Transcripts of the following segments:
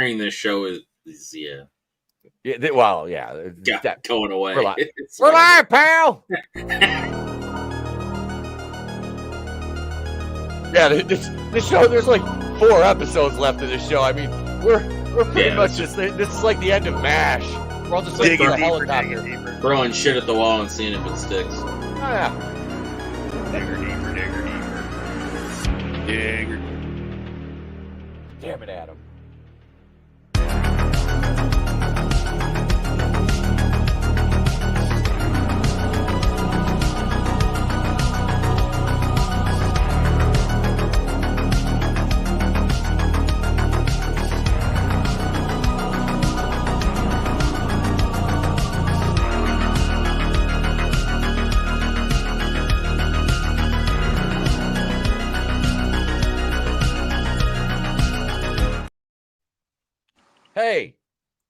During this show is Well, yeah. Going away. We're live, pal. Yeah, this show, there's like 4 episodes left of this show. I mean, we're pretty much just, this is like the end of MASH. We're all just like digging a deeper, helicopter. Throwing shit at the wall and seeing if it sticks. Oh, yeah. Digger, deeper, digger, deeper. Digger. Damn it, Adam. Hey,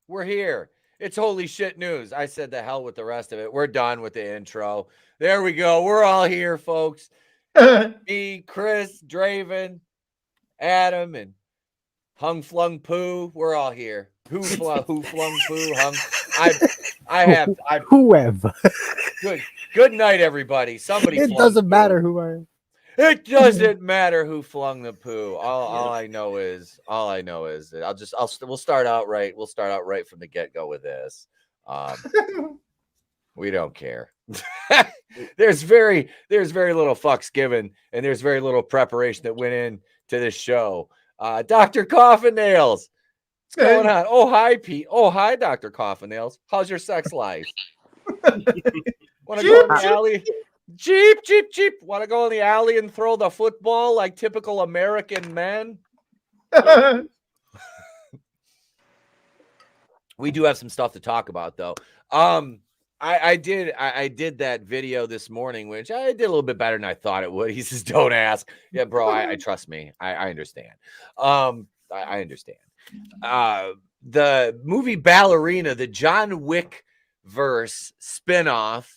we're here. It's holy shit news. I said the hell with the rest of it. We're done with the intro. There we go. We're all here, folks. Me, Chris, Draven, Adam, and Hung Flung Poo. We're all here. Who flung Poo? Hung. Whoever. Good night, everybody. Somebody. It doesn't matter who I am. It doesn't matter who flung the poo. All I know is we'll start out right. We'll start out right from the get-go with this. We don't care. There's very little fucks given, and there's very little preparation that went in to this show. Dr. Coffin Nails. What's going on? Oh, hi, Pete. Oh, hi, Dr. Coffin Nails. How's your sex life? Want to go in the alley? Jeep. Want to go in the alley and throw the football like typical American men? We do have some stuff to talk about, though. I did that video this morning, which I did a little bit better than I thought it would. He says, "Don't ask." Yeah, bro. I trust me. I understand. I understand. The movie Ballerina, the John Wick verse spinoff.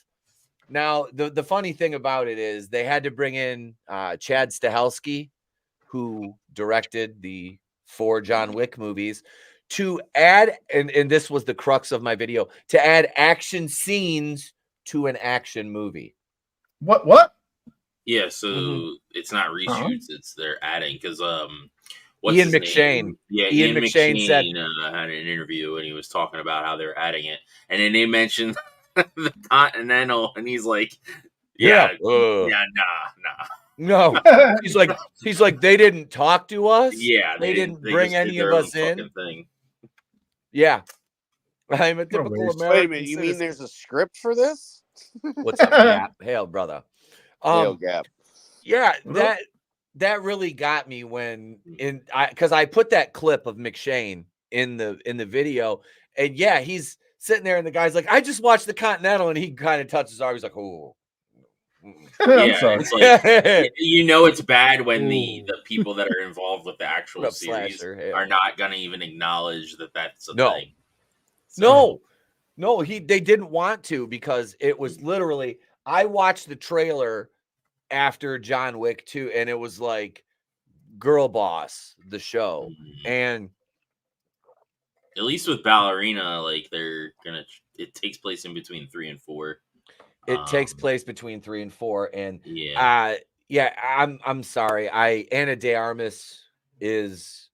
Now, the funny thing about it is they had to bring in Chad Stahelski, who directed the 4 John Wick movies, to add, and this was the crux of my video, to add action scenes to an action movie. What? Yeah, so it's not reshoots, it's they're adding, because Ian McShane. Yeah, Ian McShane said had an interview and he was talking about how they're adding it, and then they mentioned the Continental, and he's like, nah. No, he's like they didn't talk to us. Yeah, they didn't bring any of us in. Thing. Yeah, I'm a typical American. Wait a minute, you mean there's a script for this? What's up, Gap? Hail, brother. Hail, Gap. Yeah, that really got me when because I put that clip of McShane in the video, and yeah, he's sitting there, and the guy's like, "I just watched the Continental," and he kind of touches his arm. He's like, "Oh." Yeah, it's like, it's bad when the people that are involved with the actual series are not going to even acknowledge that that's a thing. So. No, they didn't want to, because it was literally, I watched the trailer after John Wick 2, and it was like Girl Boss, the show. And at least with Ballerina, like it takes place in between 3 and 4. It takes place between 3 and 4, and I'm sorry. Ana de Armas is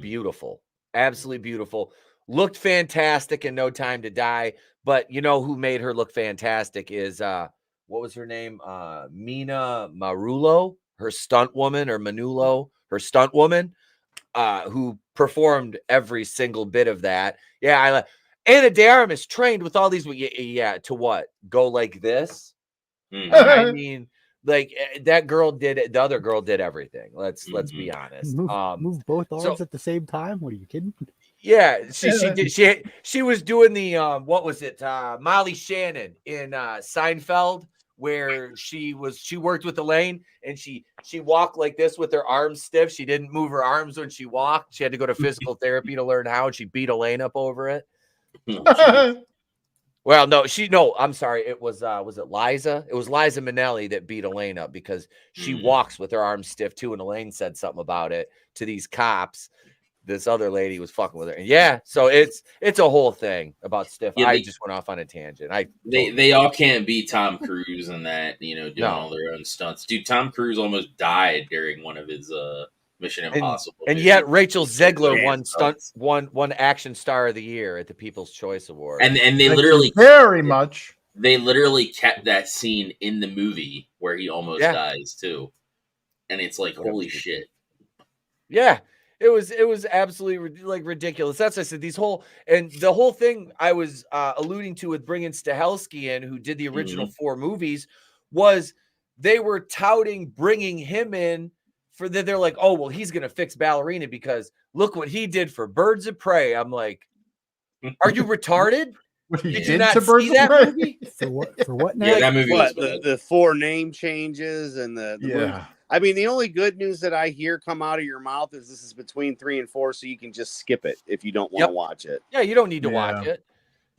beautiful, absolutely beautiful. Looked fantastic in No Time to Die, but you know who made her look fantastic is what was her name? Mina Marullo, her stunt woman, or Manulo, her stunt woman, who performed every single bit of that. Yeah, Ana de Armas trained with all these. Yeah, to what? Go like this? I mean, like that girl did it. The other girl did everything. Let's be honest. Move both arms at the same time. What are you kidding? Yeah, she was doing the what was it? Molly Shannon in Seinfeld, where she worked with Elaine, and she walked like this with her arms stiff. She didn't move her arms when she walked. She had to go to physical therapy to learn how, and she beat Elaine up over it. Well, no, I'm sorry. It was it Liza? It was Liza Minnelli that beat Elaine up because she walks with her arms stiff too, and Elaine said something about it to these cops. this other lady was fucking with her. And yeah, so it's a whole thing about Stiff. Yeah, I just went off on a tangent. They all can't beat Tom Cruise and that, doing all their own stunts. Dude, Tom Cruise almost died during one of his Mission Impossible. And yet Rachel Zegler won Action Star of the Year at the People's Choice Award. And they They literally kept that scene in the movie where he almost dies too. And it's like, holy shit. Yeah. It was absolutely like ridiculous. That's what I said. The whole thing I was alluding to with bringing Stahelski in, who did the original 4 movies, was they were touting bringing him in for they're like, oh well, he's gonna fix Ballerina because look what he did for Birds of Prey. I'm like, are you retarded? Did you not see that movie? For what now? Yeah, that movie was the 4 name changes and the movie. I mean, the only good news that I hear come out of your mouth is this is between 3 and 4, so you can just skip it if you don't want to watch it. Yeah, you don't need to watch it.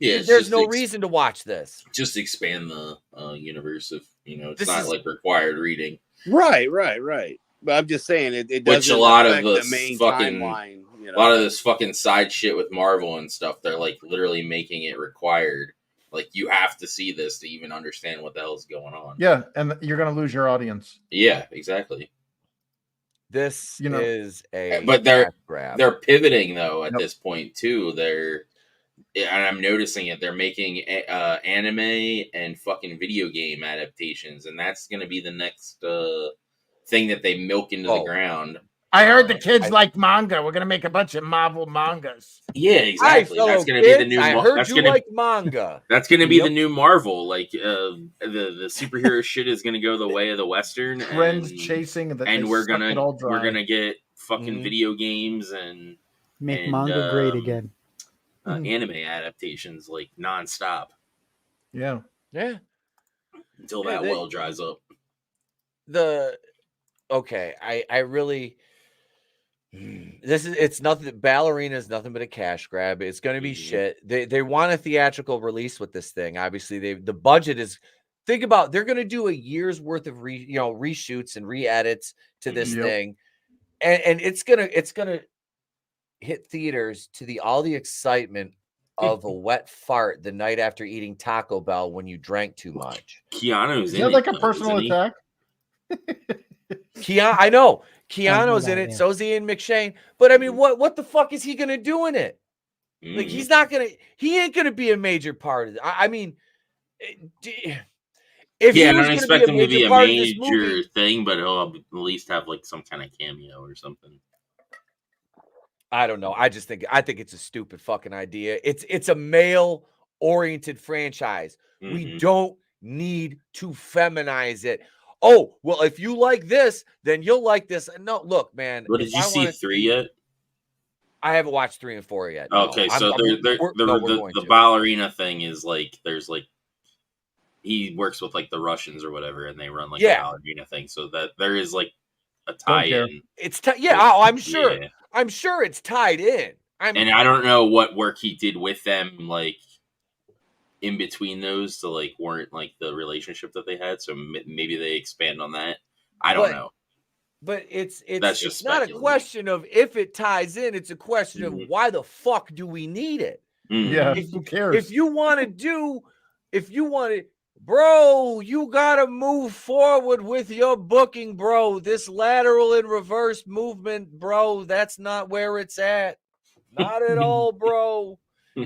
Yeah, there's no reason to watch this. Just expand the universe of it's not like required reading. Right. But I'm just saying it doesn't. Which a lot of the main fucking timeline, a lot of this fucking side shit with Marvel and stuff. They're like literally making it required. Like, you have to see this to even understand what the hell is going on. Yeah, and you're going to lose your audience. Yeah, exactly. This is a but they're pivoting though at this point too. And I'm noticing it. They're making anime and fucking video game adaptations, and that's going to be the next thing that they milk into the ground. I heard the kids like manga. We're gonna make a bunch of Marvel mangas. Yeah, exactly. That's gonna be the new. I heard you like manga. That's gonna be the new Marvel. Like the superhero shit is gonna go the way of the Western trends chasing, and we're gonna get fucking video games and make manga great again. Anime adaptations like nonstop. Yeah. Until that well dries up. I really. It's nothing. Ballerina is nothing but a cash grab. It's going to be shit. They want a theatrical release with this thing. Obviously, the budget is. Think about they're going to do a year's worth of reshoots and re-edits to this thing, and it's gonna hit theaters to all the excitement of a wet fart the night after eating Taco Bell when you drank too much. Keanu's in it, like a personal attack. I know Keanu's in it. So's Ian McShane. But I mean, what the fuck is he gonna do in it? Like, he ain't gonna be a major part of it. I mean, I don't expect him to be a major thing, but he'll at least have like some kind of cameo or something. I don't know. I think it's a stupid fucking idea. It's a male oriented franchise. We don't need to feminize it. Oh, well, if you like this, then you'll like this. No, look, man. Well, did you see 3 yet? I haven't watched 3 and 4 yet. Okay, so the ballerina thing is like, there's like, he works with like the Russians or whatever, and they run like a ballerina thing. So that there is like a tie-in. It's I'm sure. Yeah. I'm sure it's tied in. And I don't know what work he did with them, like in between those to like warrant like the relationship that they had. So maybe they expand on that. I don't know. But it's not a question of if it ties in. It's a question of why the fuck do we need it? Yeah, who cares? If you want to, bro, you gotta move forward with your booking, bro. This lateral and reverse movement, bro, that's not where it's at. Not at all, bro.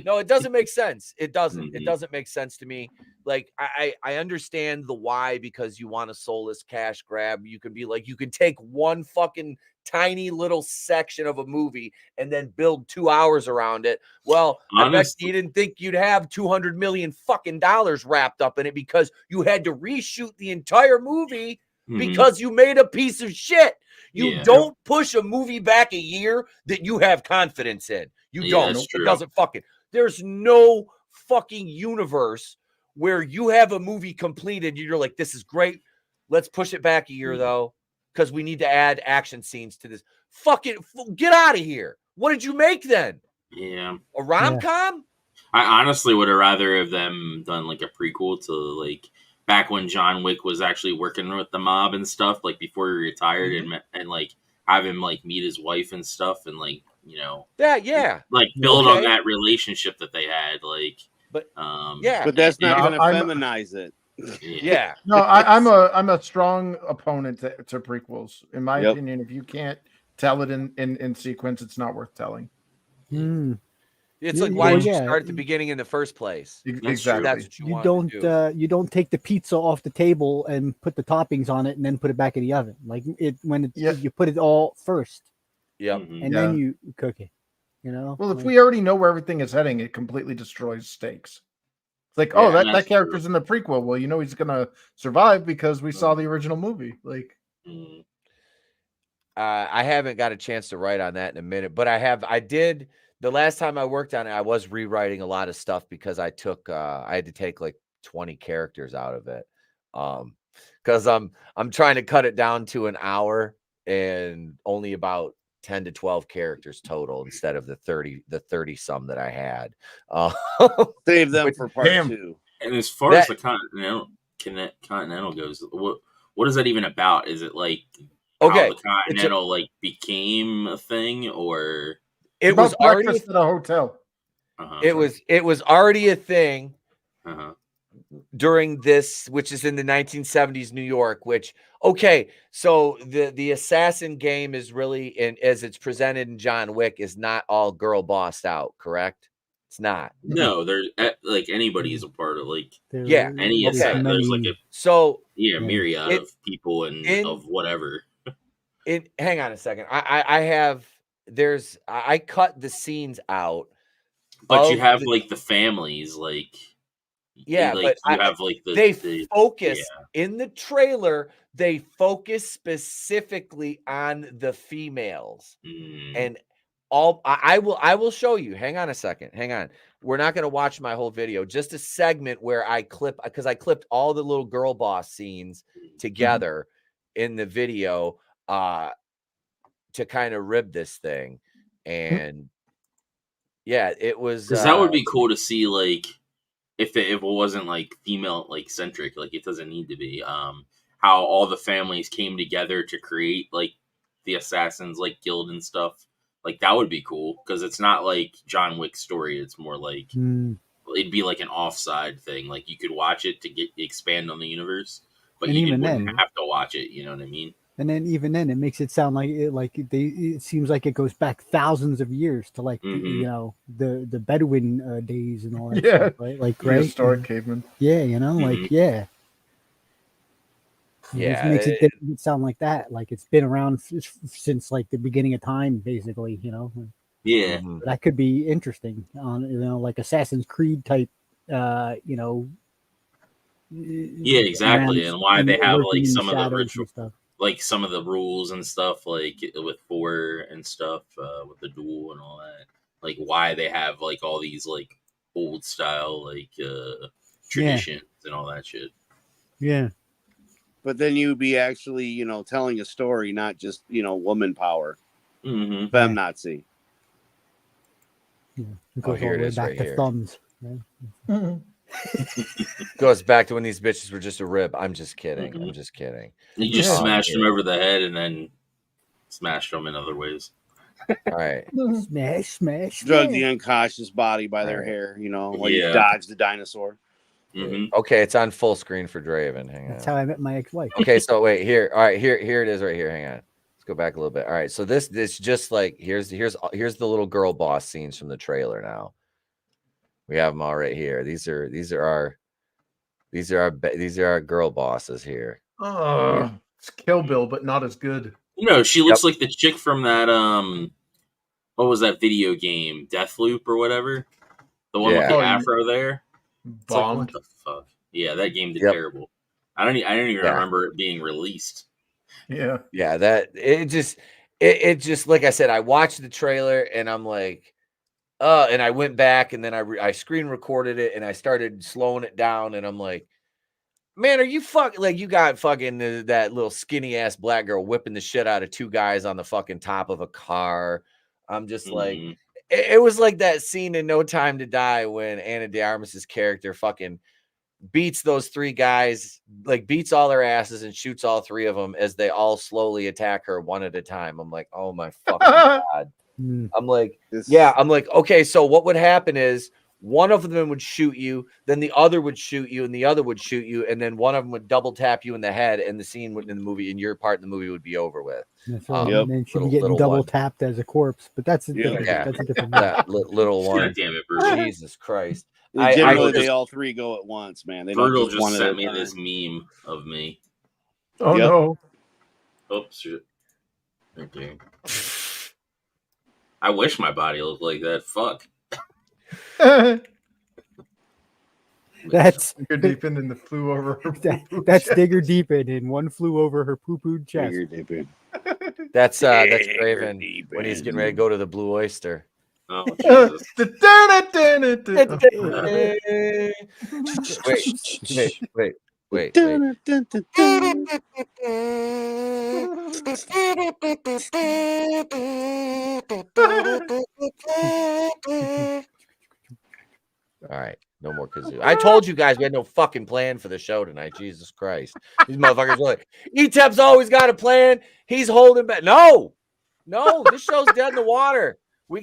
No, it doesn't make sense. It doesn't. It doesn't make sense to me. Like, I understand the why, because you want a soulless cash grab. You can be like, you can take one fucking tiny little section of a movie and then build 2 hours around it. Well, honestly, I bet you didn't think you'd have $200 million fucking dollars wrapped up in it because you had to reshoot the entire movie because you made a piece of shit. You don't push a movie back a year that you have confidence in. You don't. It doesn't fucking. There's no fucking universe where you have a movie completed. You're like, this is great. Let's push it back a year though, because we need to add action scenes to this. Fucking get out of here. What did you make then? Yeah. A rom-com? I honestly would have rather have them done like a prequel to like back when John Wick was actually working with the mob and stuff, like before he retired, and like have him like meet his wife and stuff, and like build on that relationship that they had, but that's not going to feminize it. Yeah. No, I'm a strong opponent to prequels. In my opinion, if you can't tell it in sequence, it's not worth telling. It's like, why did you start at the beginning in the first place? Exactly. That's what you want to do. You don't take the pizza off the table and put the toppings on it and then put it back in the oven. Like you put it all first. Yep. And then you cook it. Well, if we already know where everything is heading, it completely destroys stakes. It's like, that character's in the prequel. Well, he's gonna survive because we saw the original movie. I haven't got a chance to write on that in a minute, but I did. The last time I worked on it, I was rewriting a lot of stuff because I had to take like 20 characters out of it. Because I'm trying to cut it down to an hour and only about 10 to 12 characters total instead of the 30 some that I had. Save them for part 2. And as far as the Continental goes, what is that even about? Is it like how the Continental became a thing, or it was already at a hotel? It was already a thing during this, which is in the 1970s New York. So the assassin game is really, as it's presented in John Wick, is not all girl bossed out, correct? It's not. No, there's anybody is a part of there's like a myriad of people and of whatever. Hang on a second. I cut the scenes out, but you have the families but they focus in the trailer. They focus specifically on the females, and I will show you. Hang on a second. Hang on. We're not going to watch my whole video. Just a segment where I clipped all the little girl boss scenes together in the video to kind of rib this thing. And it was, because that would be cool to see, if it wasn't female centric, it doesn't need to be, how all the families came together to create the assassins guild and stuff. That would be cool, because it's not like John Wick's story. It's more it'd be an offside thing. You could watch it to expand on the universe, but you wouldn't have to watch it. You know what I mean? And then even then, it makes it sound it seems like it goes back thousands of years to the Bedouin days and all that stuff, right? Prehistoric cavemen. Yeah, It makes it sound like that, it's been around since the beginning of time, basically. Yeah, that could be interesting on Assassin's Creed type. Yeah, exactly, and why they have some of the ritual stuff. Some of the rules and stuff, with 4 and stuff, with the duel and all that. Why they have all these old style traditions and all that shit. Yeah. But then you'd be actually, telling a story, not just, woman power. Femnazi. Yeah. It goes all the way back to thumbs. Right? Goes back to when these bitches were just a rib. I'm just kidding. I'm just kidding. You just smashed them over the head and then smashed them in other ways. All right. Smash. Drug the unconscious body by their hair, you dodge the dinosaur. Okay, it's on full screen for Draven. Hang on. That's how I met my ex-wife. Okay, so wait here. All right, here it is right here. Hang on. Let's go back a little bit. All right, so this just here's the little girl boss scenes from the trailer now. We have them all right here. These are our girl bosses here. It's Kill Bill, but not as good. She looks like the chick from that what was that video game, Deathloop or whatever? The one with the afro there. Bombed. What the fuck? Yeah, that game did terrible. I don't even remember it being released. Yeah. That it just like I said, I watched the trailer and I'm like, and I went back and then I screen recorded it and I started slowing it down and I'm like, man, are you you got fucking that little skinny ass black girl whipping the shit out of 2 guys on the fucking top of a car. I'm just it was like that scene in No Time to Die when Ana de Armas's character fucking beats those 3 guys, beats all their asses and shoots all 3 of them as they all slowly attack her one at a time. I'm like, oh my fucking God. I'm like, I'm like, okay, so what would happen is one of them would shoot you, then the other would shoot you, and the other would shoot you, and then one of them would double tap you in the head, and the scene in the movie, and your part in the movie would be over with. That's right. And then she'd be getting double tapped as a corpse, but that's a different. That's a different. Little one. God damn it, Brutal. Jesus Christ. Generally, they all three go at once, man. They Brutal don't just sent me this meme of me. Oh no! Oops, shit. Okay. I wish my body looked like that. Fuck. That's Digger Deepin and the flew over her that's Digger Deepin and one flew over her poo-pooed chest. That's Draven when he's getting ready to go to the Blue Oyster. Oh, Jesus. Wait. All right, no more kazoo. I told you guys we had no fucking plan for the show tonight. Jesus Christ. These motherfuckers are like, Etep's always got a plan. He's holding back. No, this show's dead in the water. We're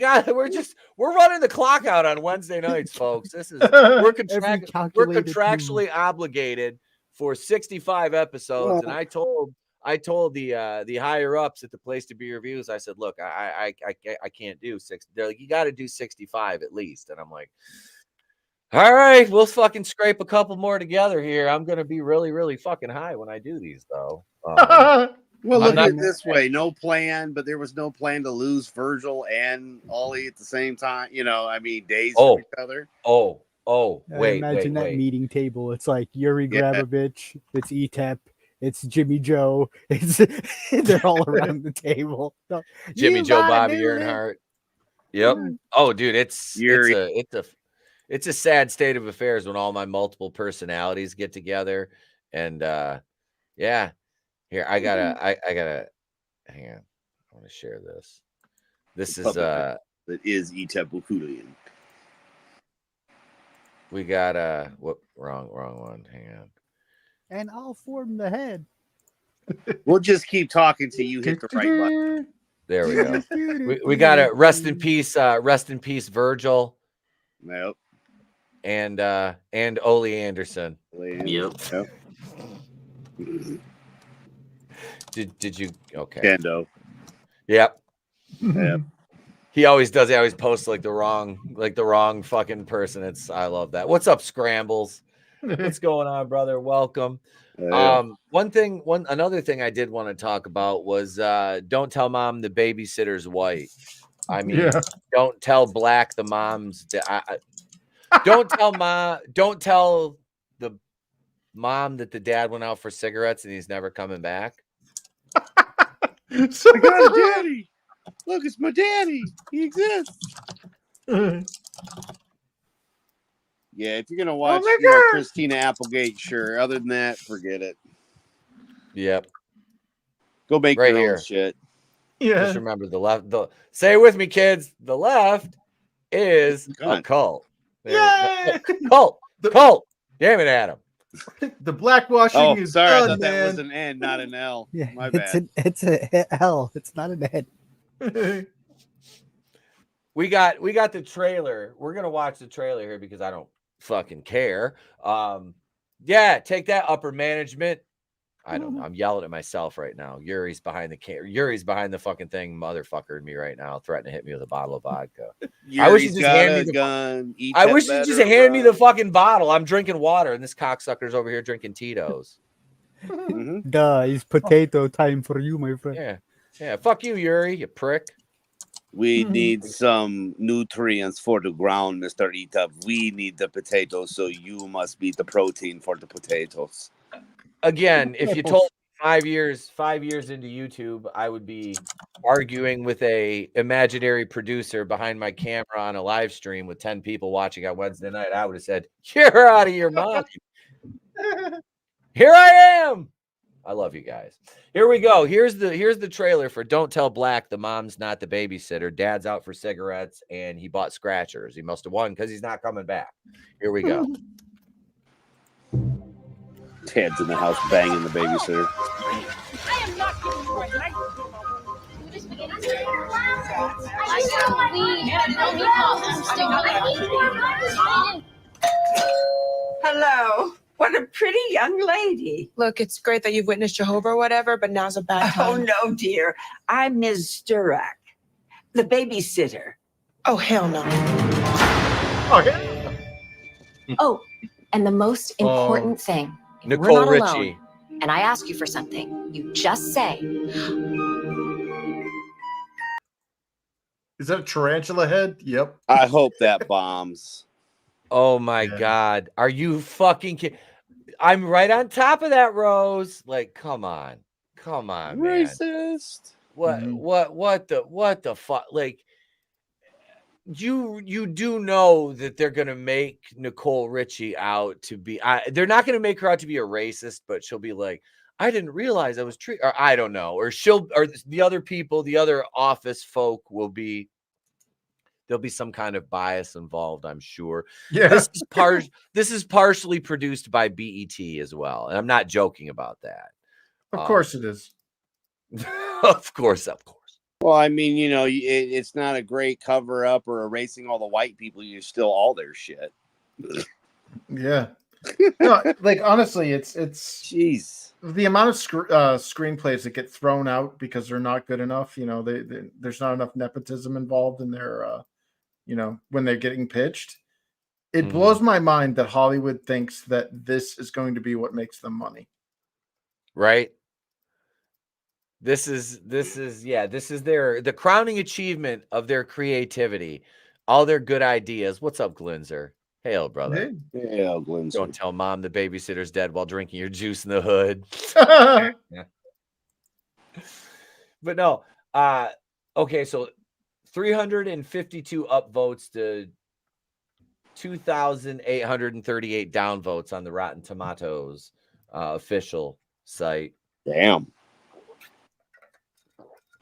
running the clock out on Wednesday nights, folks. We're contractually obligated for 65 episodes. And I told the higher ups at the Place to Be Reviews, I said, look, I can't do 60. They're like, you got to do 65 at least. And I'm like, all right, we'll fucking scrape a couple more together here. I'm going to be really, really fucking high when I do these, though. Well, look at it this way. No plan, but there was no plan to lose Virgil and Ollie at the same time. You know, I mean, days from each other. Wait. Imagine that meeting table. It's like Yuri Grabovich. It's Etep. It's Jimmy Joe. They're all around the table. Jimmy Joe, Bobby Earnhardt. Yep. Oh, dude, it's a sad state of affairs when all my multiple personalities get together. And yeah. Here, I gotta hang on. I want to share this. This is that is Etep Bukulian. We got what wrong one. Hang on. And I'll form the head. We'll just keep talking till you hit the right button. There we go. we got a rest in peace, Virgil. Yep. And Ole Anderson. Yep. Did you okay? Kendo. Yep. Yep. He always does. He always posts like the wrong fucking person. I love that. What's up, Scrambles? What's going on, brother? Welcome. Another thing I did want to talk about was don't tell mom the babysitter's white. I mean, don't tell Black the mom's. Don't tell the mom that the dad went out for cigarettes and he's never coming back. I got a daddy. Look, it's my daddy. He exists. Yeah, if you're gonna watch Christina Applegate, sure. Other than that, forget it. Yep. Go make your own shit. Yeah. Just remember the left. Say it with me, kids. The left is a cult. Cult. Damn it, Adam. The blackwashing is sorry, done, I thought man. that was an N, not an L. Yeah, my bad. It's a L. It's not an N. We got the trailer. We're gonna watch the trailer here because I don't fucking care. Take that, upper management. I don't know. I'm yelling at myself right now. Yuri's behind the fucking thing, motherfuckered me right now, threatening to hit me with a bottle of vodka. I wish you just handed me the fucking bottle. I'm drinking water, and this cocksucker's over here drinking Tito's. Duh, it's potato time for you, my friend. Yeah. Fuck you, Yuri, you prick. We need some nutrients for the ground, Mr. Etep. We need the potatoes, so you must be the protein for the potatoes. Again, if you told me 5 years into YouTube, I would be arguing with a imaginary producer behind my camera on a live stream with 10 people watching on Wednesday night, I would have said, "You're out of your mind." Here I am. I love you guys. Here we go. Here's the trailer for Don't Tell Black the mom's not the babysitter. Dad's out for cigarettes and he bought scratchers. He must have won because he's not coming back. Here we go. Ted's in the house banging the babysitter. I am not giving you a nice Hello. What a pretty young lady. Look, it's great that you've witnessed Jehovah or whatever, but now's a bad time. Oh, no, dear. I'm Ms. Sturak, the babysitter. Oh, hell no. Oh, yeah. Oh, and the most important thing, if Nicole we're not Richie. alone, and I ask you for something, you just say. Is that a tarantula head? Yep. I hope that bombs. Oh my God. Are you fucking kidding? I'm right on top of that, Rose. Like, come on. Come on, man. Racist. What the fuck? Like, you do know that they're gonna make Nicole Richie out to be they're not gonna make her out to be a racist, but she'll be like, I didn't realize I was treated, or I don't know, or the other people, the other office folk there'll be some kind of bias involved, I'm sure. Yeah. This is partially produced by BET as well, and I'm not joking about that. Of course it is. Of course. Well, I mean, you know, it's not a great cover up or erasing all the white people. You steal all their shit. Yeah. No, like honestly, it's jeez. The amount of screenplays that get thrown out because they're not good enough. You know, there's not enough nepotism involved in their, you know, when they're getting pitched. It blows my mind that Hollywood thinks that this is going to be what makes them money. Right. This is the crowning achievement of their creativity, all their good ideas. What's up, Glinzer? Hail, brother. Hail, Glinzer. Don't tell mom the babysitter's dead while drinking your juice in the hood. Yeah. But no, okay, so 352 upvotes to 2,838 downvotes on the Rotten Tomatoes official site. Damn.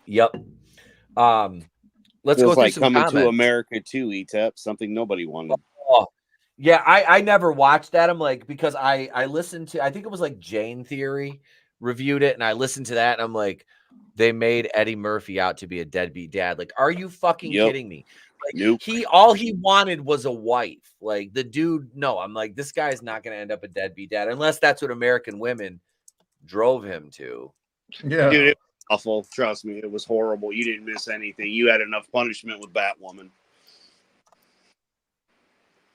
Yep. Let's Feels go through like some Coming comments. to America too, Etep. Something nobody wanted. Oh, yeah, I never watched that. I'm like, because I listened to, I think it was like Jane Theory reviewed it, and I listened to that, and I'm like, they made Eddie Murphy out to be a deadbeat dad. Like, are you fucking kidding me? Like, all he wanted was a wife. Like, the dude, no, I'm like, this guy's not going to end up a deadbeat dad unless that's what American women drove him to. Yeah. Dude, it was awful. Trust me, it was horrible. You didn't miss anything. You had enough punishment with Batwoman.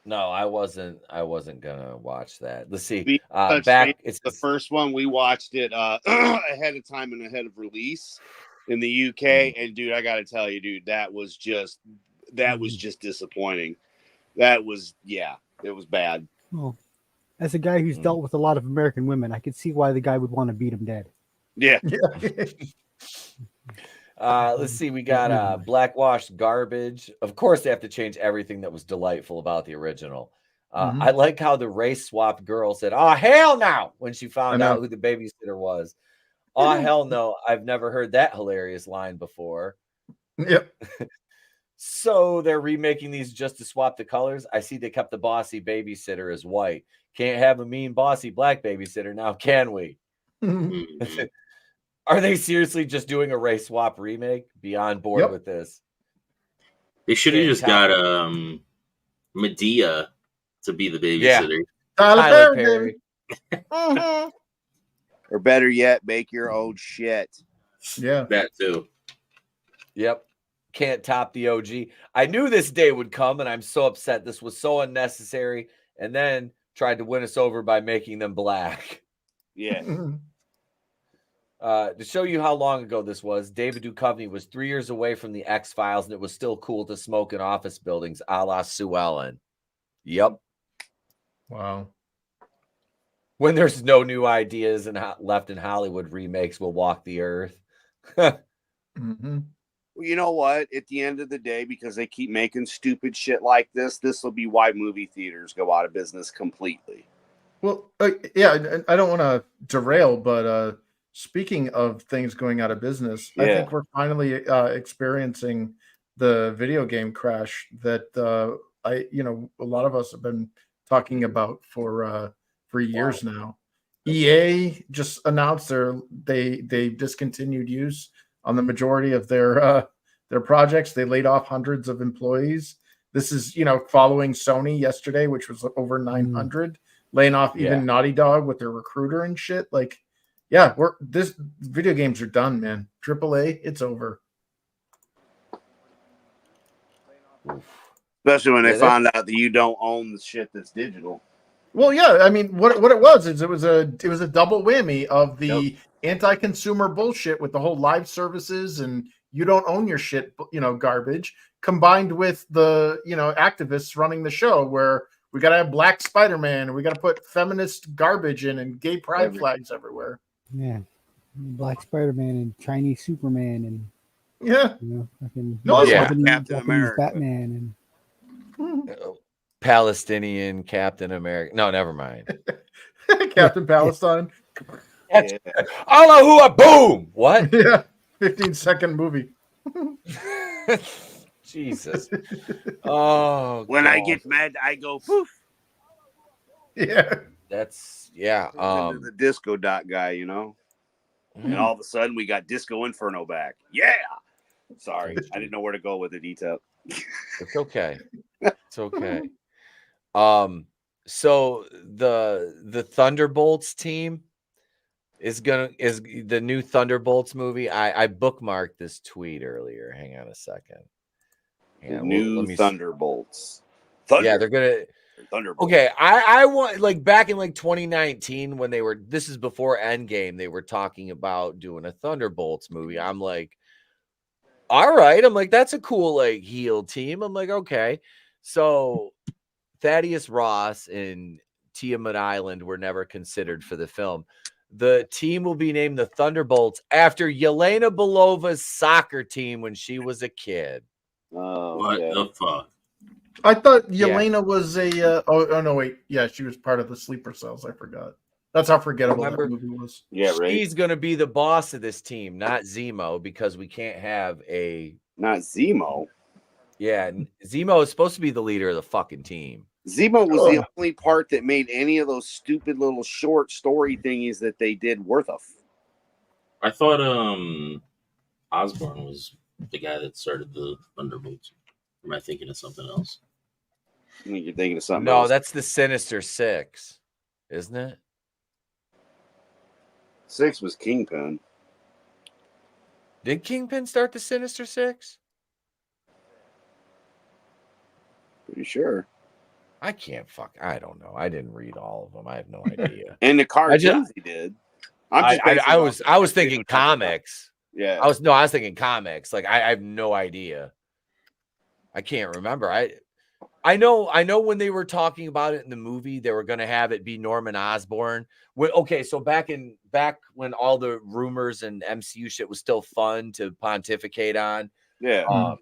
No, I wasn't gonna watch that. Let's see. It's the first one. We watched it ahead of time and ahead of release in the UK. And dude, I gotta tell you, dude, that was just disappointing. It was bad. Well, as a guy who's dealt with a lot of American women, I could see why the guy would want to beat him dead. Yeah. Let's see. We got blackwashed garbage. Of course, they have to change everything that was delightful about the original. I like how the race swap girl said, "Oh, hell no," when she found out who the babysitter was. Oh, hell no. I've never heard that hilarious line before. Yep. So they're remaking these just to swap the colors. I see they kept the bossy babysitter as white. Can't have a mean, bossy black babysitter now, can we? Are they seriously just doing a race swap remake? Be on board with this. They should have just got Medea to be the babysitter. Yeah. Tyler Perry. Or better yet, make your own shit. Yeah. That too. Yep. Can't top the OG. I knew this day would come, and I'm so upset. This was so unnecessary. And then tried to win us over by making them black. Yeah. To show you how long ago this was, David Duchovny was 3 years away from the X-Files, and it was still cool to smoke in office buildings, a la Sue Ellen. Yep. Wow. When there's no new ideas and left in Hollywood, remakes will walk the earth. Well, you know what? At the end of the day, because they keep making stupid shit like this will be why movie theaters go out of business completely. Well, yeah, I don't want to derail, but speaking of things going out of business, I think we're finally experiencing the video game crash that a lot of us have been talking about for years now. EA just announced they discontinued use on the majority of their their projects. They laid off hundreds of employees. This is, following Sony yesterday, which was over 900, laying off even Naughty Dog with their recruiter and shit. Like, yeah, this video games are done, man. AAA, it's over. Especially when they found out that you don't own the shit that's digital. Well, yeah, I mean, what it was is it was a double whammy of the anti-consumer bullshit with the whole live services and you don't own your shit, garbage, combined with the activists running the show where we got to have black Spider-Man and we got to put feminist garbage in and gay pride flags everywhere. Yeah, Black Spider-Man and Chinese Superman and fucking Captain America, Batman and Palestinian Captain America. No, never mind. Captain Palestine. Allahu boom. What? Yeah, 15-second movie. Jesus. Oh, when God. I get mad, I go poof. Yeah, that's the disco dot guy, and all of a sudden we got Disco Inferno back. Yeah. Sorry, I didn't know where to go with it, Etep. It's okay. It's okay. So the Thunderbolts team is the new Thunderbolts movie. I bookmarked this tweet earlier. Hang on a second. Thunderbolts. Yeah, they're gonna Thunderbolts. Okay, I want back in 2019 when this is before Endgame, they were talking about doing a Thunderbolts movie. I'm like, all right. I'm like, that's a cool heel team. I'm like, okay. So Thaddeus Ross and Tiamat Island were never considered for the film. The team will be named the Thunderbolts after Yelena Belova's soccer team when she was a kid. Oh, what the fuck? I thought Yelena was a. Oh no, wait. Yeah, she was part of the Sleeper Cells. I forgot. That's how forgettable that movie was. Yeah, right. She's gonna be the boss of this team, not Zemo, because we can't have not Zemo. Yeah, Zemo is supposed to be the leader of the fucking team. Zemo was the only part that made any of those stupid little short story thingies that they did worth of. I thought Osborn was the guy that started the Thunderbolts. Am I thinking of something else? I think you're thinking of something else. No, that's the Sinister Six, isn't it? 6 was Kingpin. Did Kingpin start the Sinister Six? Pretty sure. I don't know. I didn't read all of them. I have no idea. And the cartoons he did. I was thinking comics. Yeah. I was thinking comics. I have no idea. I can't remember. I know when they were talking about it in the movie, they were going to have it be Norman Osborn. So back when all the rumors and MCU shit was still fun to pontificate on. Yeah.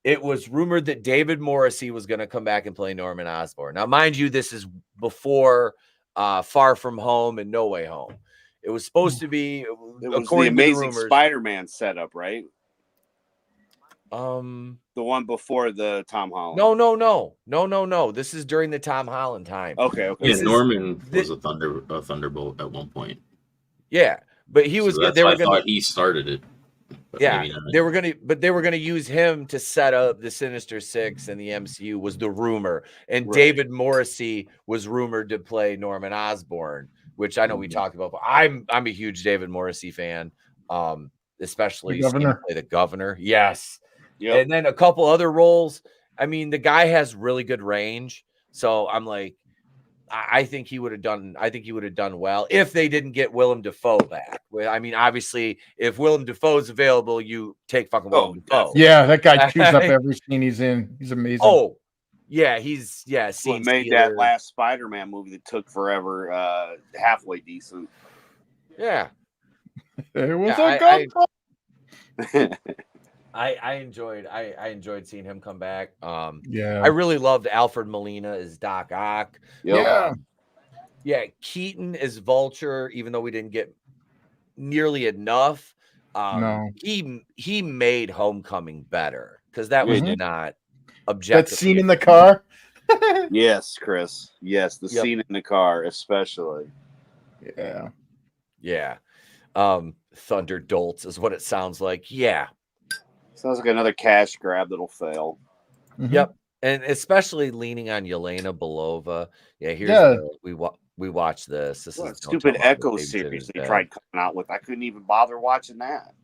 It was rumored that David Morrissey was going to come back and play Norman Osborn. Now, mind you, this is before Far From Home and No Way Home. It was supposed to be, it was the Amazing Spider-Man setup, right? The one before the Tom Holland. No. This is during the Tom Holland time. Okay. Yeah, Norman was a Thunderbolt at one point. Yeah, but he was. So they were I thought he started it. Yeah, they were gonna use him to set up the Sinister Six and the MCU was the rumor, and David Morrissey was rumored to play Norman Osborn, which I know we talked about. But I'm a huge David Morrissey fan, especially seeing him play the governor. Yes. Yep. And then a couple other roles. I mean, the guy has really good range. So I'm like, I think he would have done well if they didn't get Willem Dafoe back. I mean, obviously, if Willem Dafoe's available, you take fucking Willem Dafoe. Yeah, that guy chews up every scene he's in. He's amazing. Oh, yeah, what made that last Spider-Man movie that took forever halfway decent. Yeah. It was a good I enjoyed seeing him come back. Yeah, I really loved Alfred Molina as Doc Ock. Yep. Yeah. Keaton as Vulture, even though we didn't get nearly enough. No, he made Homecoming better because that was not objective. That scene in the car. Yes, Chris. Yes, the scene in the car, especially. Yeah. Thunder Dolts is what it sounds like. Yeah. Sounds like another cash grab that'll fail. Mhm. Yep, and especially leaning on Yelena Belova. Yeah, here's we watched this. This What is stupid Don't Tell Echo Mom the series Babysitter's they Dead. tried coming out with. I couldn't even bother watching that.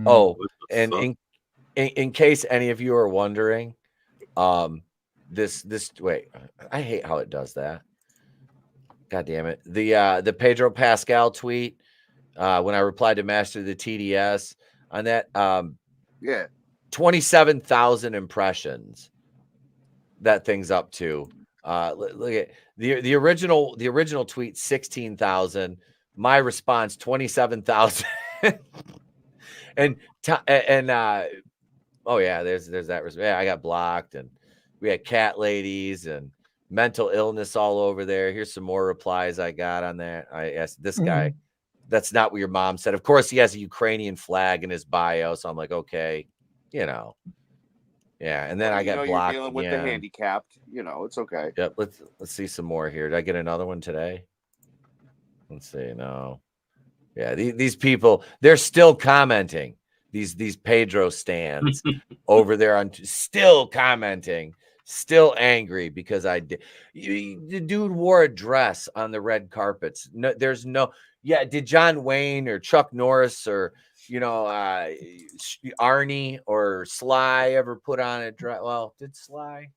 Oh, What the and fuck? in case any of you are wondering, this wait, I hate how it does that. God damn it. The Pedro Pascal tweet, when I replied to Master of the TDS on that, Yeah. 27,000 impressions that thing's up to. Look at the original tweet, 16,000. My response, 27,000. and oh yeah, there's that. Yeah, I got blocked, and we had cat ladies and mental illness all over there. Here's some more replies I got on that. I asked this guy, that's not what your mom said. Of course, he has a Ukrainian flag in his bio, so I'm like, okay, you know, yeah. And then I got blocked you're dealing with the handicapped. You know, it's okay. Yep. Let's see some more here. Did I get another one today? Let's see. No. Yeah, these people, they're still commenting. These Pedro stands over there on still commenting, still angry because I did. The dude wore a dress on the red carpets. No, there's no. Yeah, did John Wayne or Chuck Norris or Arnie or Sly ever put on a dress? Well, did Sly?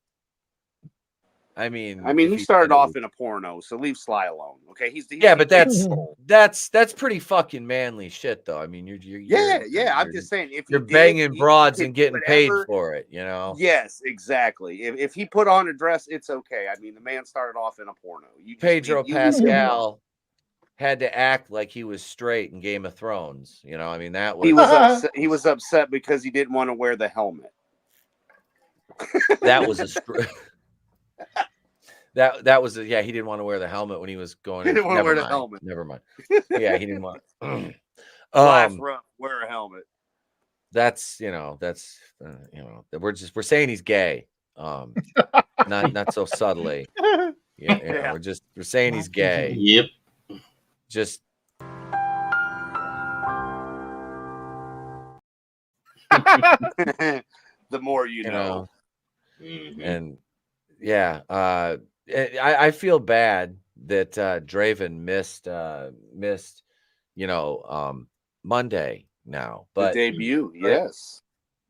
I mean, he started off in a porno, so leave Sly alone. Okay, he's but that's pretty fucking manly shit, though. I mean, I'm just saying, if you're banging broads and getting paid for it, you know. Yes, exactly. If he put on a dress, it's okay. I mean, the man started off in a porno. Pedro Pascal had to act like he was straight in Game of Thrones. You know, I mean, that was he was upset because he didn't want to wear the helmet. That was that was he didn't want to wear the helmet when he was going. He didn't want to wear the helmet. Never mind. Yeah, he didn't want. Life's rough. Wear a helmet. That's we're saying he's gay. Not so subtly. Yeah. We're saying he's gay. Yep. Just. The more you know. And yeah, I feel bad that Draven missed Monday now, but the debut, yes.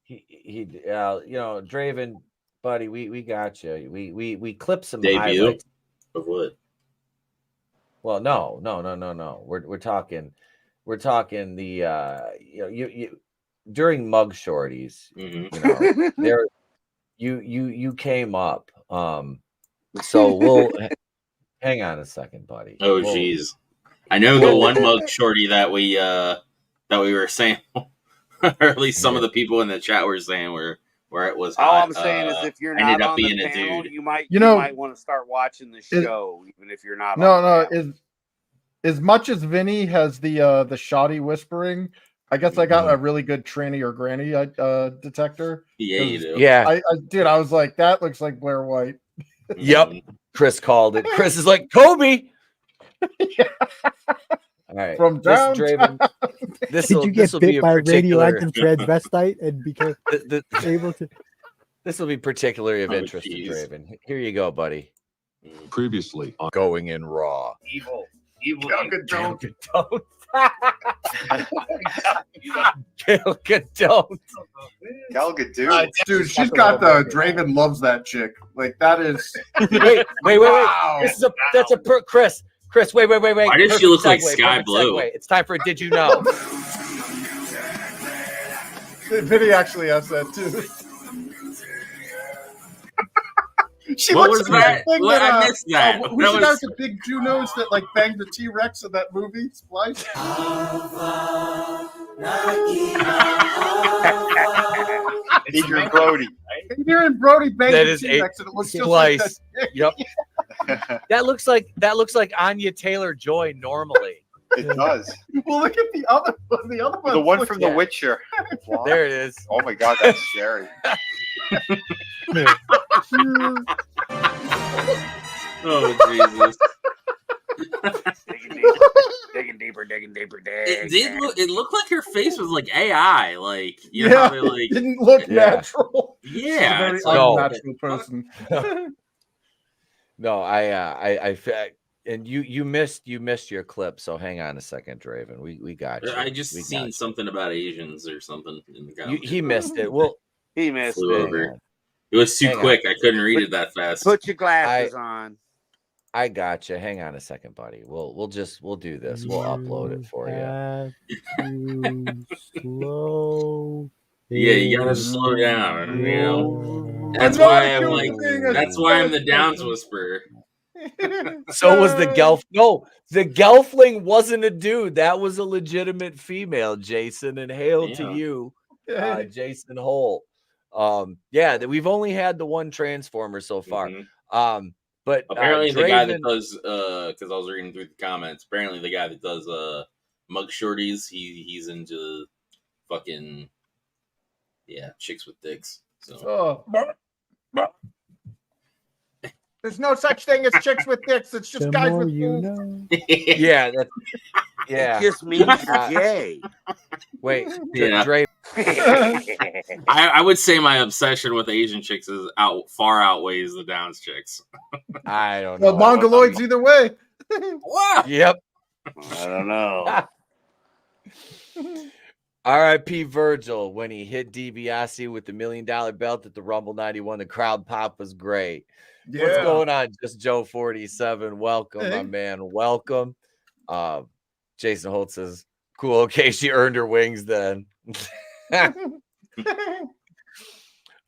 He Draven, buddy, we got you. We clipped some debut highlights. of what? Well, no. We're talking the you during mug shorties, there you came up. So we'll hang on a second, buddy. Oh geez. I know the one mug shorty that we were saying, or at least some of the people in the chat were saying where it was hot. All I'm saying is, if you're not on the panel, you might want to start watching the show, even if you're not. As much as Vinny has the shoddy whispering, I guess I got a really good tranny or granny detector. Yeah, you do. Yeah, I was like, that looks like Blair White. Yep. Chris called it. Chris is like, Kobe. Yeah. All right. From downtown. Did you get bit by a radioactive transvestite and become able to? This will be particularly of interest to Draven. Here you go, buddy. Previously on Going in Raw. Evil. Gal Gadot. Gal Gadot. Gal Gadot. Dude, she's got the Draven loves that chick. Like that is. Wait. Wow. That's a Chris. Wait. Why does she look like Sky Blue? It's time for Did You Know? Vinny actually has that too. What was that? I missed that. Who's the guy with the big Jew nose that like banged the T-Rex in that movie? Splice. Adrian Brody. Adrian Brody banged That the is T-Rex, and it looks just Splice. like that. Yep. That looks like Anya Taylor-Joy normally. It does. Well, look at the other one. The one from The Witcher. Wow. There it is. Oh my God, that's scary. Oh Jesus! Digging deeper. It did look. It looked like her face was like AI. Like you know, how they, like didn't look natural. Yeah, She's a very it's like, unnatural person. No, I and you missed your clip. So hang on a second, Draven. We got you. I just seen something about Asians or something in the comments. He missed it. Well, he missed flew it. over. It was too quick. I couldn't read it that fast. Put your glasses on. I got you. Hang on a second, buddy. We'll do this. We'll upload it for you. Slow. Yeah, you gotta slow down. You know, that's why I'm like. That's why I'm the Downs whisperer. So was the Gelf. No, the Gelfling wasn't a dude. That was a legitimate female, Jason. And hail to you, Jason Holt. Yeah, we've only had the one Transformer so far. But apparently the guy that does because I was reading through the comments, apparently the guy that does mug shorties, he's into fucking chicks with dicks. So there's no such thing as chicks with dicks. It's just guys with boobs. Yeah, that's It just means gay. Wait, Dre. I would say my obsession with Asian chicks is far outweighs the Downs chicks. I don't know. Well, Mongoloids either way. Yep. I don't know. R.I.P. Virgil when he hit DiBiase with the $1 million belt at the Rumble 91. The crowd pop was great. Yeah. What's going on? Just Joe 47. Welcome, my man. Welcome. Jason Holt says, "Cool. Okay, she earned her wings then."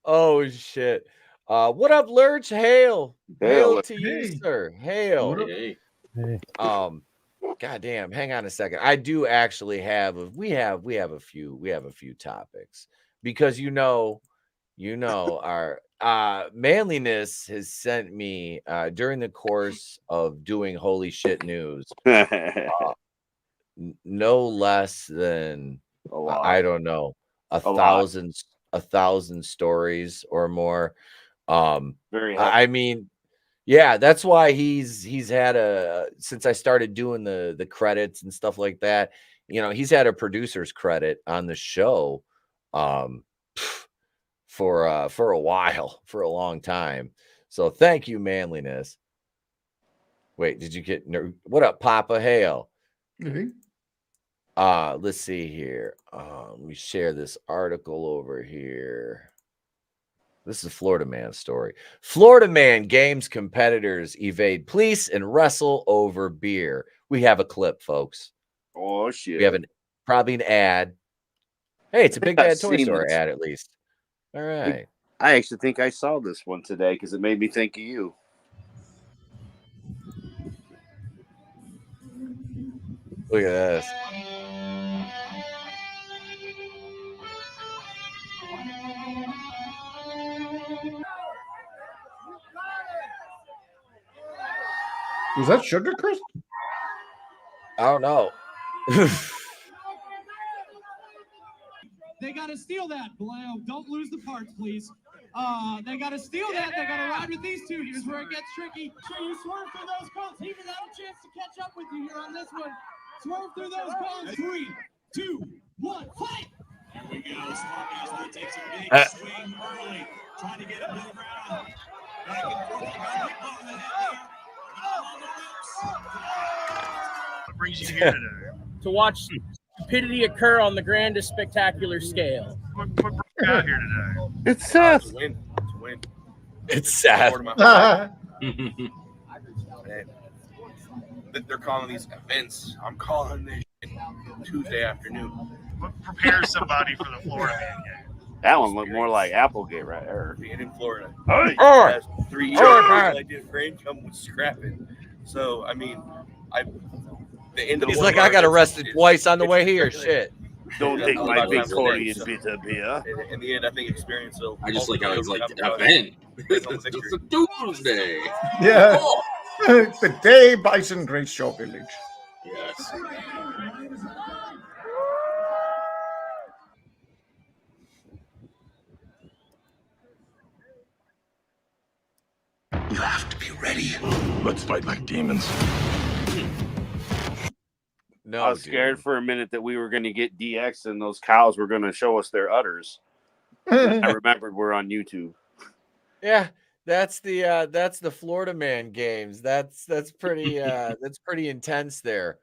Oh shit. What up, Lurch? Hail to you, sir. Hail. Hey. Goddamn, hang on a second. I do actually have we have a few topics because our Manliness has sent me during the course of doing Holy Shit News no less than I don't know a thousand stories or more. I mean, yeah, that's why he's had since I started doing the credits and stuff like that, he's had a producer's credit on the show for a while, for a long time. So thank you, Manliness. Wait, did you get what up, Papa? Hail. Let's see here. Let me share this article over here. This is a Florida man story. Florida man games competitors evade police and wrestle over beer. We have a clip, folks. Oh shit. We have probably an ad. Hey, it's a Big Bad Toy Store ad at least. All right. I actually think I saw this one today because it made me think of you. Look at this. Was that Sugar Crisp? I don't know. They got to steal that, Bleo. Don't lose the parts, please. They got to steal that. They got to ride with these two. Here's where it gets tricky. Sure, you swerve through those cones. He even had a chance to catch up with you here on this one. Swerve through those cones. 3, 2, 1, fight! Here we go. Smarty takes a big swing early. Trying to get a move around. Back and forth. On the head. What brings you here today? To watch stupidity occur on the grandest spectacular scale. What brings you out here today? It's Seth. To win. It's Seth. They're calling these events. I'm calling this Tuesday afternoon. What prepares somebody for the Florida man game? That one looked more like Applegate right there. Being in Florida. Hey. 3 years I did for income was scrapping. So, I mean, the end of He's like, I got arrested twice on the way here. Shit. Don't take my Victorian bitter beer. In the end, I think experience will. I just like how he's like, event. It's a Tuesday. Yeah. It's the day Bison Grace Show Village. Yes. You have to be ready. Let's fight like demons. No, I was scared for a minute that we were going to get DX and those cows were going to show us their udders. I remembered we're on YouTube. Yeah, that's the Florida Man games. That's pretty intense there.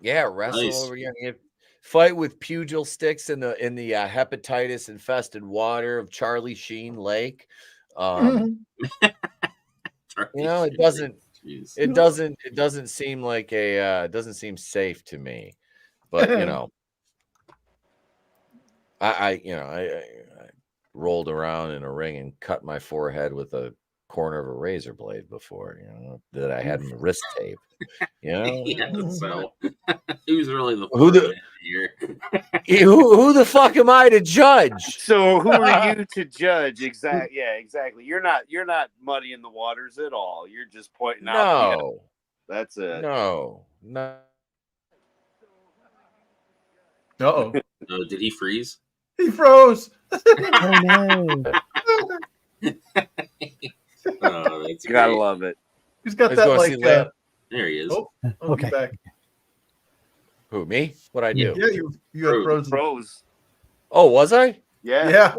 Yeah, wrestle Nice. over here. Fight with pugil sticks in the hepatitis infested water of Charlie Sheen Lake. You know, it doesn't seem like it doesn't seem safe to me. But you know, I rolled around in a ring and cut my forehead with a corner of a razor blade before, you know, that I had in wrist tape. You know, yeah, so who's really the here? who the fuck am I to judge? So who are you to judge? Exactly. Yeah, exactly. You're not muddying the waters at all. You're just pointing out. No, that's it. No. Uh-oh. Did he freeze? He froze. Oh no. Oh, that's You gotta great. love it. He's got Let's that go like. see Lamb. There he is. Oh, Okay. he's back. Who, me? What'd I do? Yeah, you had frozen. Froze. Oh, was I? Yeah. Yeah.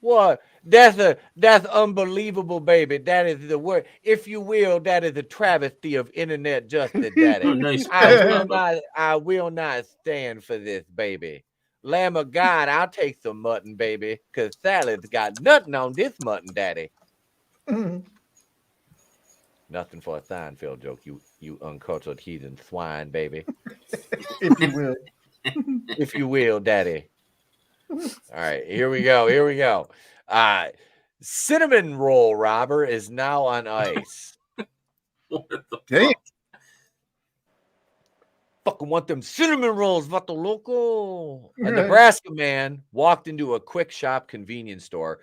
What? That's unbelievable, baby. That is the word. If you will, that is a travesty of internet justice, daddy. Oh, nice. I will not stand for this, baby. Lamb of God, I'll take some mutton, baby, because Salad's got nothing on this mutton, daddy. Nothing for a Seinfeld joke, you uncultured heathen swine, baby. If you will. If you will, daddy. All right, here we go. Cinnamon roll robber is now on ice. Damn. Fucking want them cinnamon rolls, vato loco. A Nebraska man walked into a quick shop convenience store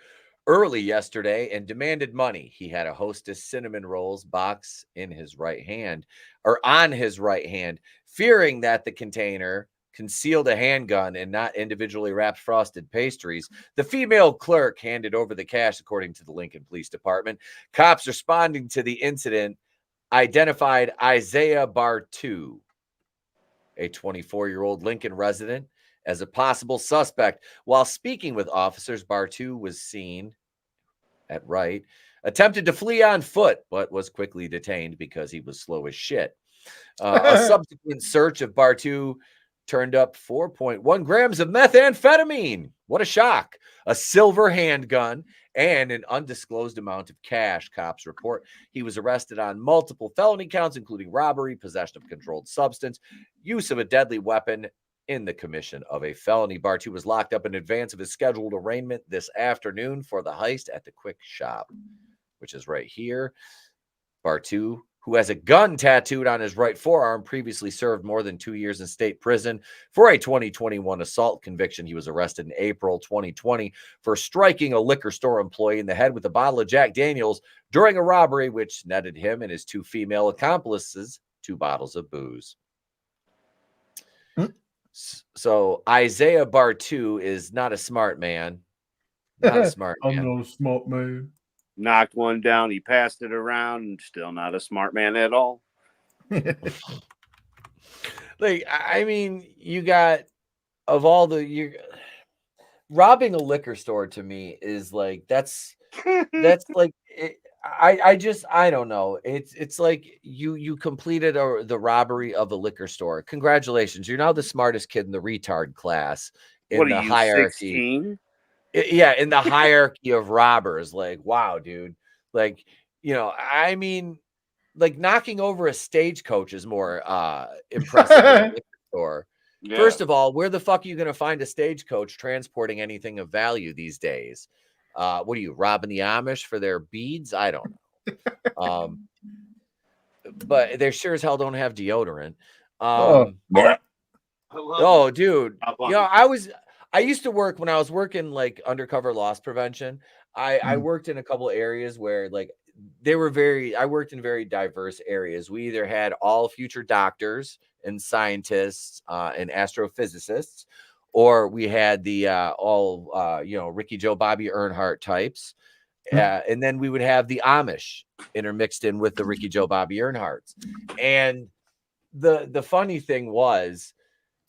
early yesterday and demanded money. He had a Hostess cinnamon rolls box in his right hand, or on his right hand, fearing that the container concealed a handgun and not individually wrapped frosted pastries. The female clerk handed over the cash, according to the Lincoln Police Department. Cops responding to the incident identified Isaiah Bartu, a 24-year-old Lincoln resident, as a possible suspect. While speaking with officers, Bartu was seen at right, attempted to flee on foot, but was quickly detained because he was slow as shit. A subsequent search of Bartu turned up 4.1 grams of methamphetamine. What a shock. A silver handgun and an undisclosed amount of cash, cops report. He was arrested on multiple felony counts, including robbery, possession of controlled substance, use of a deadly weapon in the commission of a felony. Bartu was locked up in advance of his scheduled arraignment this afternoon for the heist at the quick shop, which is right here. Bartu, who has a gun tattooed on his right forearm, previously served more than 2 years in state prison for a 2021 assault conviction. He was arrested in April 2020 for striking a liquor store employee in the head with a bottle of Jack Daniels during a robbery, which netted him and his two female accomplices 2 bottles of booze. So Isaiah Bartu is not a smart man. Not a smart man. I'm no smart man. Knocked one down. He passed it around. And still not a smart man at all. Like, I mean, you got of all the you robbing a liquor store to me is like that's like I don't know. It's like you completed the robbery of a liquor store. Congratulations, you're now the smartest kid in the retard class in the hierarchy. 16? Yeah, in the hierarchy of robbers. Like, wow, dude. Like, you know, I mean, like knocking over a stagecoach is more impressive than a liquor store. Yeah. First of all, where the fuck are you going to find a stagecoach transporting anything of value these days? What are you, robbing the Amish for their beads? I don't know. But they sure as hell don't have deodorant. Oh, dude. You know, I used to work when I was working like undercover loss prevention. I worked in a couple of areas where like I worked in very diverse areas. We either had all future doctors and scientists and astrophysicists, or we had the Ricky Joe Bobby Earnhardt types. And then we would have the Amish intermixed in with the Ricky Joe Bobby Earnhardts. And the funny thing was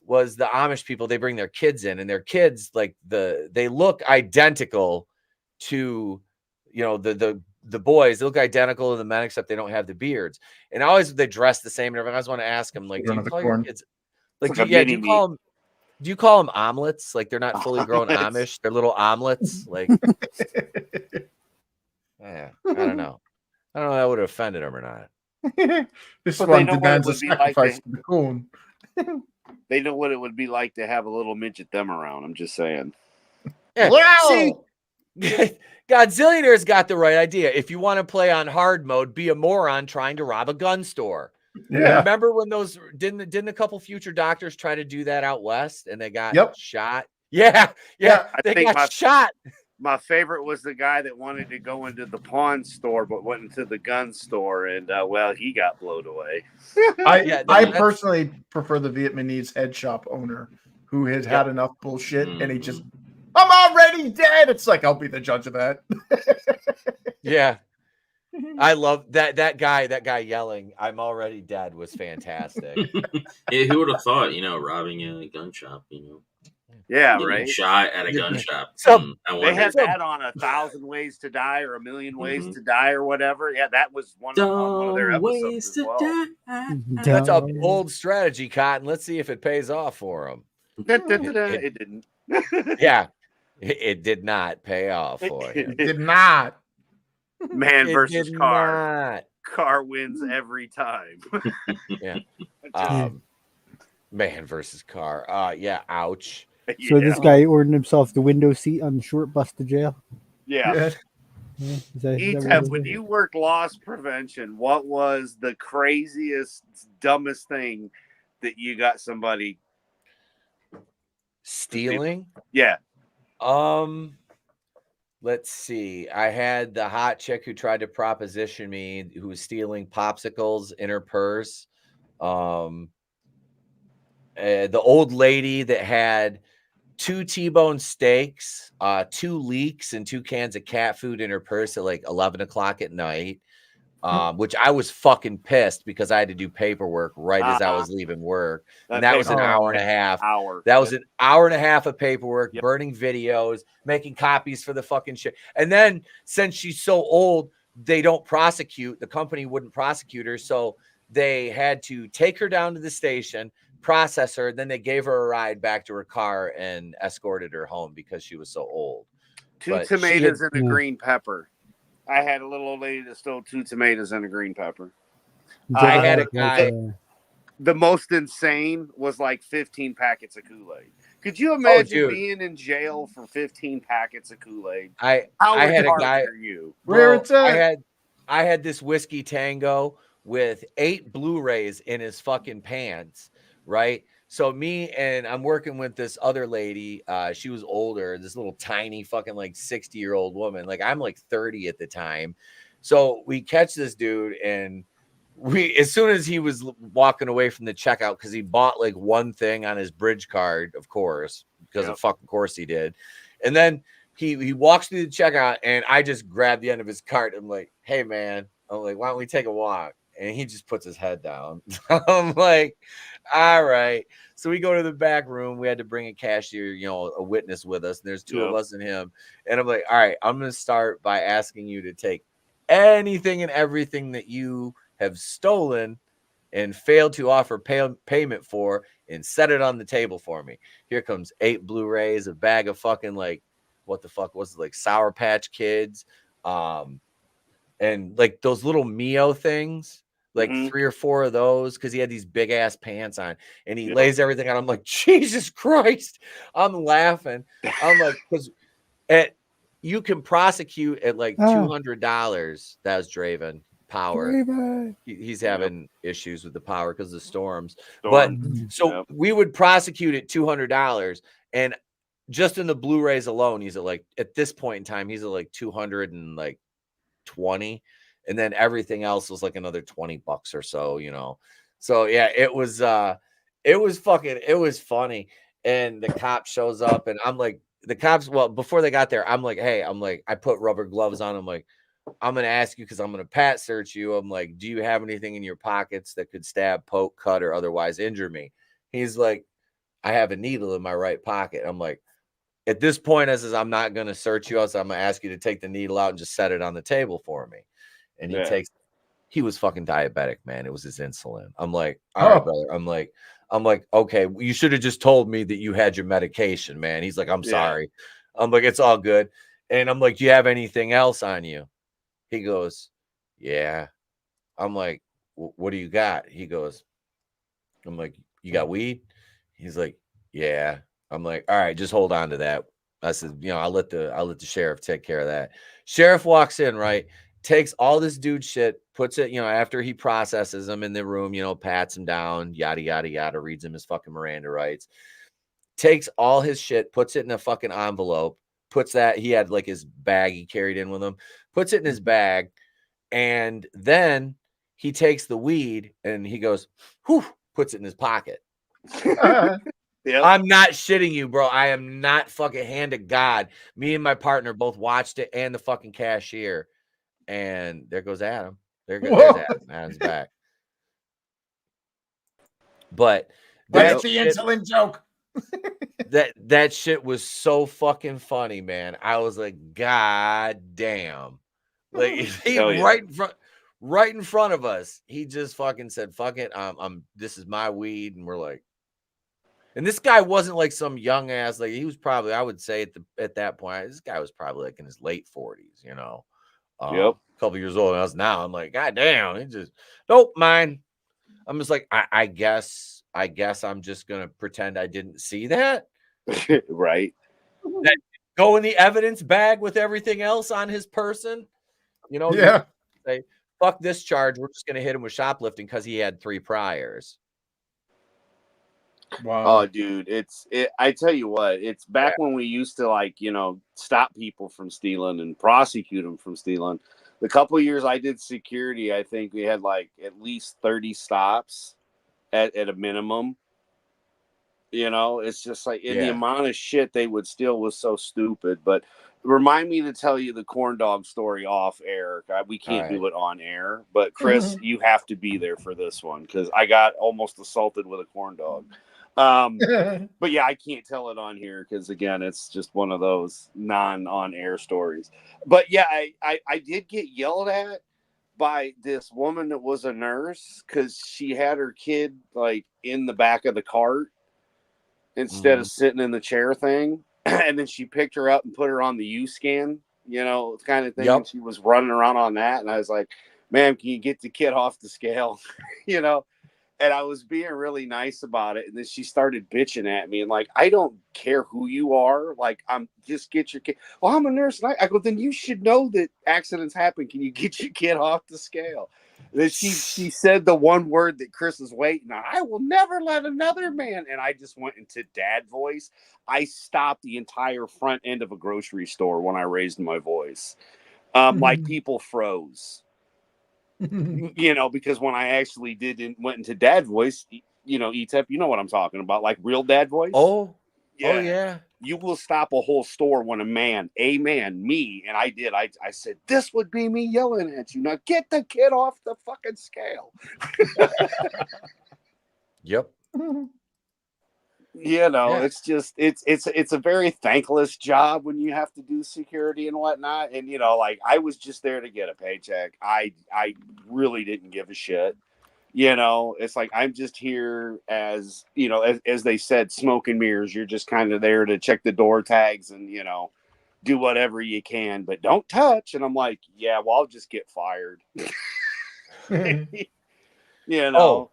the Amish people, they bring their kids in, and their kids, like they look identical to, you know, the boys. They look identical to the men, except they don't have the beards. And always they dress the same. And everyone, I always want to ask them, like, do you call your kids like, do you call them omelets? Like they're not fully grown Amish, they're little omelets. Like, yeah, I don't know. I don't know if that would have offended them or not. This one demands a sacrifice to the coon. They know what it would be like to have a little midget them around. I'm just saying. Yeah. Wow. See, Godzillionaire's got the right idea. If you want to play on hard mode, be a moron trying to rob a gun store. Yeah. Remember when those didn't a couple future doctors try to do that out west and they got shot? Yeah. They got shot. My favorite was the guy that wanted to go into the pawn store but went into the gun store, and well, he got blown away. I personally prefer the Vietnamese head shop owner who has had enough bullshit and he just, I'm already dead. It's like, I'll be the judge of that. Yeah. I love that guy yelling, I'm already dead, was fantastic. Yeah, who would have thought, you know, robbing a gun shop, you know? Yeah, getting right. shot at a gun shop. They had that on 1,000 Ways to Die or 1,000,000 Ways to Die or whatever. Yeah, that was one of their episodes as well. That's a bold strategy, Cotton. Let's see if it pays off for them. It didn't. Yeah, it did not pay off for him. It did not. Man versus car. Not. Car wins every time. Yeah. Man versus car. Yeah. Ouch. So this guy ordered himself the window seat on the short bus to jail. Yeah. Etep, when you worked loss prevention, what was the craziest, dumbest thing that you got somebody stealing? Yeah. Let's see. I had the hot chick who tried to proposition me, who was stealing popsicles in her purse. The old lady that had 2 T-bone steaks, 2 leeks, and 2 cans of cat food in her purse at like 11 o'clock at night, which I was fucking pissed because I had to do paperwork right as I was leaving work. And that was an hour and a half. That was an hour and a half of paperwork, burning videos, making copies for the fucking shit. And then since she's so old, they don't prosecute. The company wouldn't prosecute her. So they had to take her down to the station, process her, then they gave her a ride back to her car and escorted her home because she was so old. 2 tomatoes and a green pepper. I had a little old lady that stole 2 tomatoes and a green pepper. I had a guy. The most insane was like 15 packets of Kool-Aid. Could you imagine being in jail for 15 packets of Kool-Aid? I had a guy. Where it's at? I had this whiskey tango with 8 Blu-rays in his fucking pants. Right. So I'm working with this other lady. She was older, this little tiny fucking like 60-year-old woman. Like I'm like 30 at the time. So we catch this dude, and as soon as he was walking away from the checkout, because he bought like one thing on his bridge card, of course, because of fucking course he did. And then he walks through the checkout, and I just grabbed the end of his cart. I'm like, hey man, I'm like, why don't we take a walk? And he just puts his head down. I'm like, all right. So we go to the back room. We had to bring a cashier, you know, a witness with us. And there's 2 of us and him. And I'm like, all right, I'm going to start by asking you to take anything and everything that you have stolen and failed to offer payment for and set it on the table for me. Here comes 8 Blu-rays, a bag of fucking like, what the fuck was it? Like Sour Patch Kids. And like those little Mio things. Like 3 or 4 of those, because he had these big ass pants on, and he lays everything out. I'm like, Jesus Christ! I'm laughing. I'm like, because you can prosecute at like $200. That was Draven power. He's having issues with the power because of the storms. But so we would prosecute at $200, and just in the Blu-rays alone, he's at this point in time, he's at like 220. And then everything else was like another $20 or so, you know. So yeah, it was funny. And the cop shows up, and I'm like, before they got there, I'm like, hey, I put rubber gloves on. I'm like, I'm going to ask you because I'm going to pat search you. I'm like, do you have anything in your pockets that could stab, poke, cut, or otherwise injure me? He's like, I have a needle in my right pocket. I'm like, at this point, I says, I'm not going to search you. I said, I'm going to ask you to take the needle out and just set it on the table for me. And he was fucking diabetic, man. It was his insulin. I'm like, all right, brother. I'm like, okay, you should have just told me that you had your medication, man. He's like, I'm sorry. I'm like, it's all good. And I'm like, do you have anything else on you? He goes, yeah. I'm like, what do you got? He goes, I'm like, you got weed? He's like, yeah. I'm like, all right, just hold on to that. I said, I'll let the sheriff take care of that. Sheriff walks in, right? Takes all this dude shit, puts it, after he processes him in the room, pats him down, yada, yada, yada, reads him his fucking Miranda rights, takes all his shit, puts it in a fucking envelope, puts that, he had like his bag he carried in with him, puts it in his bag, and then he takes the weed and he goes, whew, puts it in his pocket. Yep. I'm not shitting you, bro. I am not fucking hand to God. Me and my partner both watched it and the fucking cashier. And there goes Adam. There's Adam. Adam's back. But that's the insulin joke. that shit was so fucking funny, man. I was like, God damn. Like he right in front of us. He just fucking said, fuck it. This is my weed. And we're like, and this guy wasn't like some young ass, like he was probably, I would say at that point, this guy was probably like in his late 40s, a couple years old. And I'm like, God damn, he just nope, mine. I'm just like, I guess I'm just gonna pretend I didn't see that. Right. That go in the evidence bag with everything else on his person. Yeah. Say, fuck this charge. We're just gonna hit him with shoplifting because he had 3 priors. Wow. Oh, dude, I tell you what, it's back when we used to stop people from stealing and prosecute them from stealing. The couple of years I did security, I think we had at least 30 stops at a minimum. It's just the amount of shit they would steal was so stupid. But remind me to tell you the corn dog story off air. We can't do it on air, but Chris, you have to be there for this one because I got almost assaulted with a corn dog. But yeah, I can't tell it on here because again, it's just one of those non-on air stories. But yeah, I did get yelled at by this woman that was a nurse because she had her kid in the back of the cart instead of sitting in the chair thing. And then she picked her up and put her on the U-scan, kind of thing. And she was running around on that. And I was like, ma'am, can you get the kid off the scale? And I was being really nice about it. And then she started bitching at me and I don't care who you are. I'm just get your kid. Well, I'm a nurse. And I go, then you should know that accidents happen. Can you get your kid off the scale? And then she said the one word that Chris is waiting on. I will never let another man. And I just went into dad voice. I stopped the entire front end of a grocery store when I raised my voice. People froze. Because when I actually went into dad voice, Etep, you know what I'm talking about, real dad voice. Oh yeah. You will stop a whole store when me, and I did. I said, this would be me yelling at you. Now get the kid off the fucking scale. Yep. It's just it's a very thankless job when you have to do security and whatnot. And I was just there to get a paycheck. I really didn't give a shit. It's I'm just here as as they said, smoke and mirrors. You're just kind of there to check the door tags and do whatever you can, but don't touch. And I'm like, yeah, well, I'll just get fired. Oh.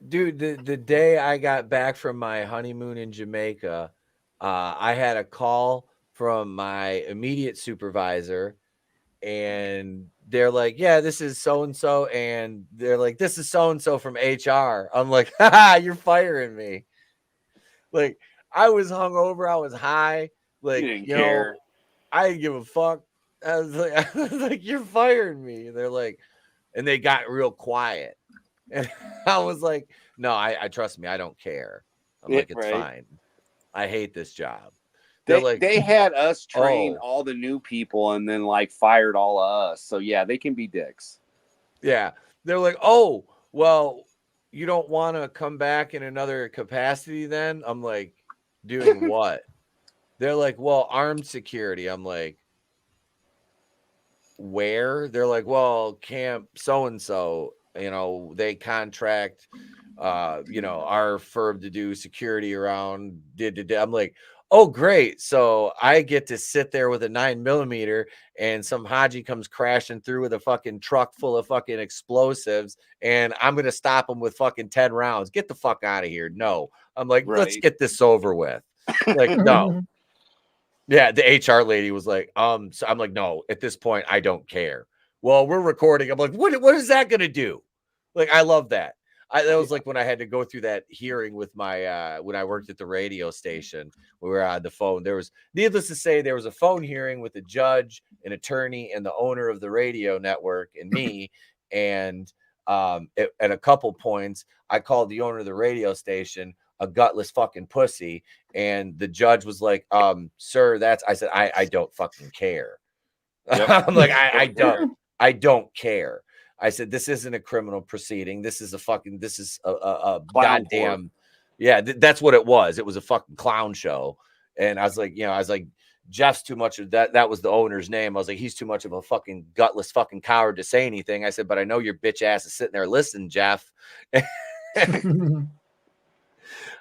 Dude, the day I got back from my honeymoon in Jamaica, I had a call from my immediate supervisor, and they're like, yeah, this is so-and-so, and they're like, this is so-and-so from HR. I'm like, haha, you're firing me. I was hungover, I was high, you didn't care. I didn't give a fuck. I was like, you're firing me. And they're like, and they got real quiet. And I was like, no, I trust me. I don't care. I'm like, it's fine. I hate this job. They had us train all the new people and then like fired all of us. So yeah, they can be dicks. Yeah. They're like, oh, well, you don't want to come back in another capacity then? I'm like, doing what? They're like, well, armed security. I'm like, where? They're like, well, camp so-and-so, they contract, our firm to do security around. I'm like, oh, great. So I get to sit there with a 9mm and some Haji comes crashing through with a fucking truck full of fucking explosives and I'm going to stop him with fucking 10 rounds. Get the fuck out of here. No, I'm like, let's get this over with. Like, no. Yeah, the HR lady was like, so I'm like, no, at this point, I don't care. Well, we're recording. I'm like, what is that gonna do? Like, I love that. That was like when I had to go through that hearing with my when I worked at the radio station. We were on the phone. There was, needless to say, there was a phone hearing with a judge, an attorney, and the owner of the radio network, and me. And at a couple points, I called the owner of the radio station a gutless fucking pussy, and the judge was like, sir, I said, I don't fucking care. Yep. I'm like, I don't care. I said, this isn't a criminal proceeding. This is a goddamn, yeah, that's what it was. It was a fucking clown show. And I was like, Jeff's too much of that. That was the owner's name. I was like, he's too much of a fucking gutless fucking coward to say anything. I said, but I know your bitch ass is sitting there listening, Jeff.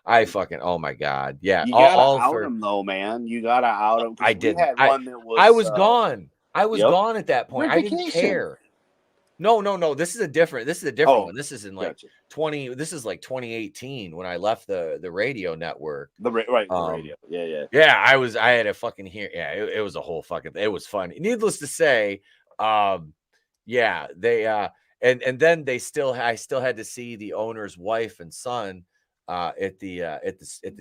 I fucking, oh my God. Yeah. You gotta out him though, man. You gotta out him. I did. I was gone. I was gone at that point. I didn't care. No. This is a different one. This is in like 2018 when I left the radio network. The radio. Yeah. Yeah. I had a fucking Yeah. It was a whole fucking, it was fun. Needless to say, yeah, they, and then I still had to see the owner's wife and son at the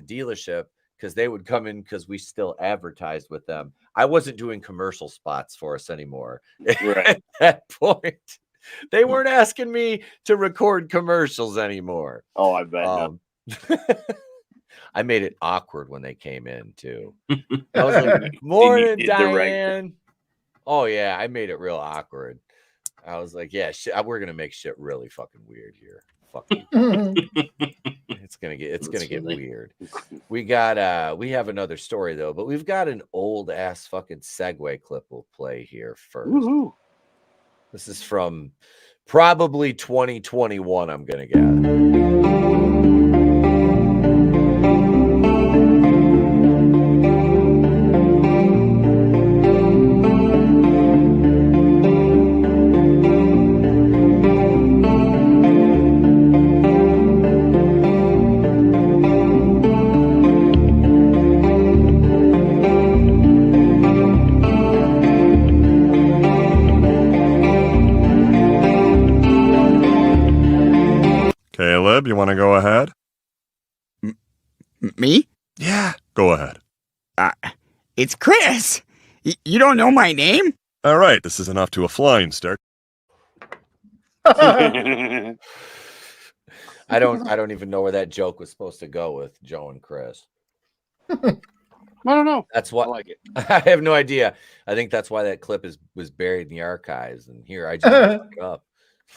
dealership, because they would come in because we still advertised with them. I wasn't doing commercial spots for us anymore. Right. At that point, they weren't asking me to record commercials anymore. Oh, I bet. I made it awkward when they came in too. I was like, "Morning, Diane." Oh yeah, I made it real awkward. I was like, "Yeah, we're gonna make shit really fucking weird here." It's gonna get weird. We have another story though, but we've got an old ass fucking segue clip we'll play here first. Woo-hoo. This is from probably 2021, I'm gonna guess. Caleb, you want to go ahead? Me? Yeah, go ahead. It's Chris. You don't know my name? All right, this is enough to a flying start. I don't even know where that joke was supposed to go with Joe and Chris. I don't know. That's what I like it. I have no idea. I think that's why that clip was buried in the archives, and here I just look it up.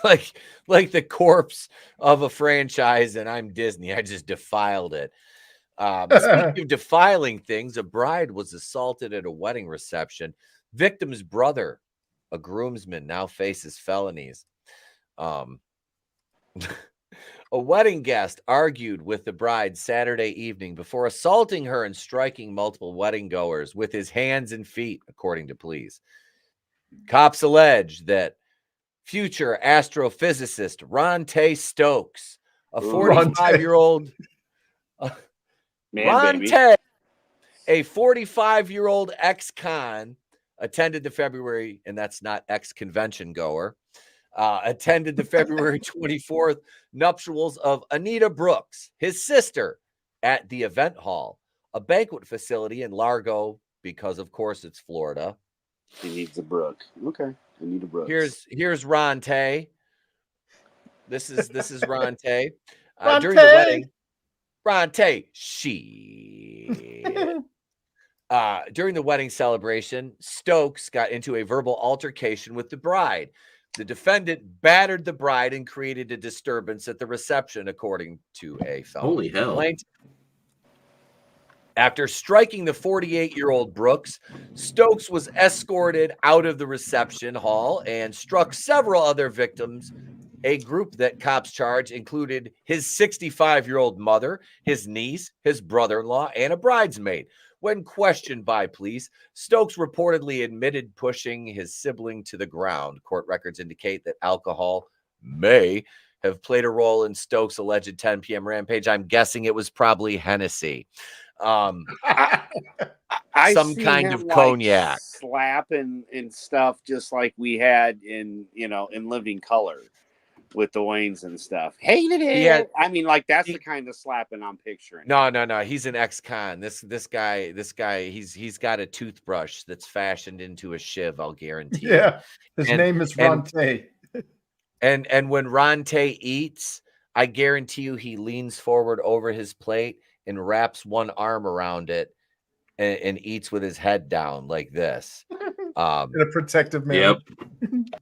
Like the corpse of a franchise, and I'm Disney. I just defiled it. Speaking of defiling things, a bride was assaulted at a wedding reception. Victim's brother, a groomsman, now faces felonies. A wedding guest argued with the bride Saturday evening before assaulting her and striking multiple wedding goers with his hands and feet, according to police. Cops allege that future astrophysicist Ronte Stokes, a 45-year-old Ronte, a 45-year-old ex-con, attended the February, and that's not ex-convention goer, attended the February 24th nuptials of Anita Brooks, his sister, at the event hall, a banquet facility in Largo, because of course it's Florida. He needs a brook. Okay. Anita Brooks. Here's Ronte. This is Ronte. During the wedding, Ronte, During the wedding celebration, Stokes got into a verbal altercation with the bride. The defendant battered the bride and created a disturbance at the reception, according to a felony complaint. After striking the 48-year-old Brooks, Stokes was escorted out of the reception hall and struck several other victims. A group that cops charged included his 65-year-old mother, his niece, his brother-in-law, and a bridesmaid. When questioned by police, Stokes reportedly admitted pushing his sibling to the ground. Court records indicate that alcohol may have played a role in Stokes' alleged 10 p.m. rampage. I'm guessing it was probably Hennessy. Some kind of cognac, slapping and stuff, just like we had in Living Color with the Waynes and stuff. Hated it. I mean, like that's the kind of slapping I'm picturing. No. He's an ex-con. This guy. He's got a toothbrush that's fashioned into a shiv. I'll guarantee. Yeah, his name is Ronte. And when Ronte eats, I guarantee you, he leans forward over his plate and wraps one arm around it and eats with his head down like this. In a protective manner.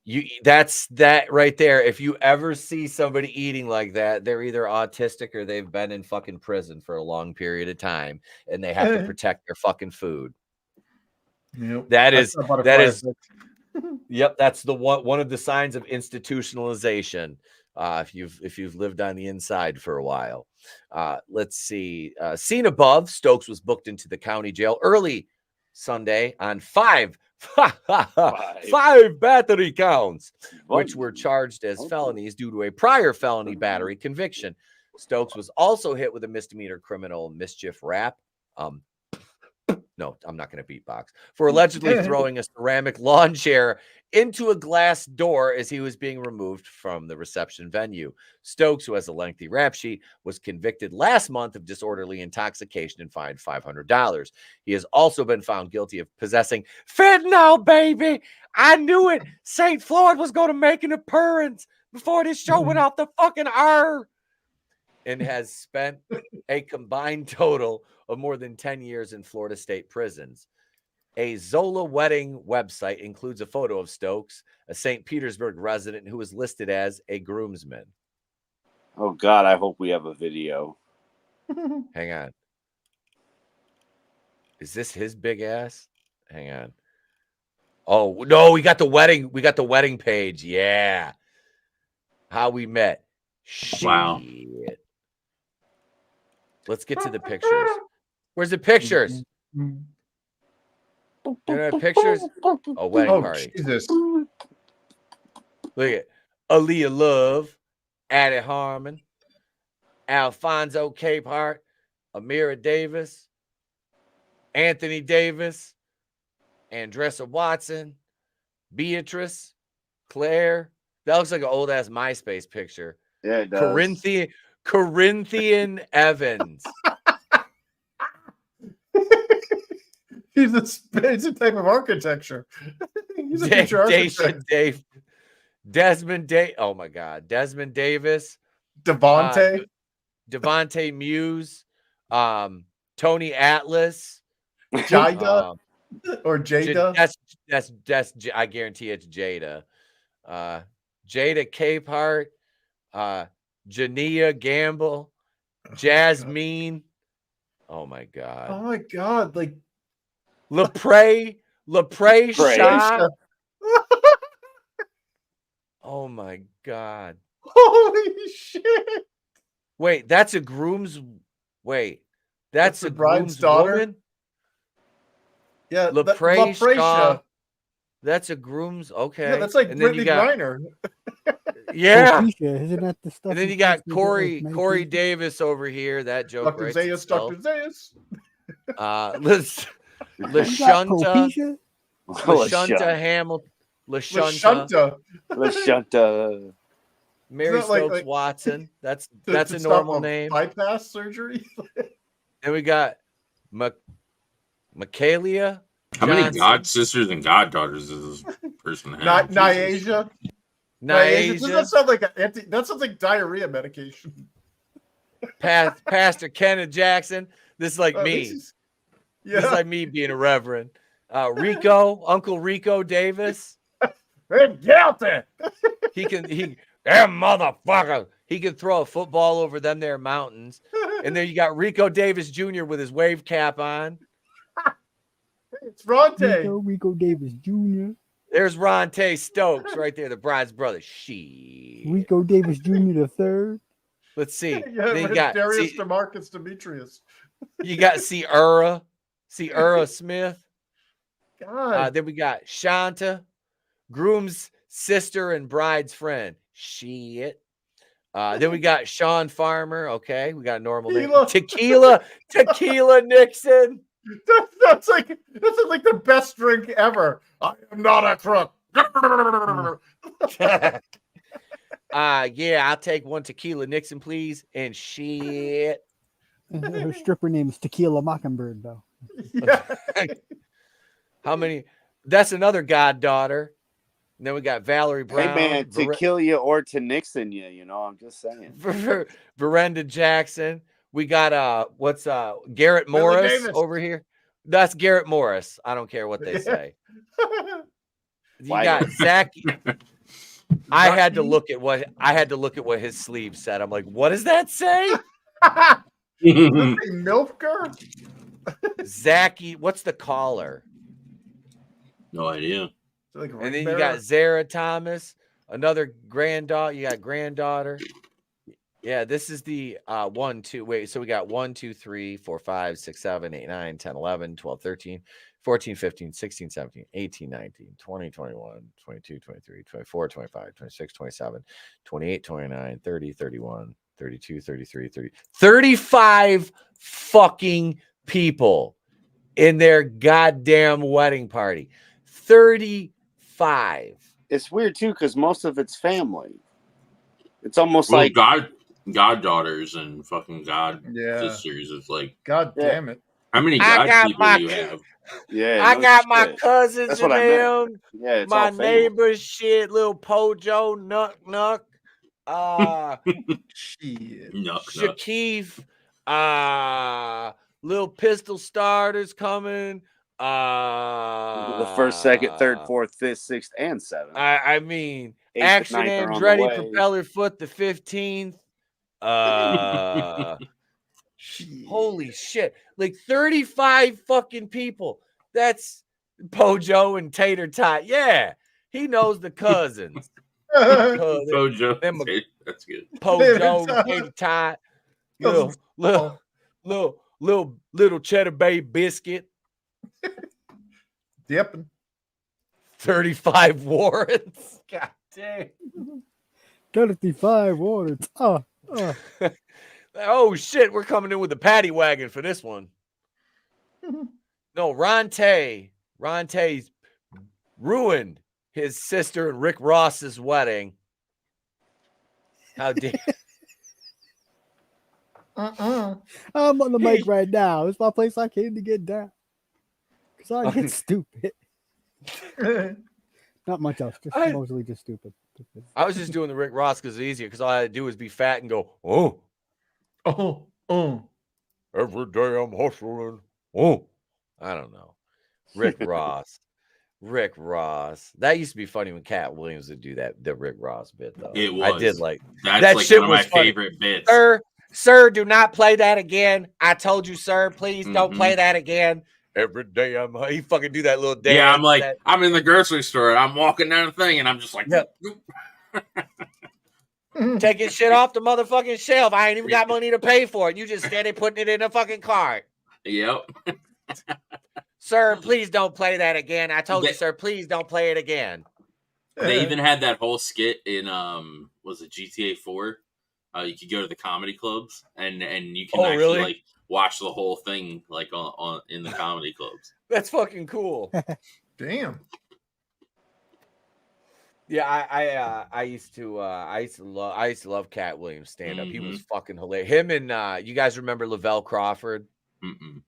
Yep. That's that right there. If you ever see somebody eating like that, they're either autistic or they've been in fucking prison for a long period of time and they have to protect their fucking food. Yep. That is yep, that's the one of the signs of institutionalization. If you've lived on the inside for a while. Let's see. Seen above, Stokes was booked into the county jail early Sunday on five battery counts, which were charged as felonies due to a prior felony battery conviction. Stokes was also hit with a misdemeanor criminal mischief rap. No, I'm not going to beatbox. For allegedly throwing a ceramic lawn chair into a glass door as he was being removed from the reception venue. Stokes, who has a lengthy rap sheet, was convicted last month of disorderly intoxication and fined $500. He has also been found guilty of possessing fentanyl, baby. I knew it. St. Floyd was going to make an appearance before this show went off the fucking air. And has spent a combined total of more than 10 years in Florida state prisons. A Zola wedding website includes a photo of Stokes, a St. Petersburg resident who is listed as a groomsman. Oh, God, I hope we have a video. Hang on. Is this his big ass? Hang on. Oh, no, we got the wedding. We got the wedding page. Yeah. How we met. Wow. Shit. Let's get to the pictures. Where's the pictures? You know pictures? Oh, wedding party. Jesus. Look at Aaliyah Love, Addie Harmon, Alfonso Capehart, Amira Davis, Anthony Davis, Andressa Watson, Beatrice, Claire. That looks like an old ass MySpace picture. Yeah, it does. Corinthian Evans. It's a type of architecture. He's a future architect. Desmond Day. Oh my God. Desmond Davis. Devontae. Devontae Muse. Tony Atlas. Jada. Or Jada. That's I guarantee it's Jada. Jada Capehart. Jania Gamble. Jasmine. Oh my God. Oh my God. Like Lepre Shaw. Oh my God. Holy shit. Wait, that's a groom's. Wait, that's a bride's groom's daughter. Woman? Yeah, Lepre Shaw. That's a groom's. Okay. Yeah, that's like Brittany Griner. Yeah. Isn't that the stuff? And then you got Corey Davis over here. That joke. Dr. Zayas, Dr. Zayas. LaShunta Hamilton. LaShunta. Mary Stokes Watson. That's a normal name. Bypass surgery. And we got Michaelia. How many god sisters and goddaughters does this person have? Nyasia. Does that sound like that sounds like diarrhea medication? Pastor Kenneth Jackson. This is like me. This is like me being a reverend. Rico, Uncle Rico Davis. Guilty. That motherfucker. He can throw a football over them there mountains. And then you got Rico Davis Jr. with his wave cap on. It's Ronte. Rico Davis Jr. There's Ronte Stokes right there, the bride's brother. Rico Davis Jr. the third. Let's see. Yeah, Then you got Darius DeMarcus Demetrius. You got Sierra Smith. God. Then we got Shanta, groom's sister and bride's friend. Shit. Then we got Sean Farmer. Okay, we got a normal name. Tequila Nixon. That's like the best drink ever. I am not a crook. Yeah, I'll take one tequila Nixon, please. And shit. Her stripper name is Tequila Mockingbird, though. Yeah. How many? That's another goddaughter. And then we got Valerie Brown. Hey man, to kill you or to Nixon you, I'm just saying. Verenda Jackson. We got Garrett Morris over here. That's Garrett Morris. I don't care what they say. You got Zach. I had to look at what his sleeve said. I'm like, what does that say? Milker? Zachy, what's the caller? No idea. And then you got Zara Thomas, another granddaughter. You got granddaughter. Yeah, this is the 1, 2. Wait, so we got 1, 2, 3, 4, 5, 6, 7, 8, 9, 10, 11, 12, 13, 14, 15, 16, 17, 18, 19, 20, 21, 22, 23, 24, 25, 26, 27, 28, 29, 30, 31, 32, 33, 30. 35 fucking people in their goddamn wedding party. 35. It's weird too because most of it's family. It's almost like goddaughters and fucking sisters. It's like, God damn it. How many god people do you have? Yeah, I got my cousins That's and what I them, meant. Yeah, it's my all family. neighbors, shit, little Pojo, Nuck, Shakif, little pistol starters coming. The first, second, third, fourth, fifth, sixth, and seventh. I mean, Eighth, Action ninth are on the Andretti, way. Propeller Foot, the 15th. Holy shit. Like 35 fucking people. That's Pojo and Tater Tot. Yeah, he knows the cousins. Pojo. That's good. Pojo, Tater Tot, little Cheddar Bay Biscuit. Yep. 35 warrants. God damn. 35 warrants. Oh shit, we're coming in with the paddy wagon for this one. No, Ronte's ruined his sister and Rick Ross's wedding. How dare I'm on the mic right now. It's my place I came to get down. Because I get stupid. Not much else. Just mostly just stupid. I was just doing the Rick Ross because it's easier, because all I had to do was be fat and go, oh. Every day I'm hustling. Oh. I don't know. Rick Ross. That used to be funny when Cat Williams would do the Rick Ross bit, though. It was. I did like that's that. Like shit one of was my funny. favorite bits. Sir, do not play that again. I told you, sir. Please don't play that again. Every day he fucking do that little dance. Yeah, I'm like, I'm in the grocery store and I'm walking down the thing and I'm just like, taking shit off the motherfucking shelf. I ain't even got money to pay for it. You just steady putting it in a fucking cart. Yep. Sir, please don't play that again. I told you, sir, please don't play it again. They even had that whole skit in was it GTA 4? You could go to the comedy clubs and you can actually like watch the whole thing like on in the comedy clubs. That's fucking cool. Damn. Yeah, I used to love Cat Williams stand up. He was fucking hilarious. Him and you guys remember Lavelle Crawford? Mm-mm.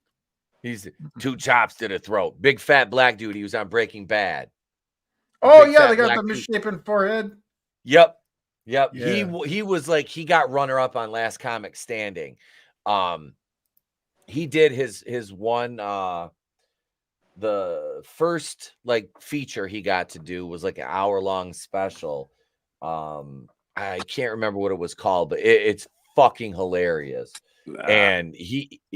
He's 2 chops to the throat. Big fat black dude. He was on Breaking Bad. Oh yeah, they got the misshapen forehead. Yep. Yeah. He was like, he got runner up on Last Comic Standing. He did his one the first like feature he got to do was like an hour-long special. I can't remember what it was called, but it's fucking hilarious. And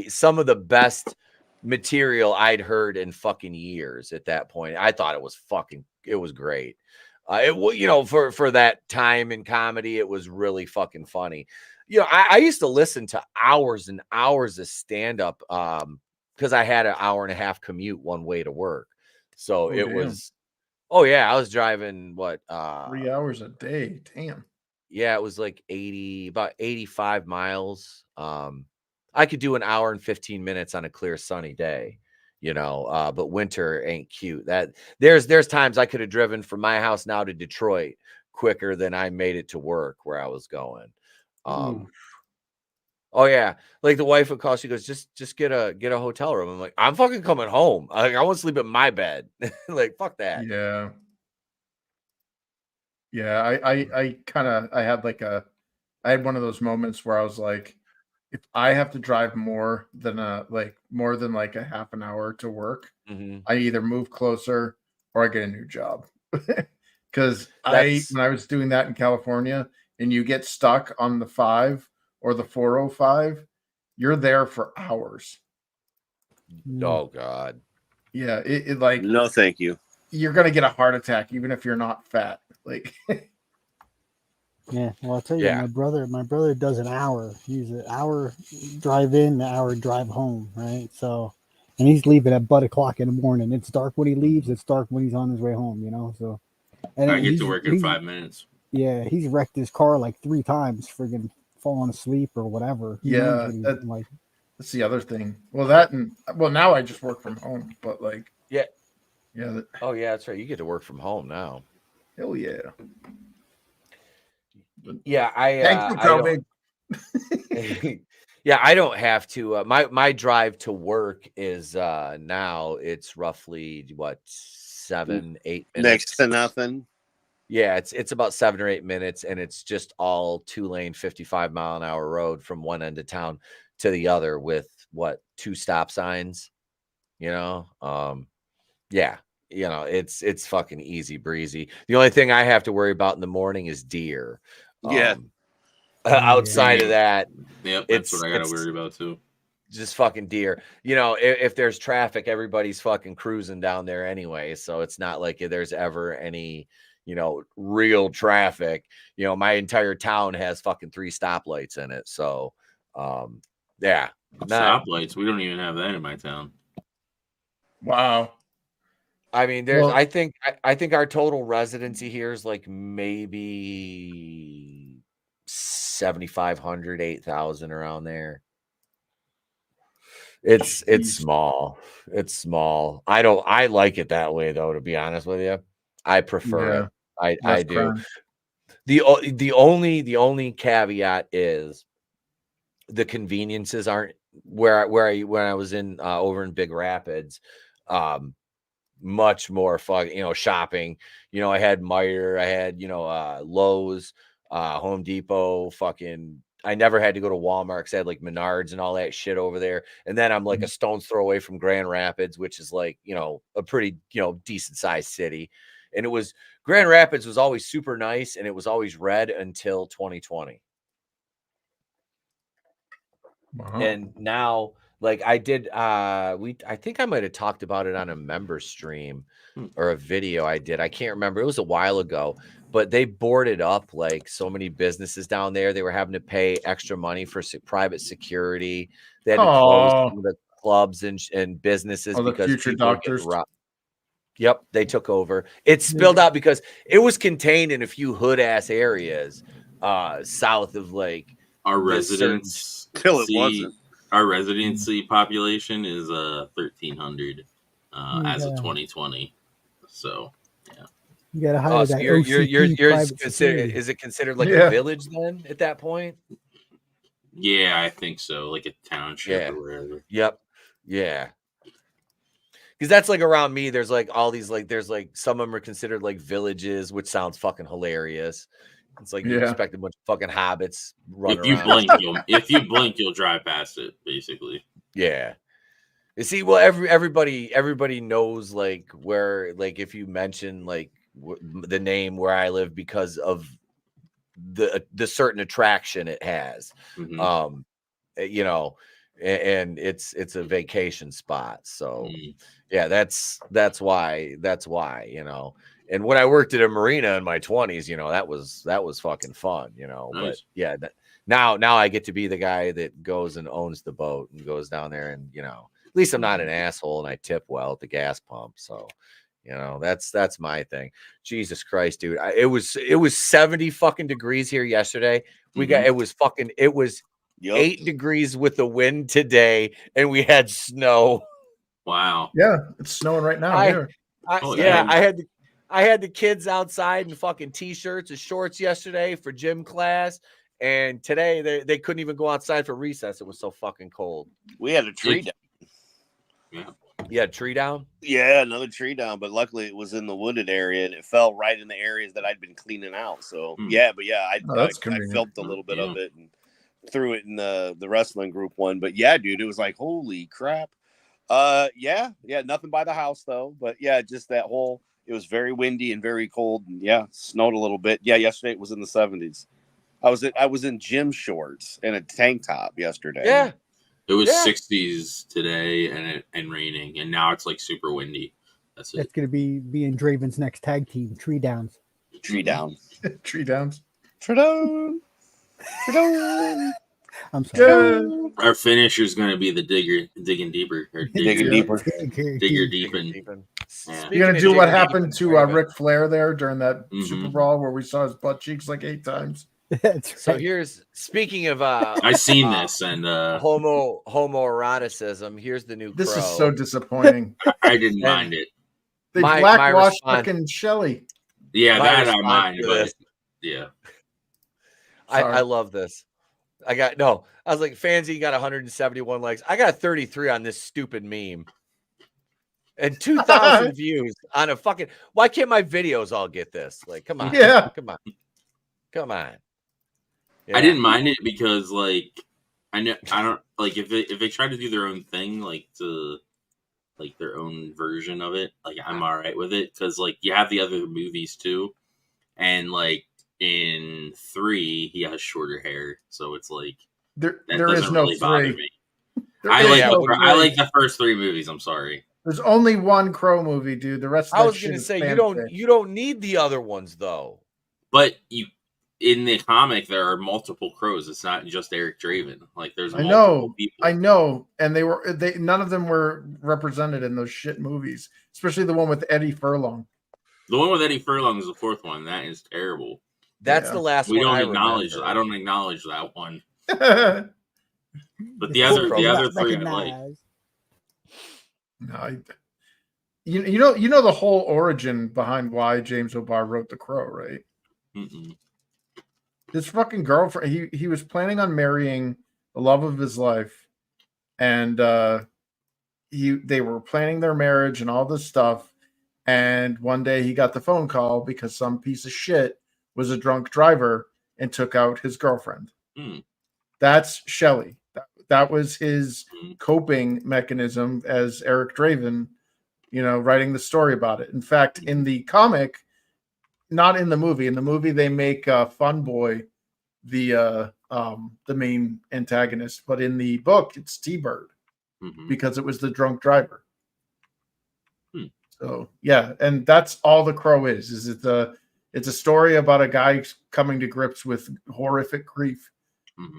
some of the best material I'd heard in fucking years at that point. I thought it was great. For that time in comedy, it was really fucking funny. I used to listen to hours and hours of stand-up because I had an hour and a half commute one way to work. So was, I was driving 3 hours a day. Damn. Yeah, it was like about 85 miles. I could do an hour and 15 minutes on a clear sunny day, but winter ain't cute. There's times I could have driven from my house now to Detroit quicker than I made it to work where I was going. Oh yeah, like the wife would call. She goes, just get a hotel room. I'm like, I'm fucking coming home. I want to sleep in my bed. Like, fuck that. Yeah. Yeah, I had one of those moments where I was like, if I have to drive more than a half an hour to work, I either move closer or I get a new job. Because when I was doing that in California and you get stuck on the 5 or the 405, you're there for hours. Oh God. Yeah, it like no, thank you. You're gonna get a heart attack even if you're not fat. Like, yeah. Well, I'll tell you, my brother does an hour. He's an hour drive in, an hour drive home, right? So, and he's leaving at about 1:00 in the morning. It's dark when he leaves. It's dark when he's on his way home. So, and I get to work in 5 minutes. Yeah, he's wrecked his car like 3 times, friggin' falling asleep or whatever. Yeah, that's the other thing. Well, now I just work from home, but like, yeah. Oh yeah, that's right. You get to work from home now. Hell yeah. Yeah, I don't have to. My drive to work is now it's roughly 7-8 minutes. Next to nothing. Yeah, it's about 7 or 8 minutes, and it's just all 2-lane 55-mile-an-hour road from one end of town to the other with 2 stop signs. Yeah. It's fucking easy breezy. The only thing I have to worry about in the morning is deer. Outside of that, that's what I gotta worry about too. Just fucking deer. If there's traffic, everybody's fucking cruising down there anyway. So it's not like there's ever any, real traffic. My entire town has fucking 3 stoplights in it. So, yeah. Stoplights. We don't even have that in my town. Wow. I mean, I think our total residency here is like maybe 7,500, 8,000 around there. It's small. It's small. I like it that way though, to be honest with you. I prefer it. I do. The only caveat is the conveniences aren't when I was in over in Big Rapids. Much more fun, shopping. I had Meijer, I had, Lowe's, Home Depot, I never had to go to Walmart because I had like Menards and all that shit over there. And then I'm like a stone's throw away from Grand Rapids, which is like, a pretty, decent sized city. And Grand Rapids was always super nice and it was always red until 2020. Wow. And now, like I did, I think I might have talked about it on a member stream or a video I did. I can't remember. It was a while ago, but they boarded up like so many businesses down there. They were having to pay extra money for private security. They had to close some of the clubs and businesses because future doctors. Yep, they took over. It spilled out because it was contained in a few hood ass areas south of like our residents. Till it wasn't. Our residency population is 1,300 as of 2020. So yeah, you gotta hire that. You're considered. Is it considered like a village then at that point? Yeah, I think so. Like a township or wherever. Yep. Yeah. Because that's like around me. There's like all these there's like some of them are considered like villages, which sounds fucking hilarious. It's like you expect a bunch of fucking hobbits running around. If you blink, you'll drive past it, basically. Yeah. You see, well, everybody knows like where, like if you mention like the name where I live because of the certain attraction it has, you know, and it's a vacation spot. So yeah, that's why, you know. And when I worked at a marina in my 20s, you know, that was fucking fun, you know. Nice. But yeah, now I get to be the guy that goes and owns the boat and goes down there, and you know, at least I'm not an asshole and I tip well at the gas pump. So, you know, that's my thing. Jesus Christ, dude. It was 70 fucking degrees here yesterday. It was 8 degrees with the wind today, and we had snow. Wow. Yeah, it's snowing right now here. I had the kids outside in fucking t-shirts and shorts yesterday for gym class. And today they couldn't even go outside for recess. It was so fucking cold. We had a tree down. Yeah. Yeah, tree down? Yeah, another tree down, but luckily it was in the wooded area and it fell right in the areas that I'd been cleaning out. So I filmed a little bit of it and threw it in the wrestling group one. But yeah, dude, it was like, holy crap. Nothing by the house though. But yeah, just that whole, it was very windy and very cold, and snowed a little bit. Yeah, yesterday it was in the 70s. I was in gym shorts and a tank top yesterday. Yeah. It was 60s today and raining, and now it's like super windy. That's going to be in Draven's next tag team, Tree Downs. Tree Down. Tree Downs. Tree Down. Tree Down. I'm sorry. Yeah. Our finisher is going to be the digging deeper. Or digger deeper. Yeah. You're going to do what happened to Ric Flair there during that Super Brawl where we saw his butt cheeks like 8 times. So here's, speaking of I seen this and homoeroticism. Here's the new This crow. is so disappointing. I didn't mind it. They blackwashed fucking Shelly. Yeah, that I mind, but yeah. I love this. I was like, Fancy got 171 likes. I got 33 on this stupid meme. And 2,000 views on a fucking. Why can't my videos all get this? Like, come on. Yeah. Come on. Yeah. I didn't mind it because, like, I don't like if they try to do their own thing, like their own version of it. Like, I'm all right with it because, like, you have the other movies too, and like in 3, he has shorter hair, so it's like there is no really 3. I like the first 3 movies. I'm sorry. There's only one Crow movie, dude. The rest of I was going to say you don't need the other ones though. But in the comic, there are multiple Crows. It's not just Eric Draven. Like there's multiple people. I know, and none of them were represented in those shit movies, especially the one with Eddie Furlong. The one with Eddie Furlong is the 4th one. That is terrible. That's the last one. I don't acknowledge that one. But the other 3 I like. No, you know the whole origin behind why James O'Barr wrote The Crow, right? Mm-mm. His fucking girlfriend. He was planning on marrying the love of his life, and they were planning their marriage and all this stuff. And one day he got the phone call because some piece of shit was a drunk driver and took out his girlfriend. That's Shelley. That was his coping mechanism as Eric Draven, writing the story about it. In fact, in the comic, not in the movie. In the movie, they make Fun Boy the main antagonist, but in the book, it's T-Bird because it was the drunk driver. So yeah, and that's all The Crow is. It's a story about a guy coming to grips with horrific grief.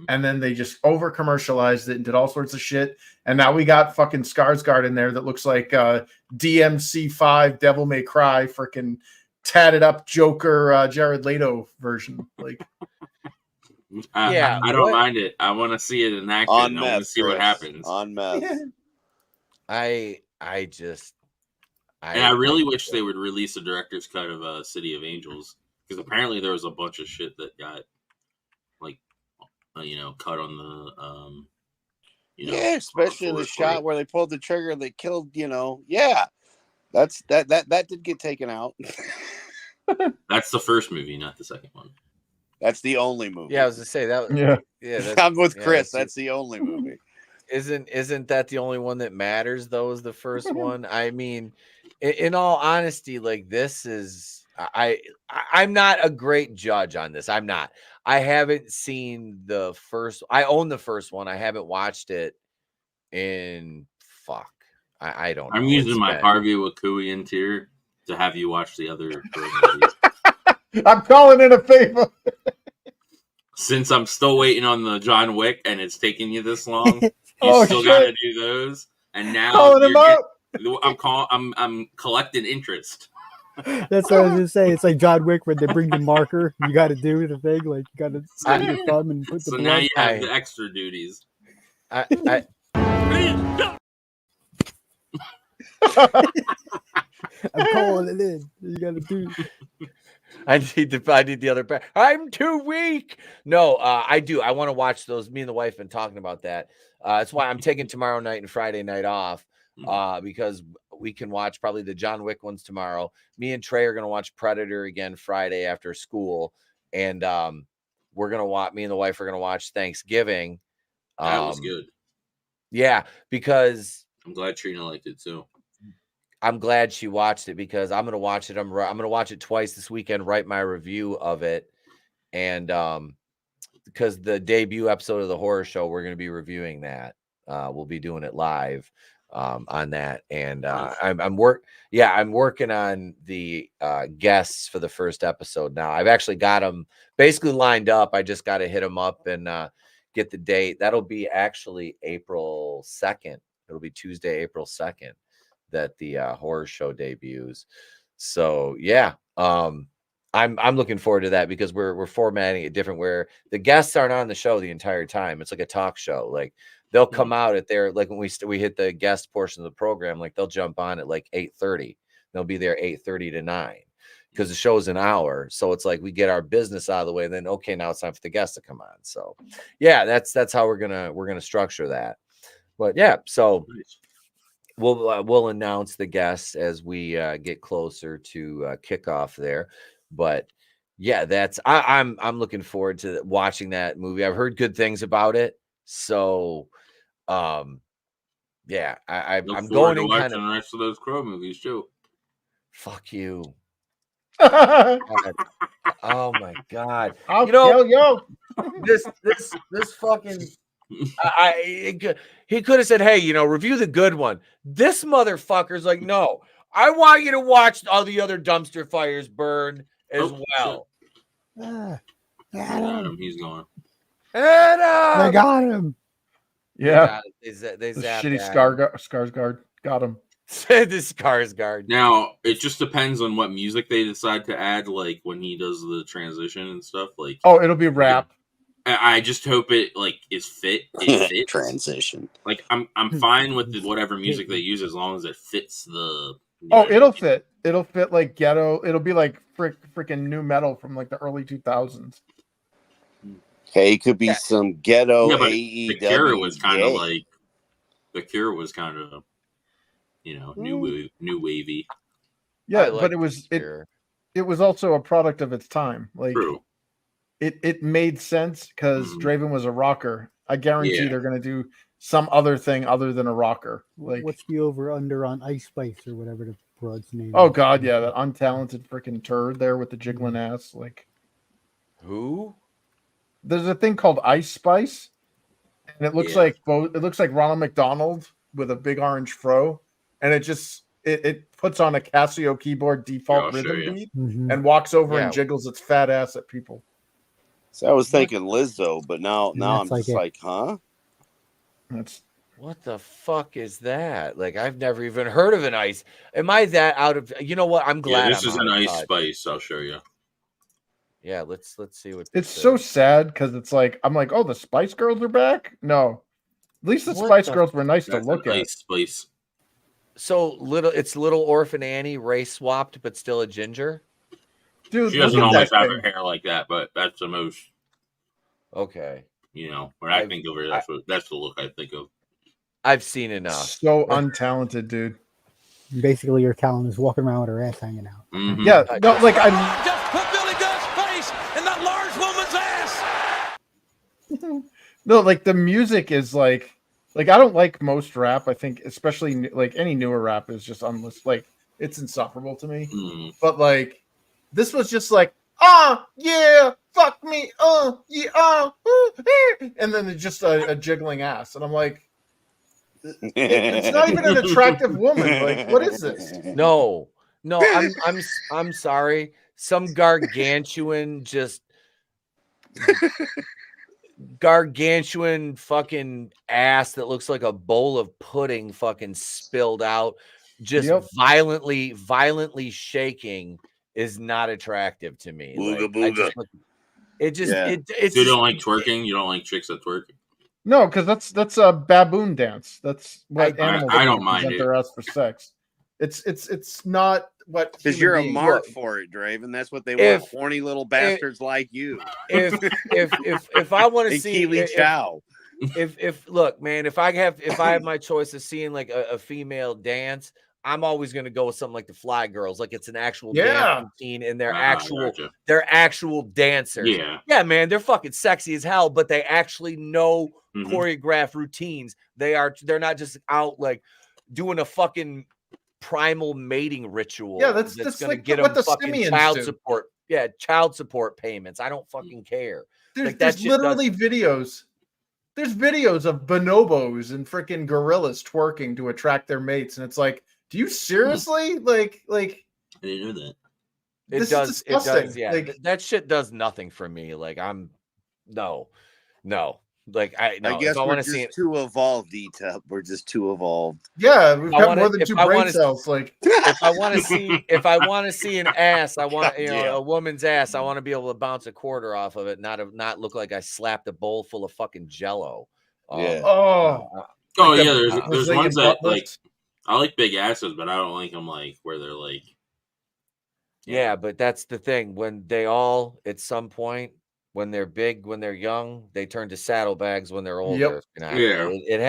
And then they just over commercialized it and did all sorts of shit. And now we got fucking Skarsgård in there that looks like DMC5 Devil May Cry, freaking tatted up Joker Jared Leto version. Like, I don't mind it. I want to see it in action. I want to see what happens on meth. I really wish they would release a director's cut of City of Angels, because apparently there was a bunch of shit that got cut on the especially in the shot where they pulled the trigger and they killed, that did get taken out. That's the first movie, not the second one. That's the only movie. Yeah, I was to say that. Yeah. I'm with Chris. That's the only movie. Isn't that the only one that matters though? Is the first one? I mean, in all honesty, like this is I'm not a great judge on this. I'm not. I haven't seen the first. I own the first one. I haven't watched it in I don't know. I'm using my Harvey Wakuian tier to have you watch the other movies. I'm calling in a favor. Since I'm still waiting on the John Wick and it's taking you this long, you still got to do those. And now I'm collecting interest. That's what I was gonna say. It's like John Wick when they bring the marker. You got to do the thing. Like you got to stick your thumb and put the blood. Now you have the extra duties. I'm calling it in. You got to do. I need the other part. I'm too weak. No, I do. I want to watch those. Me and the wife have been talking about that. That's why I'm taking tomorrow night and Friday night off because we can watch probably the John Wick ones tomorrow. Me and Trey are going to watch Predator again Friday after school. And we're going to watch, me and the wife are going to watch Thanksgiving. That was good. Yeah, because I'm glad Trina liked it too. I'm glad she watched it because I'm going to watch it. I'm going to watch it twice this weekend, write my review of it. And because the debut episode of the horror show, we're going to be reviewing that. We'll be doing it live on that. And I'm working on the guests for the first episode now. I've actually got them basically lined up. I just got to hit them up and get the date. That'll be actually April 2nd. It'll be Tuesday, April 2nd. That the horror show debuts. So yeah, I'm looking forward to that because we're formatting it different where the guests aren't on the show the entire time. It's like a talk show. Like they'll come out at their, like when we hit the guest portion of the program, like they'll jump on at like 8:30. They'll be there 8:30 to 9 because the show's an hour. So it's like we get our business out of the way. And then okay, now it's time for the guests to come on. So yeah, that's how we're gonna structure that. But yeah, so. We'll announce the guests as we get closer to kickoff there, but yeah, I'm looking forward to watching that movie. I've heard good things about it, so yeah, I'm going to watch the rest of those Crow movies too. Fuck you. Oh my god! This fucking. He could have said, hey, review the good one. This motherfucker's like, no, I want you to watch all the other dumpster fires burn as well. Adam, he's gone. Adam! They got him. Yeah. They shitty Skarsgård got him. The Skarsgård. Now, it just depends on what music they decide to add, like when he does the transition and stuff. Like, it'll be rap. I just hope it is fit. It fits. Transition. Like I'm fine with whatever music they use as long as it fits the. It'll fit. It'll fit like ghetto. It'll be like freaking new metal from like the early 2000s. Hey, it could be some ghetto AEW. The Cure was kind of like. The Cure was kind of, new wavy. Yeah, but it was also a product of its time. Like. True. It made sense because Draven was a rocker. I guarantee they're going to do some other thing other than a rocker. Like, what's the over/under on Ice Spice or whatever the broad's name? Oh god, yeah, that untalented freaking turd there with the jiggling ass. Like, who? There's a thing called Ice Spice, and it looks like both. It looks like Ronald McDonald with a big orange fro, and it puts on a Casio keyboard default rhythm beat and walks over and jiggles its fat ass at people. So I was thinking Lizzo, but now I'm just like, huh? What the fuck is that? Like, I've never even heard of an ice. Am I that out of? You know what? I'm glad. This is an Ice Spice. I'll show you. Yeah, let's see what. It's so sad because it's like I'm like, oh, the Spice Girls are back. No, at least the Spice Girls were nice to look at. Ice Spice. So it's little Orphan Annie race swapped, but still a ginger. Dude, she doesn't always have her hair like that, but that's the most. Okay. When I think of her, that's the look I think of. I've seen enough. So untalented, dude. Basically, your Callan is walking around with her ass hanging out. Mm-hmm. Yeah, no, like I'm. Just put Billy Gun's face in that large woman's ass. No, like the music is like Like, I don't like most rap. I think, especially like any newer rap, is just like it's insufferable to me. But like, this was just like, yeah, fuck me, yeah, and then just a jiggling ass, and I'm like, it's not even an attractive woman. Like, what is this? No, I'm sorry. Some gargantuan, just gargantuan fucking ass that looks like a bowl of pudding fucking spilled out, just violently shaking is not attractive to me. Booga, Like, booga. it's So you don't like twerking? You don't like chicks that twerk? No, because that's a baboon dance. That's what animals I don't mind present it. their ass for sex. It's not what, because you're a mark for it, Draven. That's what they want. Horny little bastards like you. If I want to see if look, man, if I have my choice of seeing like a female dance, I'm always going to go with something like the Fly Girls. Like, it's an actual dance routine, and they're actual dancers. Yeah, man, they're fucking sexy as hell, but they actually know choreographed routines. They're not just out like doing a fucking primal mating ritual. Yeah, that's going to like get what them the fucking simians child do. support. Yeah, child support payments. I don't fucking care. There's literally videos. There's videos of bonobos and freaking gorillas twerking to attract their mates, and it's like, do you seriously like? I didn't know that. It does. Yeah, like, that shit does nothing for me. Like, no. Like, I guess we're just too evolved, Etep. We're just too evolved. Yeah, we've got more than two brain cells. Like, if I want to see an ass, I want a woman's ass. I want to be able to bounce a quarter off of it, not look like I slapped a bowl full of fucking Jello. Yeah. There's ones that like. I like big asses, but I don't like them like where they're like. Yeah, but that's the thing. When they all, at some point, when they're big, when they're young, they turn to saddlebags when they're older. It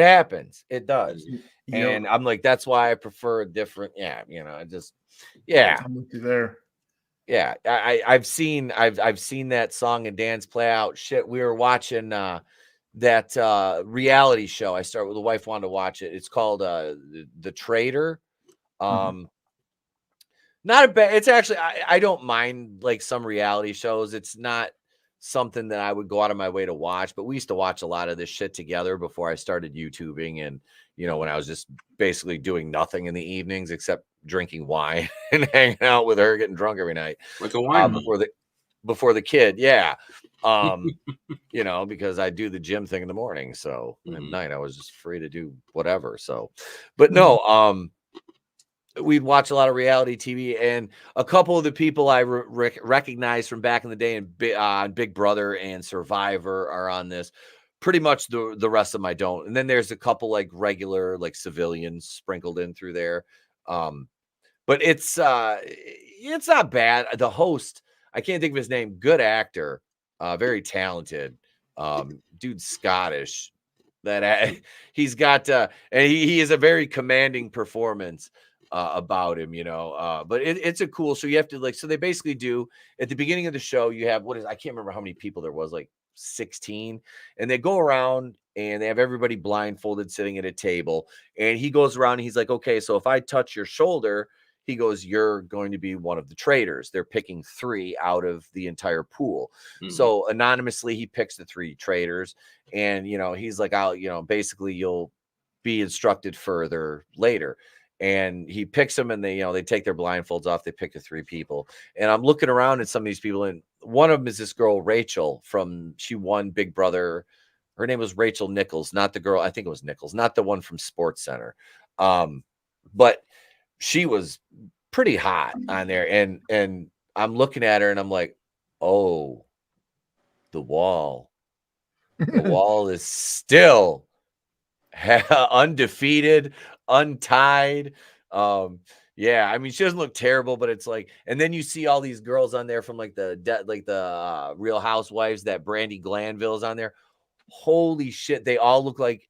happens. It does. And I'm like, that's why I prefer a different. Yeah, I'm with you there. Yeah, I've seen that song and dance play out. Shit, we were watching that reality show. The wife wanted to watch it. It's called The Trader. Not a bad. It's actually I don't mind like some reality shows. It's not something that I would go out of my way to watch, but we used to watch a lot of this shit together before I started YouTubing, and when I was just basically doing nothing in the evenings except drinking wine and hanging out with her, getting drunk every night, like a wine before the kid. Yeah. Because I do the gym thing in the morning, so at night I was just free to do whatever. So, but no, we'd watch a lot of reality TV, and a couple of the people I recognize from back in the day on Big Brother and Survivor are on this. Pretty much the rest of them I don't. And then there's a couple like regular like civilians sprinkled in through there. But it's not bad. The host, I can't think of his name, good actor, very talented. Dude's Scottish. That he's got and he is a very commanding performance about him, but it's a cool show. You have to so they basically do at the beginning of the show, you have I can't remember how many people there was, like 16, and they go around and they have everybody blindfolded sitting at a table, and he goes around and he's like, okay, so if I touch your shoulder, he goes, you're going to be one of the traders. They're picking 3 out of the entire pool. So anonymously he picks the 3 traders, and he's like, basically you'll be instructed further later. And he picks them, and they take their blindfolds off. They pick the 3 people, and I'm looking around at some of these people, and one of them is this girl Rachel she won Big Brother. Her name was Rachel Nichols, not the girl. I think it was Nichols, not the one from Sports Center. But she was pretty hot on there, and I'm looking at her, and I'm like, oh, the wall is still undefeated, untied. Yeah, I mean, she doesn't look terrible, but it's like, and then you see all these girls on there from like the Real Housewives, that Brandy Glanville's on there. Holy shit, they all look like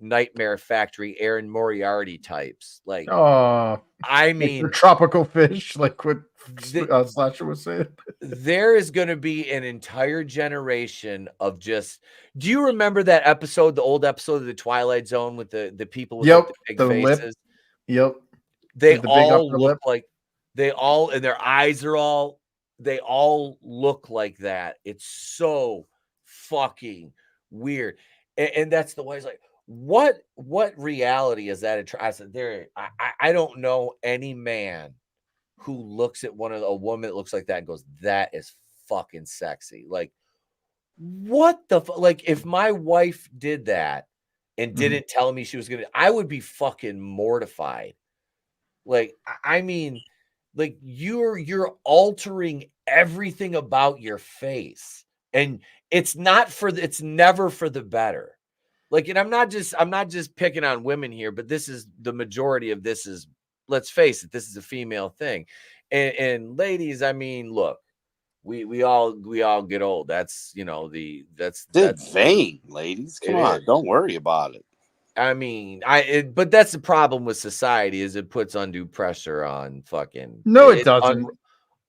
Nightmare Factory, Aaron Moriarty types. Like, oh, I mean, the tropical fish, like what Slasher was saying. There is going to be an entire generation of just. Do you remember that episode, the old episode of the Twilight Zone with the people with like, the big faces? Lip. Yep. They the all look like and their eyes are all. They all look like that. It's so fucking weird, and that's the way it's like. What reality is that? I said I don't know any man who looks at a woman that looks like that and goes, that is fucking sexy. Like, what the like, if my wife did that and didn't tell me she was gonna, I would be fucking mortified. Like, I mean, like you're altering everything about your face, and it's never for the better. Like, and I'm not just picking on women here, but this is the majority of this is, let's face it, this is a female thing. And ladies, I mean, look, we all get old. That's, that's vain, ladies. Come on, don't worry about it. I mean, but that's the problem with society, is it puts undue pressure on fucking. No, it doesn't.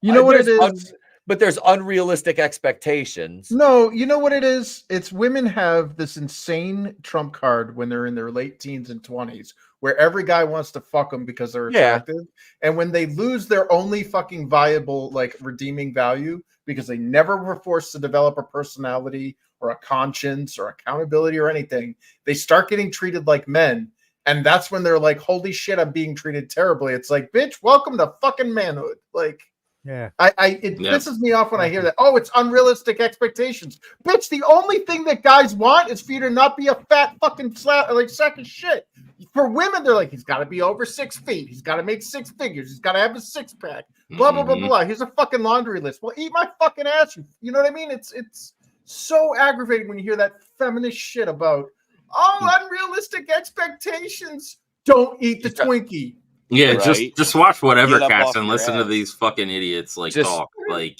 You know what it is? But there's unrealistic expectations. No, you know what it is? It's women have this insane trump card when they're in their late teens and 20s, where every guy wants to fuck them because they're attractive. And when they lose their only fucking viable, like, redeeming value, because they never were forced to develop a personality or a conscience or accountability or anything, they start getting treated like men. And that's when they're like, holy shit, I'm being treated terribly. It's like, bitch, welcome to fucking manhood. Like, yeah, it pisses me off when I hear that. Oh, it's unrealistic expectations. Bitch, the only thing that guys want is for you to not be a fat fucking sack of shit. For women, they're like, he's got to be over 6 feet. He's got to make 6 figures. He's got to have a 6-pack. Blah, blah, blah, blah. Here's a fucking laundry list. Well, eat my fucking ass. You know what I mean? It's so aggravating when you hear that feminist shit about, unrealistic expectations. Don't eat the Twinkie. Yeah, right? just watch whatever cast and listen to these fucking idiots talk. Like,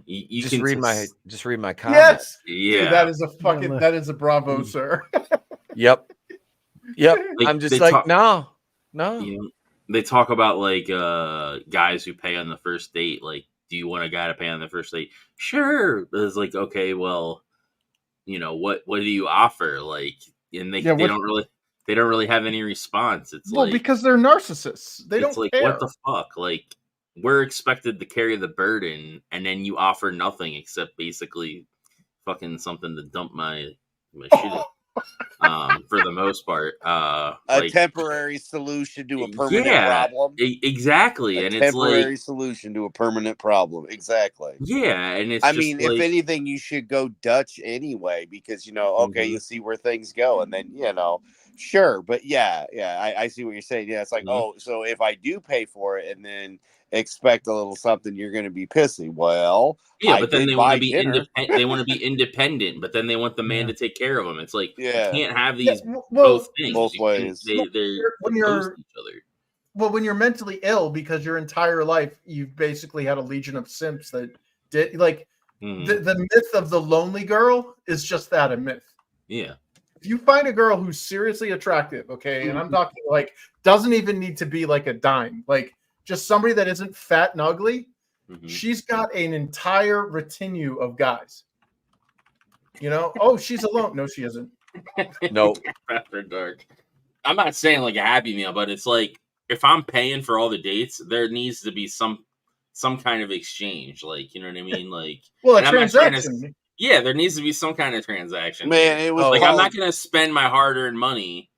you just can read my comments. Yes, yeah, dude, that is a bravo, sir. Yep. Like, I'm just like, no. They talk about like guys who pay on the first date. Like, do you want a guy to pay on the first date? Sure. It's like, okay, well, what do you offer? Like, and they don't really have any response. It's because they're narcissists. They don't care. What the fuck? Like, we're expected to carry the burden, and then you offer nothing except basically fucking something to dump my shit in. For the most part, a temporary solution to a permanent problem. Exactly, and it's like a temporary solution to a permanent problem. Exactly. Yeah, and it's. If anything, you should go Dutch anyway, because you see where things go, and then sure, but I see what you're saying. Yeah, it's like, so if I do pay for it and then expect a little something, you're going to be pissy. Well, but then they want to be independent. They want to be independent, but then they want the man to take care of them. It's like, you can't have these both things both ways. They're opposed to each other. Well, when you're mentally ill because your entire life you've basically had a legion of simps that did the myth of the lonely girl is just that, a myth. Yeah. If you find a girl who's seriously attractive, okay, and I'm talking like doesn't even need to be like a dime, like just somebody that isn't fat and ugly, she's got an entire retinue of guys. She's alone. No, she isn't. Nope. After dark. I'm not saying like a Happy Meal, but it's like, if I'm paying for all the dates, there needs to be some kind of exchange. Like, you know what I mean? Like, a transaction. There needs to be some kind of transaction. Man, it was like, I'm not going to spend my hard-earned money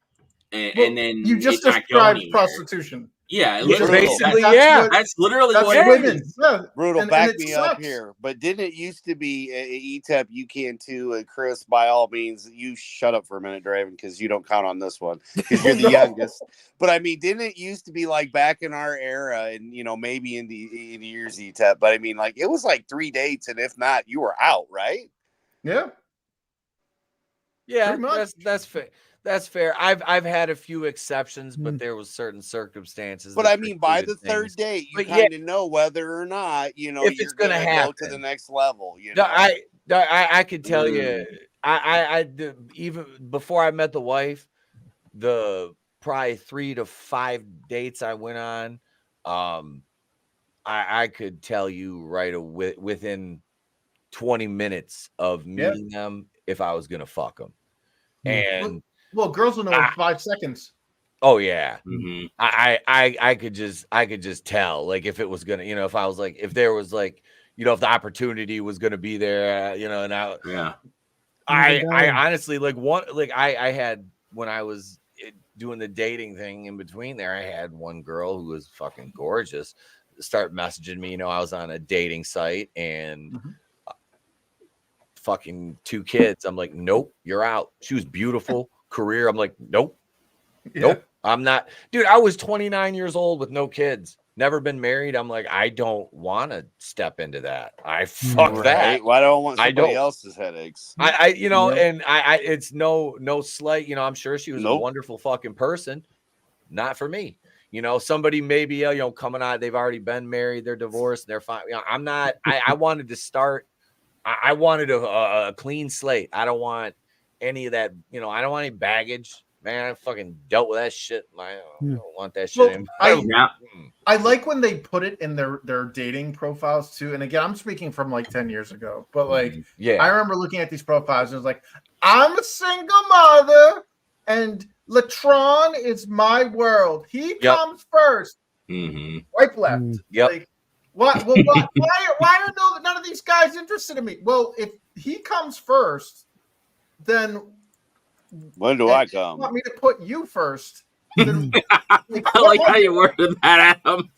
and then you just described prostitution. Yeah, basically, that's literally what it is. Brutal, back me up here. But didn't it used to be Etep? You can too, and Chris. By all means, you shut up for a minute, Draven, because you don't count on this one because you're the youngest. But I mean, didn't it used to be like back in our era, and maybe in the years Etep? But I mean, like it was like 3 dates, and if not, you were out, right? Yeah. That's fair. That's fair. I've had a few exceptions, but there was certain circumstances. But I mean, by the third date, you kind of know whether or not if you're going to go to the next level. I could tell you, I even before I met the wife, the probably 3 to 5 dates I went on, I could tell you right away within 20 minutes of meeting them if I was gonna fuck them. And well, girls will know in 5 seconds. Oh yeah. Mm-hmm. I could just tell, like, if it was gonna, if I was like, if there was like, if the opportunity was gonna be there, and I honestly I had, when I was doing the dating thing in between there, I had one girl who was fucking gorgeous start messaging me. I was on a dating site and fucking 2 kids. I'm like, nope, you're out. She was beautiful. Career. I'm like, nope. Nope. I'm not, dude. I was 29 years old with no kids, never been married. I'm like, I don't want to step into that. I fuck that. Why do I want somebody else's headaches? And it's no slight. I'm sure she was a wonderful fucking person. Not for me. Somebody maybe coming out. They've already been married. They're divorced. They're fine. I'm not. I wanted to start. I wanted a clean slate. I don't want any of that. I don't want any baggage. Man, I fucking dealt with that shit. I don't want that shit. I like when they put it in their dating profiles too. And again, I'm speaking from like 10 years ago, but like, I remember looking at these profiles and it was like, I'm a single mother and Latron is my world. He comes first. Wipe left. Like, why are none of these guys interested in me? Well, if he comes first, then when do I come? You want me to put you first? I like how you worded that, Adam.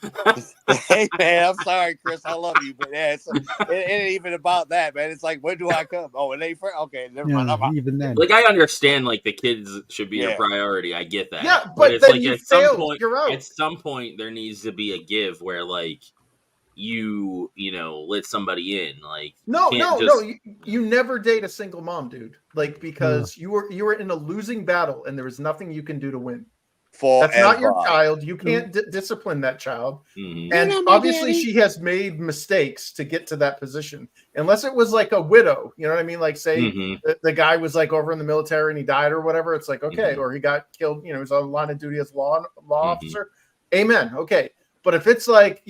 Hey man, I'm sorry, Chris. I love you, but it ain't even about that, man. It's like, when do I come? Oh, it ain't first. Okay, never mind. Even then, like, I understand, like, the kids should be a priority. I get that. Yeah, but it's then like you at some failed. point, You're out. at some point, there needs to be a give where, like, you let somebody in. Like, no, you never date a single mom, dude. Like, because you were in a losing battle and there was nothing you can do to win. That's not your child. You can't discipline that child. And obviously she has made mistakes to get to that position. Unless it was like a widow, you know what I mean? Like, say the guy was like over in the military and he died or whatever. It's like, okay, or he got killed, he was on line of duty as law officer. Amen. Okay. But if it's like,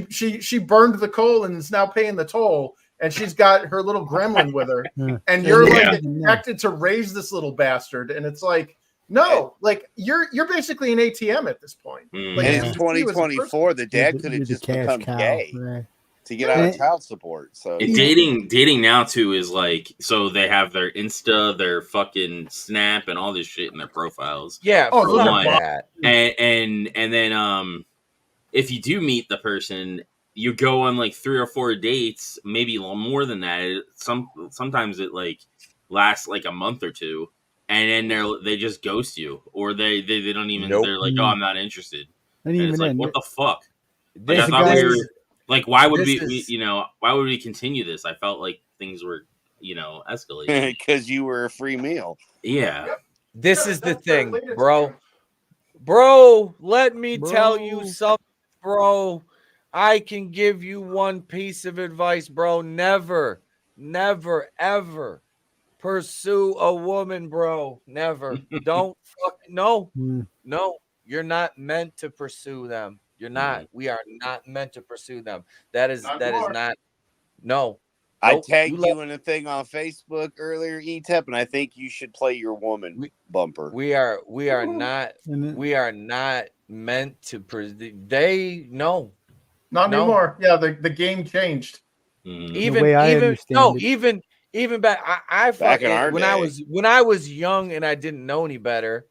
she burned the coal and is now paying the toll, and she's got her little gremlin with her, and you're like expected to raise this little bastard, and it's like, no, like you're basically an ATM at this point. Like, in 2024, the dad could have just become gay to get out of child support. So dating now too is like, so they have their Insta, their fucking Snap, and all this shit in their profiles. Yeah, for one. And then if you do meet the person, you go on like 3 or 4 dates, maybe more than that. Sometimes it like lasts like a month or 2, and then they just ghost you, or they don't even. They're like, oh, I'm not interested. And it's like, what the fuck? Like, I thought we were like, why would why would we continue this? I felt like things were escalating because you were a free meal. Yeah, this is the thing, bro. Let me tell you something. Bro, I can give you one piece of advice, bro. Never, ever pursue a woman, bro. Never. Don't no. You're not meant to pursue them. You're not. We are not meant to pursue them. That is not. No. I tagged you in a thing on Facebook earlier, Etep, and I think you should play your woman bumper. We are not meant to not anymore. Yeah, the game changed. Even back I back in our day. when I was young and I didn't know any better,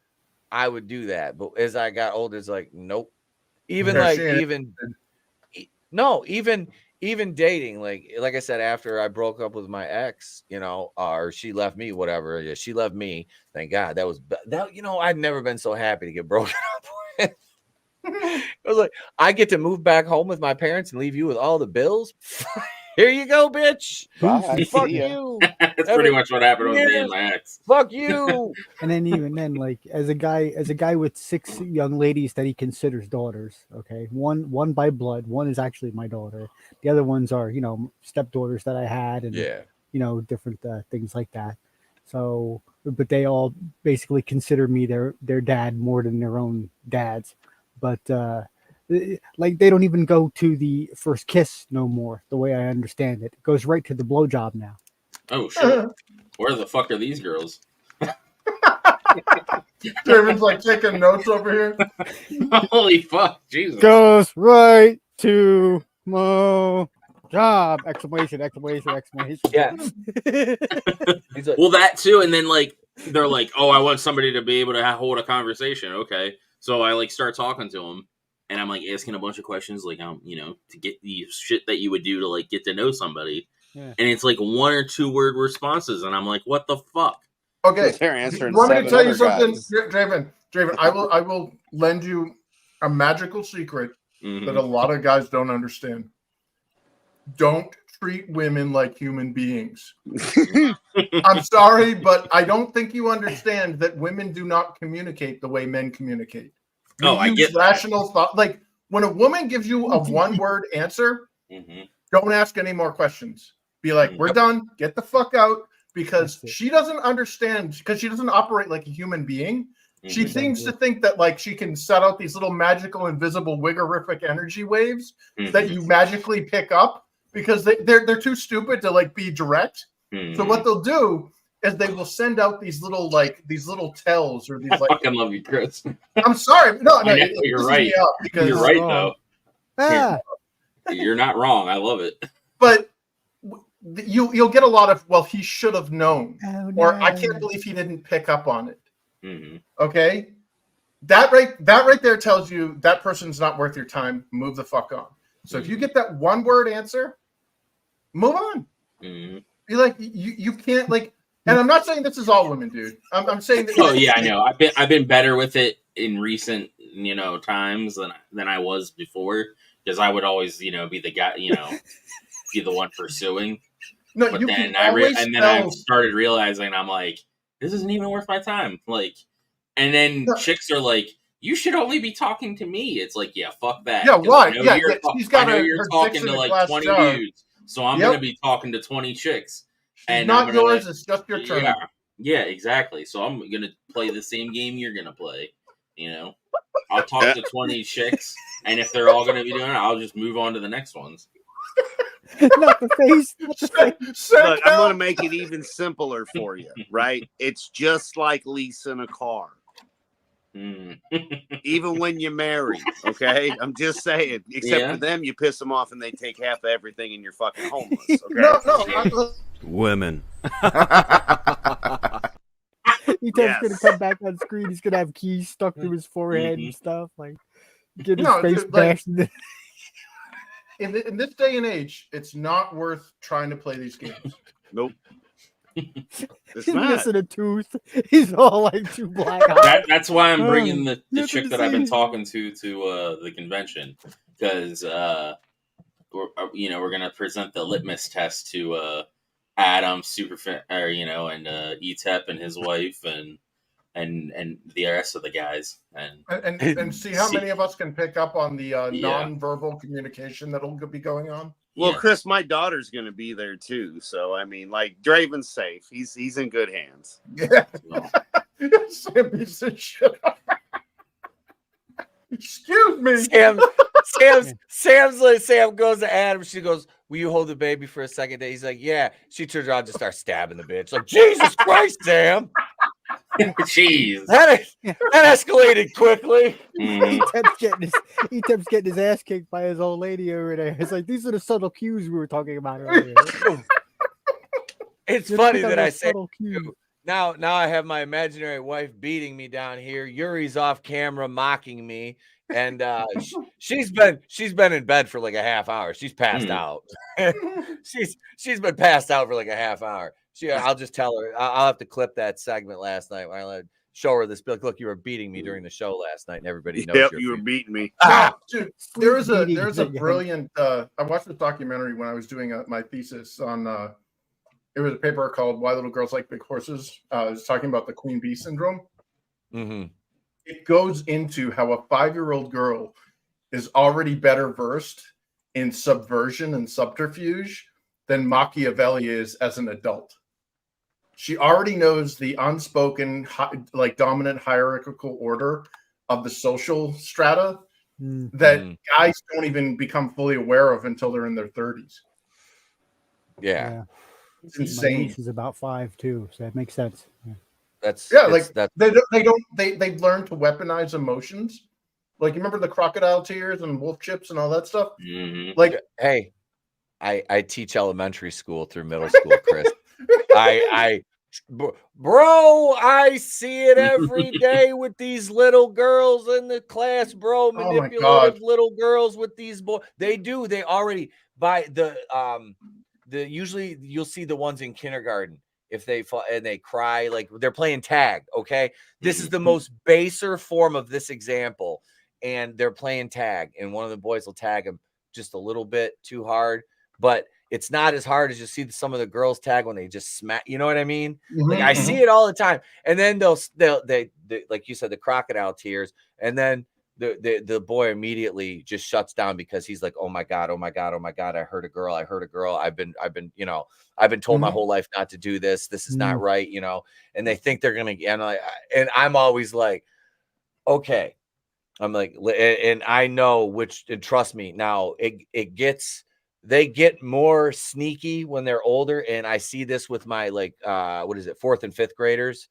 I would do that. But as I got older, it's like, nope. Even dating, like I said, after I broke up with my ex, or she left me, whatever. Yeah, she left me. Thank God. I'd never been so happy to get broken up with. I was like, I get to move back home with my parents and leave you with all the bills. Here you go, bitch. Fuck you. That's pretty much what happened with me and my ex. Fuck you. And then even then, like, as a guy with 6 young ladies that he considers daughters, okay, one by blood, one is actually my daughter. The other ones are, stepdaughters that I had, and different things like that. So but they all basically consider me their dad more than their own dads. But like they don't even go to the first kiss no more. The way I understand it, it goes right to the blowjob now. Oh shit! Where the fuck are these girls? Draven's like taking notes over here. Holy fuck, Jesus! Goes right to mo job! Exclamation! Exclamation! Exclamation! Yeah. Well, that too, and then like they're like, "Oh, I want somebody to be able to hold a conversation." Okay, so I like start talking to them, and I'm like asking a bunch of questions, like to get the shit that you would do to like get to know somebody, and it's like 1 or 2 word responses, and I'm like, "What the fuck?" Okay, they're answering. Want me to tell you something, Draven? I will lend you a magical secret that a lot of guys don't understand. Don't treat women like human beings. I'm sorry, but I don't think you understand that women do not communicate the way men communicate. I get rational thought. Like when a woman gives you a 1-word answer, don't ask any more questions. Be like, "We're done. Get the fuck out." Because she doesn't understand, because she doesn't operate like a human being. She seems to think that like she can set out these little magical, invisible, wiggerific energy waves that you magically pick up because they're too stupid to like be direct. So what they'll do is they will send out these little tells or these like. I fucking love you, Chris. I'm sorry, no, you're right. You're right though. You're not wrong. I love it. But you'll get a lot of, well, he should have known, or I can't believe he didn't pick up on it. Okay, that right there tells you that person's not worth your time. Move the fuck on. So if you get that 1-word answer, move on. Be like, you can't like. And I'm not saying this is all women, dude. I'm saying that. Oh yeah, I know. I've been better with it in recent times than I was before, because I would always be the guy, be the one pursuing. No, but you then can I started realizing I'm like, this isn't even worth my time. Like, and then chicks are like, you should only be talking to me. It's like, yeah, fuck that. Yeah, why? I know you're talking to like 20 dudes, so I'm gonna be talking to 20 chicks. And not yours. It's just your turn. Yeah, exactly. So I'm gonna play the same game you're gonna play. I'll talk to 20 chicks, and if they're all gonna be doing it, I'll just move on to the next ones. Not the face. Not the face. Look, I'm going to make it even simpler for you, right? It's just like leasing a car. Even when you're married, okay? I'm just saying. Except for them, you piss them off and they take half of everything and you're fucking homeless. Okay? No. Women. Etep's going to come back on screen. He's going to have keys stuck to his forehead and stuff. Like, get his face bashed. In this day and age, it's not worth trying to play these games. Nope. He's missing a tooth. He's all like 2 black eyes. That's why I'm bringing the chick that I've been talking to the convention, because we're gonna present the litmus test to Adam, Superfan, and Etep and his wife and the rest of the guys, and see how many of us can pick up on the non-verbal communication that'll be going on. Well, Chris, my daughter's going to be there too, so I mean, like, Draven's safe. He's in good hands. Yeah, Sam piece of shit. Excuse me, Sam goes to Adam. She goes, "Will you hold the baby for a second?" He's like, "Yeah." She turns around and just starts stabbing the bitch. Like, Jesus Christ, Sam. Jeez, that escalated quickly. Etep's getting his ass kicked by his old lady over there. It's like, these are the subtle cues we were talking about earlier. It's funny that I say now I have my imaginary wife beating me down here. Yuri's off camera mocking me, and she's been in bed for like a half hour. She's passed out. she's been passed out for like a half hour. I'll just tell her. I'll have to clip that segment last night. I'll show her this. Look, you were beating me during the show last night, and everybody knows. Yep, you were beating me. Dude, there's a brilliant. I watched this documentary when I was doing my thesis on. It was a paper called "Why Little Girls Like Big Horses." It was talking about the queen bee syndrome. It goes into how a 5-year-old girl is already better versed in subversion and subterfuge than Machiavelli is as an adult. She already knows the unspoken, like dominant hierarchical order of the social strata that guys don't even become fully aware of until they're in their 30s. Yeah. It's insane. My niece is about 5 too, so that makes sense. They've learned to weaponize emotions. Like, you remember the crocodile tears and wolf chips and all that stuff? Like, hey, I teach elementary school through middle school, Chris. Bro, I see it every day with these little girls in the class, bro. Manipulative little girls with these boys. They already by the usually you'll see the ones in kindergarten if they fall and they cry, like they're playing tag. Okay, this is the most baser form of this example, and they're playing tag, and one of the boys will tag him just a little bit too hard, but it's not as hard as you see some of the girls tag when they just smack. You know what I mean? Like I see it all the time. And then they like you said, the crocodile tears, and then the boy immediately just shuts down because he's like, oh my God, I hurt a girl. I've been told my whole life not to do this. This is not right, you know. And they think they're gonna, and I'm always like, okay. I'm like, and I know which, and trust me, now they get more sneaky when they're older. And I see this with my, like, what is it, 4th and 5th graders.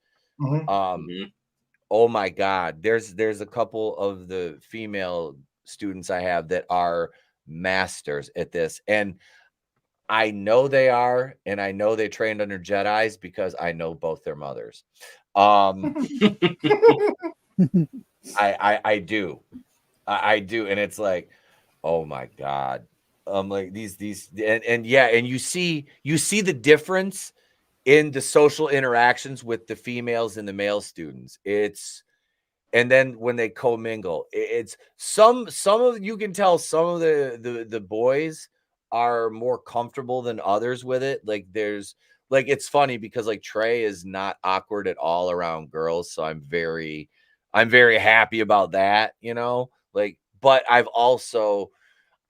Oh my God. There's a couple of the female students I have that are masters at this. And I know they are, and I know they trained under Jedis because I know both their mothers. I do. And it's like, oh my God. Like these and you see the difference in the social interactions with the females and the male students. And then when they commingle, it's some of, you can tell some of the boys are more comfortable than others with it. Like it's funny because like Trey is not awkward at all around girls, so I'm very happy about that, you know. Like, but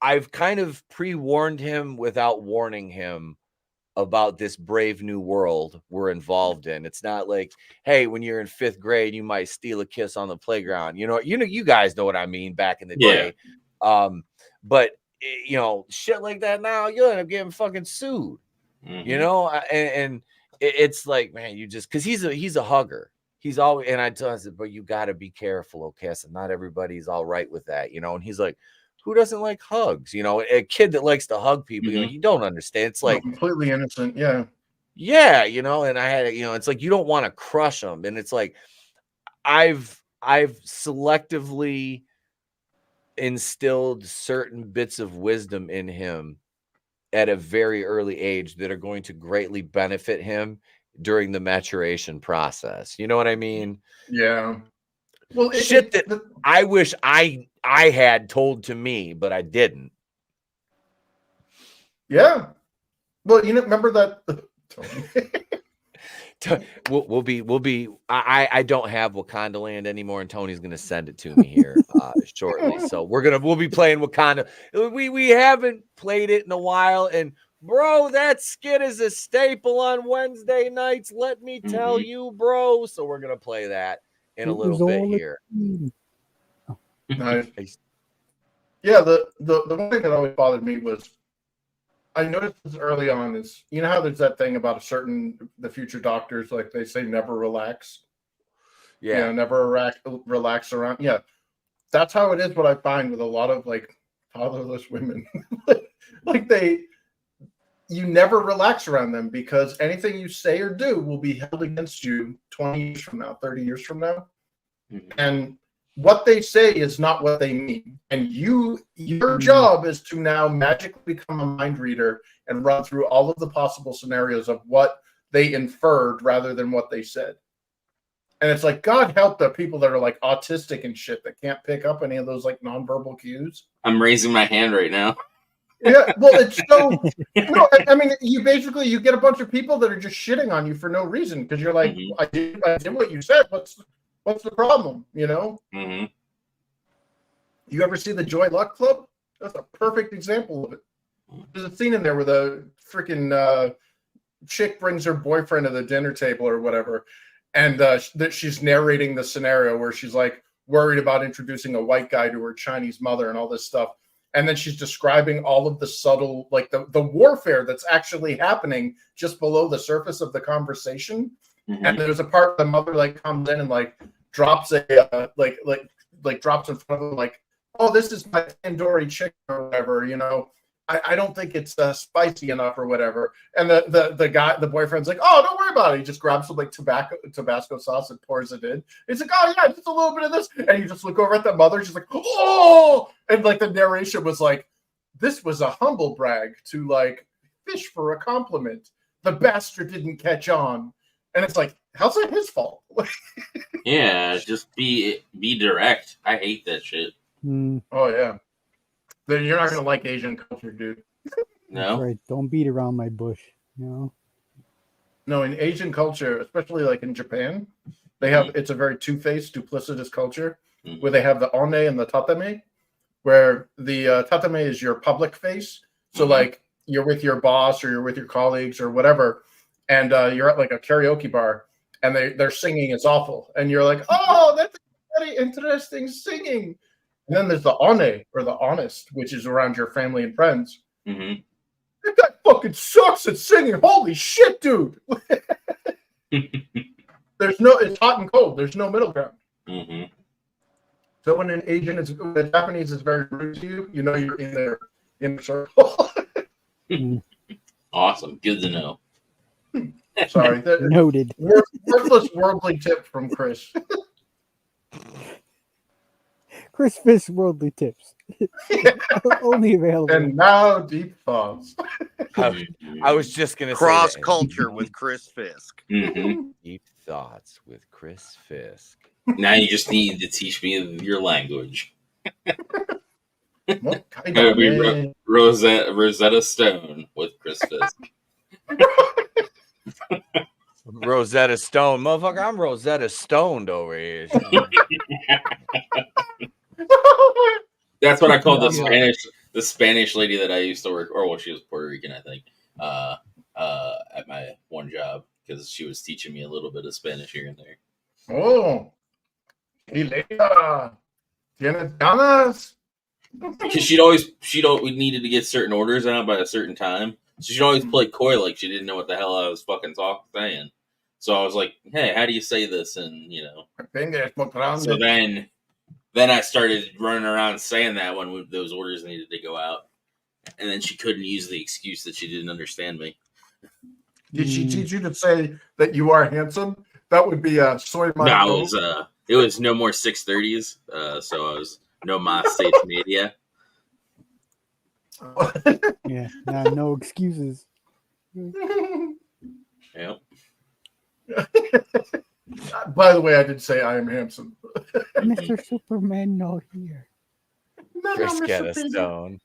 I've kind of pre-warned him without warning him about this brave new world we're involved in. It's not like, hey, when you're in 5th grade, you might steal a kiss on the playground. You guys know what I mean back in the day. But you know, shit like that now, you'll end up getting fucking sued. You know, and it's like, man, you just, because he's a hugger. He's always, and I tell him, but you got to be careful, okay? So not everybody's all right with that, you know. And he's like, who doesn't like hugs? You know, a kid that likes to hug people, you know, you don't understand. It's like completely innocent. Yeah, you know, and I had, you know, it's like you don't want to crush them. And it's like I've selectively instilled certain bits of wisdom in him at a very early age that are going to greatly benefit him during the maturation process. You know what I mean? Yeah. Well, shit that I wish I had told to me, but I didn't. Yeah. Well, you know, remember that. We'll be. I don't have Wakanda Land anymore, and Tony's gonna send it to me here shortly. So we'll be playing Wakanda. We haven't played it in a while, and bro, that skit is a staple on Wednesday nights. Let me tell you, bro. So we're gonna play that in a little bit here. Nice. Yeah, the one thing that always bothered me was I noticed this early on is, you know how there's that thing about the future doctors, like they say never relax. Yeah. You know, never relax around. Yeah. That's how it is, what I find with a lot of like fatherless women. Like you never relax around them because anything you say or do will be held against you 20 years from now, 30 years from now. And what they say is not what they mean. And your job is to now magically become a mind reader and run through all of the possible scenarios of what they inferred rather than what they said. And it's like, God help the people that are like autistic and shit that can't pick up any of those like nonverbal cues. I'm raising my hand right now. Yeah, well, it's so no. I mean, you get a bunch of people that are just shitting on you for no reason because you're like, I did what you said. What's the problem? You know? You ever see the Joy Luck Club? That's a perfect example of it. There's a scene in there where the freaking chick brings her boyfriend to the dinner table or whatever, and that she's narrating the scenario where she's like worried about introducing a white guy to her Chinese mother and all this stuff. And then she's describing all of the subtle, like the warfare that's actually happening just below the surface of the conversation. Mm-hmm. And there's a part where the mother like comes in and like drops a like drops in front of them like, oh, this is my tandoori chicken or whatever, you know. I don't think it's spicy enough or whatever. And the boyfriend's like, oh, don't worry about it. He just grabs some like Tabasco sauce and pours it in. He's like, oh yeah, just a little bit of this. And you just look over at the mother. She's like, oh, and like the narration was like, this was a humble brag to like fish for a compliment. The bastard didn't catch on. And it's like, how's that his fault? Yeah, just be direct. I hate that shit. Oh yeah. Then you're not gonna like Asian culture, dude. No, that's right. Don't beat around my bush. You know. No, in Asian culture, especially like in Japan, they have it's a very two-faced, duplicitous culture where they have the one and the tatame, where the tatame is your public face. So like you're with your boss or you're with your colleagues or whatever, and you're at like a karaoke bar and they're singing it's awful, and you're like, oh, that's very interesting singing. And then there's the one, or the honest, which is around your family and friends. Mm-hmm. That guy fucking sucks at singing. Holy shit, dude. It's hot and cold. There's no middle ground. Mm-hmm. So when an Asian the Japanese is very rude to you, you know you're in their inner circle. Awesome. Good to know. Sorry. Noted. Worthless worldly tip from Chris. Chris Fisk Worldly Tips. Only available. And now deep thoughts. I was just going to say cross culture with Chris Fisk. Mm-hmm. Deep thoughts with Chris Fisk. Now you just need to teach me your language. What kind Gotta of be Rosetta Stone with Chris Fisk. Rosetta Stone, motherfucker. I'm Rosetta Stoned over here. That's what I called the Spanish lady that I used to work, or well, she was Puerto Rican, I think, at my one job, because she was teaching me a little bit of Spanish here and there. Oh, ¿Tienes ganas? Because we needed to get certain orders out by a certain time, so she'd always play coy like she didn't know what the hell I was fucking saying. So I was like, "Hey, how do you say this?" And you know, so then I started running around saying that when those orders needed to go out, and then she couldn't use the excuse that she didn't understand me. Did she teach you to say that you are handsome? That would be soy. No, it was no more 630s. So I was no mas seis media. Yeah, no excuses. Yep. By the way, I did say I am handsome. Mr. Superman, no here. Rosetta Stone.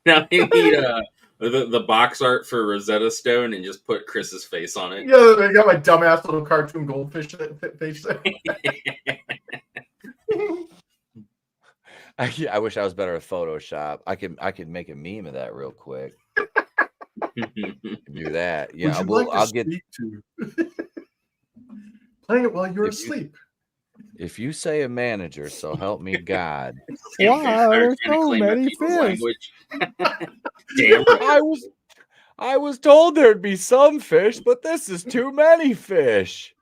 Now we need the box art for Rosetta Stone and just put Chris's face on it. Yeah, they got my dumbass little cartoon goldfish face there. I wish I was better at Photoshop. I could make a meme of that real quick. Do that. Yeah, I'll get to play it while you're asleep. If you say a manager, so help me God. Wow, there's so many fish. Damn. I was told there'd be some fish, but this is too many fish.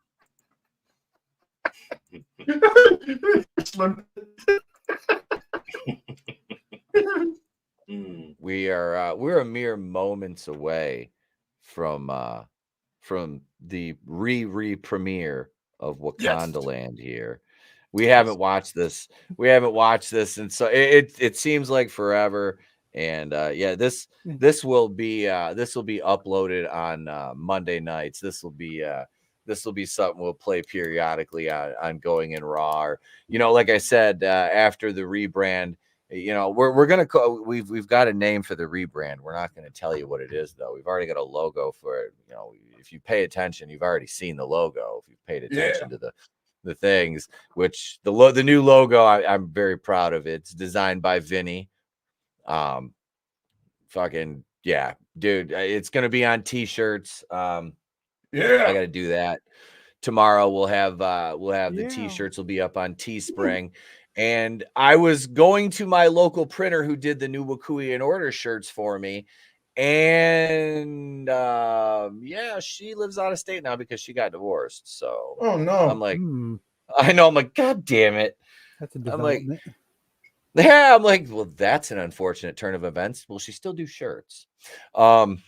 We're a mere moments away from the premiere of Wakanda Land here. We haven't watched this. And so it seems like forever. And this will be uploaded on Monday nights. This will be something we'll play periodically on Going in Raw. Or, like I said, after the rebrand, we're gonna we've got a name for the rebrand. We're not gonna tell you what it is though. We've already got a logo for it. If you pay attention, you've already seen the logo. If you've paid attention to the things, which the new logo, I'm very proud of it. It's designed by Vinnie. Fucking Yeah, dude, it's gonna be on t-shirts. Yeah, I gotta do that. Tomorrow we'll have the t-shirts will be up on Teespring. And I was going to my local printer who did the new Wakui and Order shirts for me. And yeah, she lives out of state now because she got divorced. So I'm like, I know, I'm like, God damn it. That's a development. I'm like, well, that's an unfortunate turn of events. Will she still do shirts? I'm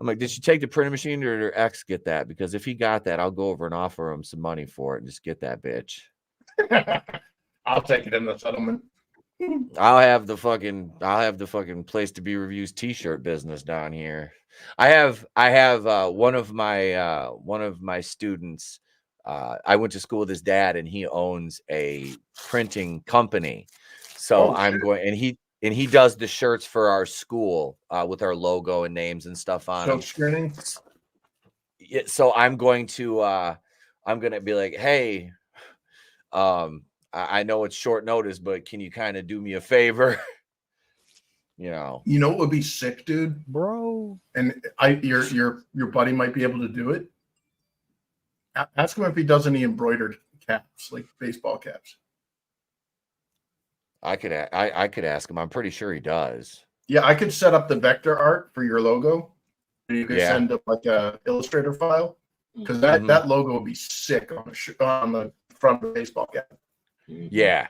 like, did she take the printing machine or did her ex get that? Because if he got that, I'll go over and offer him some money for it and just get that bitch. I'll take it in the settlement. I'll have the fucking place to be reviews t-shirt business down here. I have one of my students. I went to school with his dad, and he owns a printing company. So I'm going, and he does the shirts for our school with our logo and names and stuff on them. Screening. Yeah, so I'm going to be like, hey, I know it's short notice, but can you kind of do me a favor? You know what would be sick, dude, bro. And your buddy might be able to do it. Ask him if he does any embroidered caps, like baseball caps. I could ask him. I'm pretty sure he does. Yeah, I could set up the vector art for your logo, and you could send up like a Illustrator file, because that logo would be sick on the front of the baseball cap. Yeah.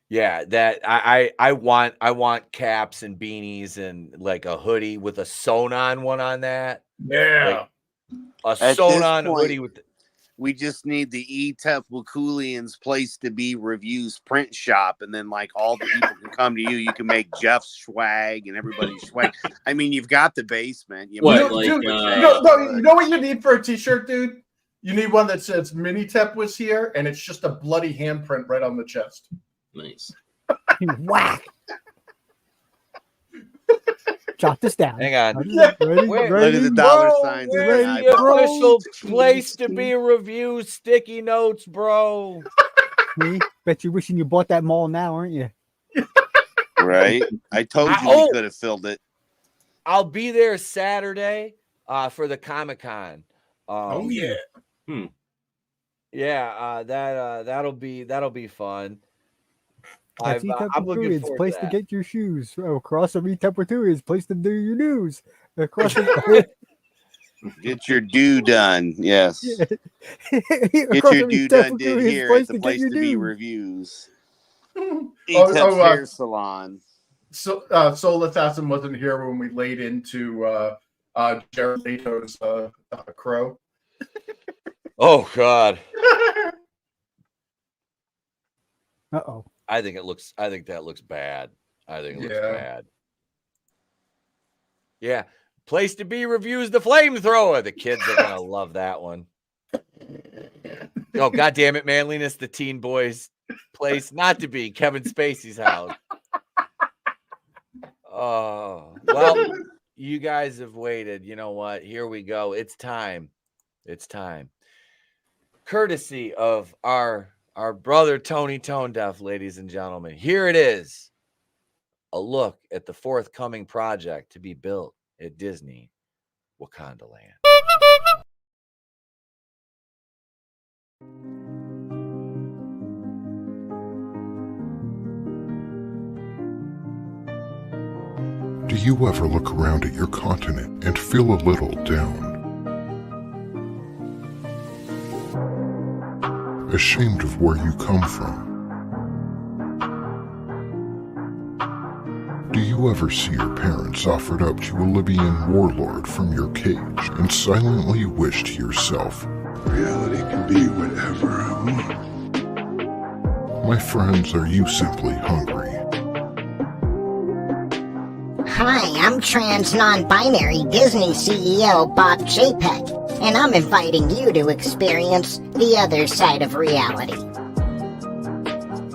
That I want caps and beanies and like a hoodie with a sewn on one on that. Yeah, like a sewn on hoodie with. We just need the Etep Wakulians place to be reviews print shop, and then like all the people can come to you. You can make Jeff's swag and everybody's swag. I mean, you've got the basement. You know what you need for a t-shirt, dude? You need one that says Minitep was here, and it's just a bloody handprint right on the chest. Nice. Whack. Jot this down. Hang on. Ready? Look at the dollar signs. Where's the official place to be reviews sticky notes, bro? Bet you're wishing you bought that mall now, aren't you? Right. I told you we could have filled it. I'll be there Saturday for the Comic-Con. Yeah, that'll be fun. I'm looking it's forward place to to that. get your shoes. Across from Etep is place to do your news. Across Get your due done. Yes. Get your due done did here at the place to be reviews. Etep's hair salon. So Soul Assassin wasn't here when we laid into Jared Leto's crow. Oh God. Uh-oh. I think that looks bad. I think it looks bad. Yeah. Place to be reviews the flamethrower. The kids are gonna love that one. Oh, God damn it, manliness, the teen boys place not to be Kevin Spacey's house. Oh, well, you guys have waited. You know what? Here we go. It's time. It's time. Courtesy of our brother Tony Tone Deaf, ladies and gentlemen. Here it is. A look at the forthcoming project to be built at Disney Wakanda Land. Do you ever look around at your continent and feel a little down? Ashamed of where you come from? Do you ever see your parents offered up to a Libyan warlord from your cage and silently wish to yourself, reality can be whatever I want? My friends, are you simply hungry? Hi, I'm trans non-binary Disney CEO Bob Chapek, and I'm inviting you to experience the other side of reality.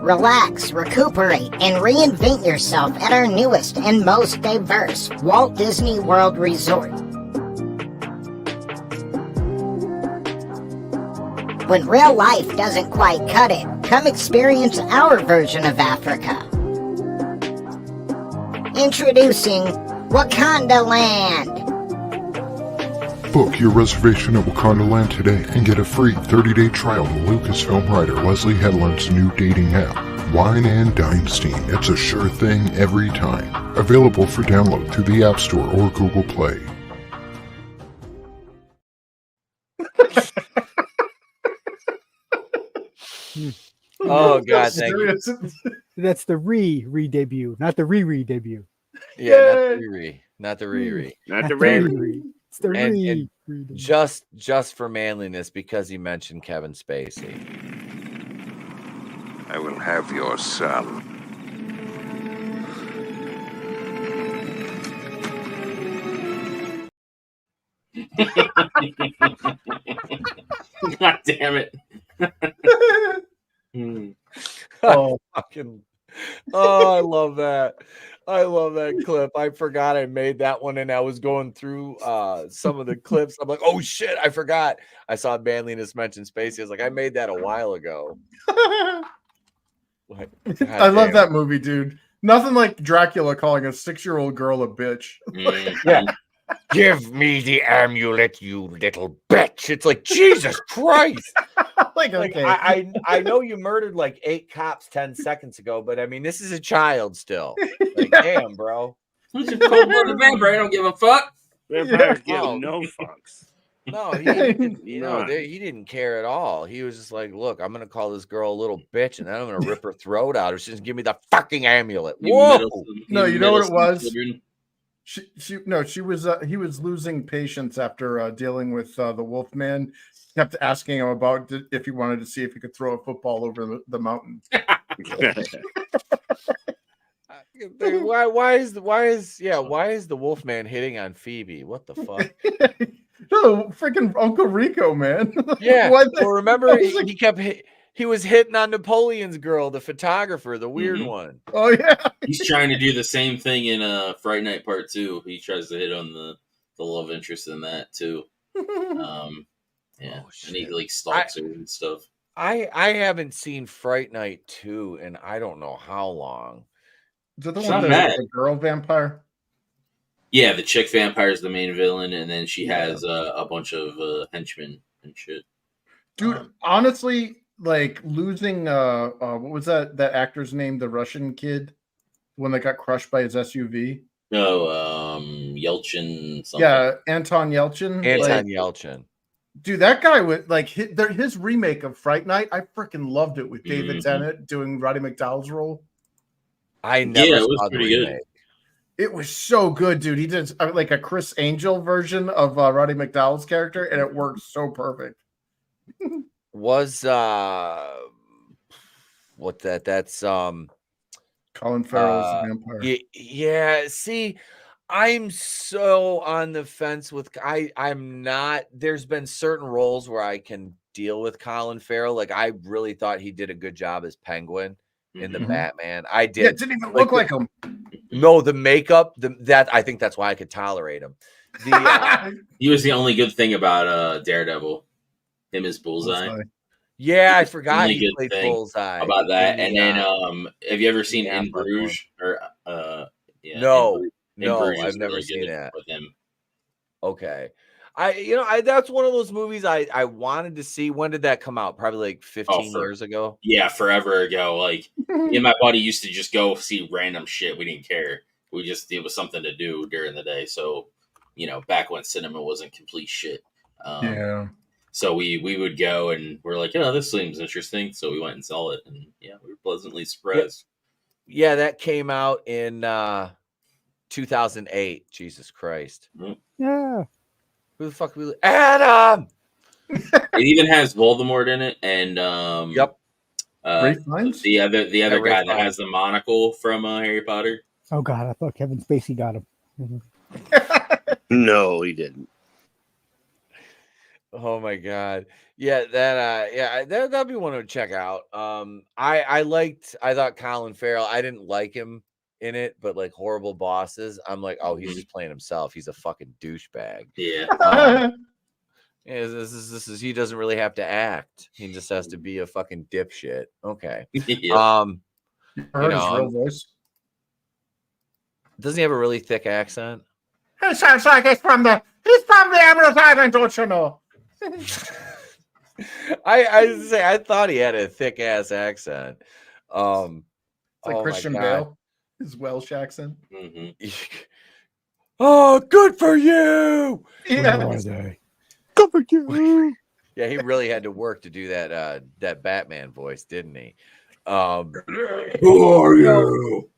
Relax, recuperate, and reinvent yourself at our newest and most diverse Walt Disney World Resort. When real life doesn't quite cut it, come experience our version of Africa. Introducing Wakanda Land. Book your reservation at Wakanda Land today and get a free 30-day trial to Lucasfilm writer Leslie Headland's new dating app, Wine and Dynasty. It's a sure thing every time. Available for download through the App Store or Google Play. Oh God, thank you. That's the re-debut, not the re-debut. Yeah, not the re. Not the re. It's the and just for manliness, because he mentioned Kevin Spacey. I will have your son. God damn it. Oh, fucking. Oh, I love that. I love that clip. I forgot I made that one, and I was going through some of the clips. I'm like, oh shit, I forgot. I saw manliness mention Spacey. I was like, I made that a while ago. Like, I love that movie, dude. Nothing like Dracula calling a 6-year-old girl a bitch. Yeah. Give me the amulet, you little bitch. It's like, Jesus Christ. Like, okay. I know you murdered like 8 cops 10 seconds ago, but I mean, this is a child still. Like, damn, bro. Who's your cold-blooded vampire? I don't give a fuck. Vampires give no fucks. No, he didn't, he didn't care at all. He was just like, look, I'm gonna call this girl a little bitch, and then I'm gonna rip her throat out, or she's gonna give me the fucking amulet. Whoa! No, you know what it was? He was losing patience after dealing with the Wolfman. Kept asking him about if he wanted to see if he could throw a football over the mountain. Why is the Wolfman hitting on Phoebe? What the fuck? No, freaking Uncle Rico, man. Yeah. Well, remember he was hitting on Napoleon's girl, the photographer, the weird one. Oh yeah. He's trying to do the same thing in Fright Night Part 2. He tries to hit on the love interest in that too. Yeah, and he like stalks her and stuff. I haven't seen Fright Night 2 in I don't know how long. Is that the one that's a girl vampire? Yeah, the chick vampire is the main villain, and then she has a bunch of henchmen and shit. Dude, honestly, like losing what was that actor's name, the Russian kid, when they got crushed by his SUV? No, Yelchin. Something. Yeah, Anton Yelchin. Yelchin. Dude, that guy with like his remake of Fright Night, I freaking loved it with David Tennant doing Roddy McDowell's role. I never saw the remake. Good. It was so good, dude. He did like a Chris Angel version of Roddy McDowell's character, and it worked so perfect. Was what that's Colin Farrell's vampire. Yeah, see, I'm so on the fence with I'm not. There's been certain roles where I can deal with Colin Farrell. Like I really thought he did a good job as Penguin in the Batman. I did. Yeah, it didn't even look like him. No, the makeup. That I think that's why I could tolerate him. He was the only good thing about Daredevil. Him as Bullseye. Yeah, I forgot he played Bullseye about that. And then, have you ever seen In Bruges? Or no, Bruges I've never really seen that with him. Okay, that's one of those movies I wanted to see. When did that come out? Probably like 15 years ago. Yeah, forever ago. Like me and my buddy used to just go see random shit. We didn't care. It was something to do during the day. So, back when cinema wasn't complete shit. Yeah. So we would go and we're like, this seems interesting. So we went and saw it, and we were pleasantly surprised. Yeah, that came out in 2008. Jesus Christ. Yeah. Who the fuck Adam? It even has Voldemort in it, and the other guy that has the monocle from Harry Potter. Oh God, I thought Kevin Spacey got him. No, he didn't. Oh my God. Yeah, that'd be one to check out. I thought Colin Farrell, I didn't like him in it, but like Horrible Bosses, I'm like, oh, he's just playing himself. He's a fucking douchebag. Yeah. This is he doesn't really have to act. He just has to be a fucking dipshit. Okay. Heard his real voice. Doesn't he have a really thick accent? It sounds like he's from the Emerald Island, don't you know? I thought he had a thick ass accent. It's like oh Christian my God. Bale, his Welsh accent. Oh, good for you. Yeah. Where are they? Good for you. Yeah, he really had to work to do that Batman voice, didn't he? Who are you?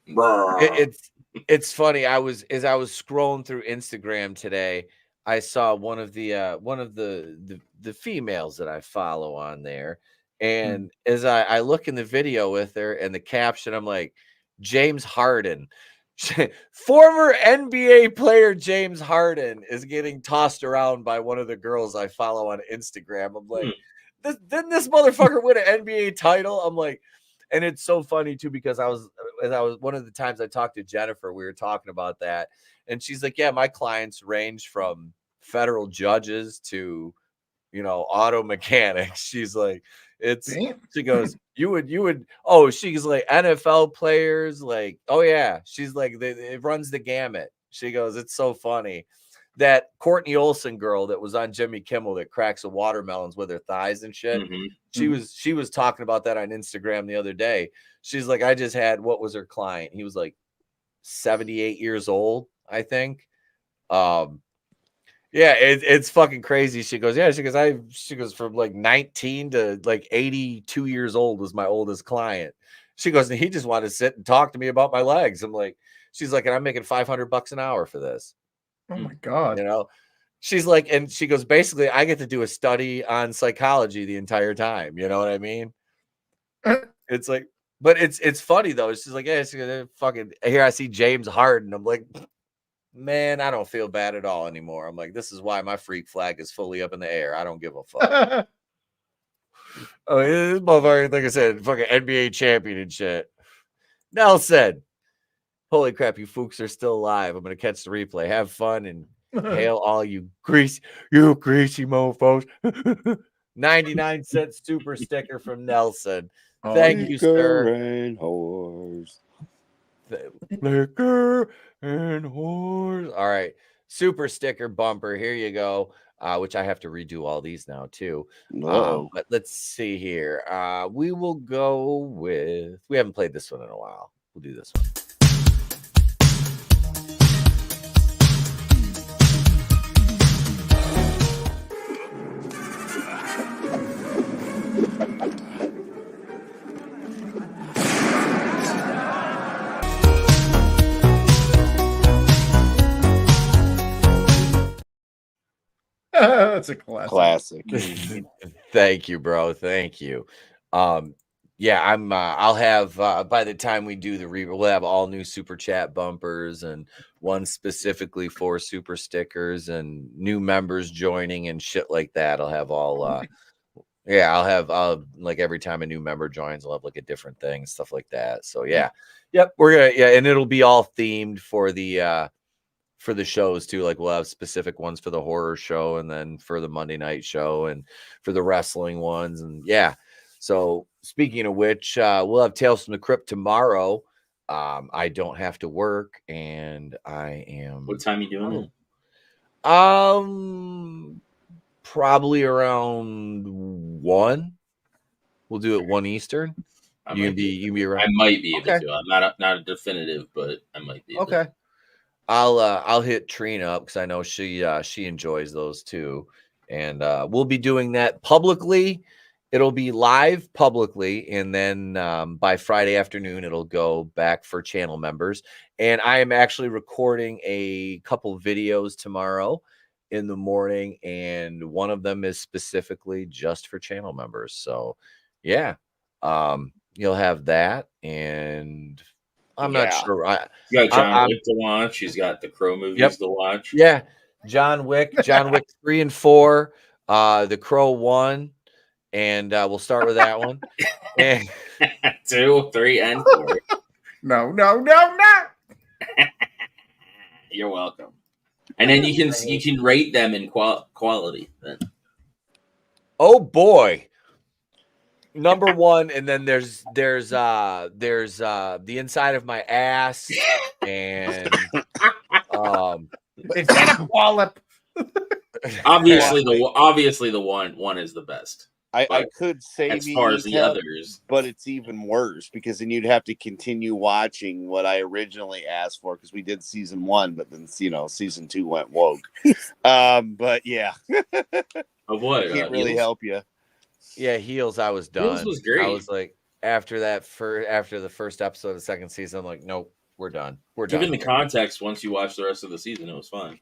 It's funny. As I was scrolling through Instagram today, I saw one of the females that I follow on there, and as I look in the video with her and the caption, I'm like, James Harden, former NBA player James Harden is getting tossed around by one of the girls I follow on Instagram. I'm like, didn't this motherfucker win an NBA title? I'm like, and it's so funny too, because I was one of the times I talked to Jennifer, we were talking about that, and she's like, yeah, my clients range from federal judges to, auto mechanics. She's like, she goes, you would, she's like NFL players, like, oh yeah, she's like, it runs the gamut. She goes, it's so funny. That Courtney Olsen girl that was on Jimmy Kimmel that cracks the watermelons with her thighs and shit. She was talking about that on Instagram the other day. She's like, I just had, what was her client? He was like 78 years old, I think. Yeah, it's fucking crazy. She goes, yeah, she goes from like 19 to like 82 years old was my oldest client. She goes, and he just wanted to sit and talk to me about my legs. I'm like, she's like, and I'm making $500 an hour for this. Oh my God. She's like, and she goes, basically, I get to do a study on psychology the entire time. You know what I mean? It's like, but it's funny though. She's like, yeah, she's fucking here. I see James Harden. I'm like, man, I don't feel bad at all anymore. I'm like, this is why my freak flag is fully up in the air. I don't give a fuck. Oh, this motherfucker, like I said, fucking NBA champion and shit. Nelson. Holy crap, you fooks are still alive. I'm going to catch the replay. Have fun and hail all you greasy mofos. 99-cent super sticker from Nelson. Thank you, sir. And whores. Liquor and whores. All right. Super sticker bumper. Here you go. Which I have to redo all these now, too. But let's see here. We will go with... We haven't played this one in a while. We'll do this one. That's a classic. Thank you, bro. Thank you. Yeah, I'll have by the time we do the we'll have all new super chat bumpers and one specifically for super stickers and new members joining and shit like that. I'll have all I'll like every time a new member joins, I'll have like a different thing, stuff like that. So yeah. Yep, and it'll be all themed for the shows too. Like we'll have specific ones for the horror show and then for the Monday night show and for the wrestling ones. And yeah. So speaking of which, we'll have Tales from the Crypt tomorrow. I don't have to work and I am. What time are you doing it? Probably around 1. We'll do it 1 Eastern. You can be around. I might be able to. I'm not a definitive, but I might be able to. I'll hit Trina up because I know she enjoys those too, and we'll be doing that publicly. It'll be live publicly, and then by Friday afternoon it'll go back for channel members. And I am actually recording a couple videos tomorrow in the morning, and one of them is specifically just for channel members. So yeah, you'll have that, and I'm not sure. You got John Wick to watch. He's got the Crow movies to watch. Yeah, John Wick 3 and 4, the Crow 1, and we'll start with that one. 2, 3, and 4. No. You're welcome. And then you can rate them in quality. Then. Oh boy. number one, and then there's the inside of my ass, and is that a polyp? Obviously, the one is the best. I could save as far as the others, but it's even worse because then you'd have to continue watching what I originally asked for because we did season 1, but then season 2 went woke. But yeah, of what can't really help you. Yeah, Heels. I was done. Heels was great. I was like, after the first episode of the second season, I'm like, nope, we're done. We're done. Given the context, once you watch the rest of the season, it was fine.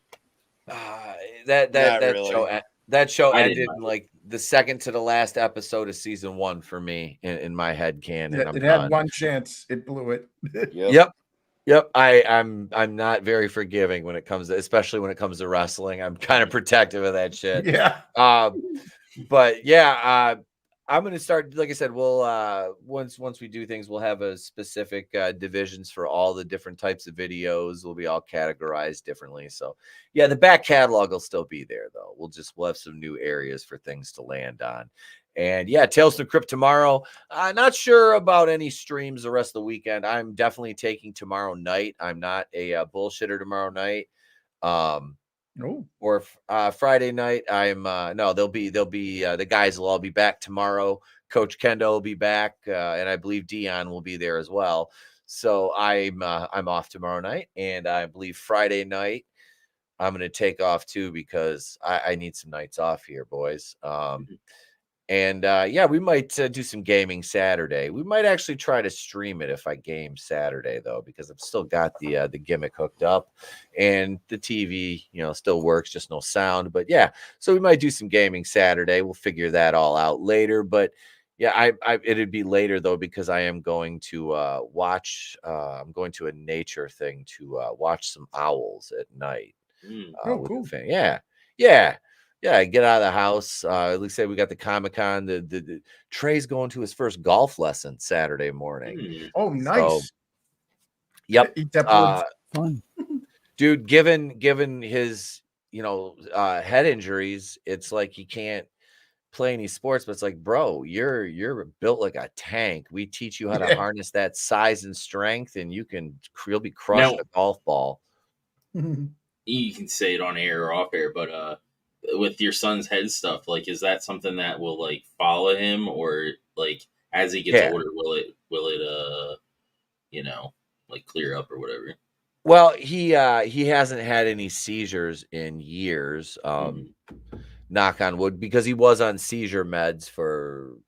That show ended in like the second to the last episode of season 1 for me in my head canon. It had one chance, it blew it. Yep. I'm not very forgiving when it comes to, especially when it comes to wrestling. I'm kind of protective of that shit. Yeah. But yeah, I'm gonna start. Like I said, we'll once we do things, we'll have a specific divisions for all the different types of videos. Will be all categorized differently. So yeah, the back catalog will still be there though. We'll have some new areas for things to land on. And yeah, Tales from the Crypt tomorrow. Not sure about any streams the rest of the weekend. I'm definitely taking tomorrow night. I'm not a bullshitter tomorrow night. Or Friday night. I'm no, they'll be the guys will all be back tomorrow. Coach Kendo will be back, and I believe Dion will be there as well. So I'm off tomorrow night, and I believe Friday night I'm going to take off too because I need some nights off here, boys. And yeah, we might do some gaming Saturday. We might actually try to stream it if I game Saturday though, because I've still got the gimmick hooked up, and the TV, still works, just no sound. But yeah, so we might do some gaming Saturday. We'll figure that all out later. But yeah, it'd be later though because I am going to watch. I'm going to a nature thing to watch some owls at night. Cool. Yeah, get out of the house. At least say we got the Comic-Con. The Trey's going to his first golf lesson Saturday morning. Oh, nice. So, yep. Fun. Dude, given his head injuries, it's like he can't play any sports, but it's like, bro, you're built like a tank. We teach you how to harness that size and strength, and you'll be crushing a golf ball. You can say it on air or off air, but with your son's head stuff, like, is that something that will like follow him, or like as he gets older, will it like clear up or whatever? Well, he hasn't had any seizures in years. Knock on wood, because he was on seizure meds for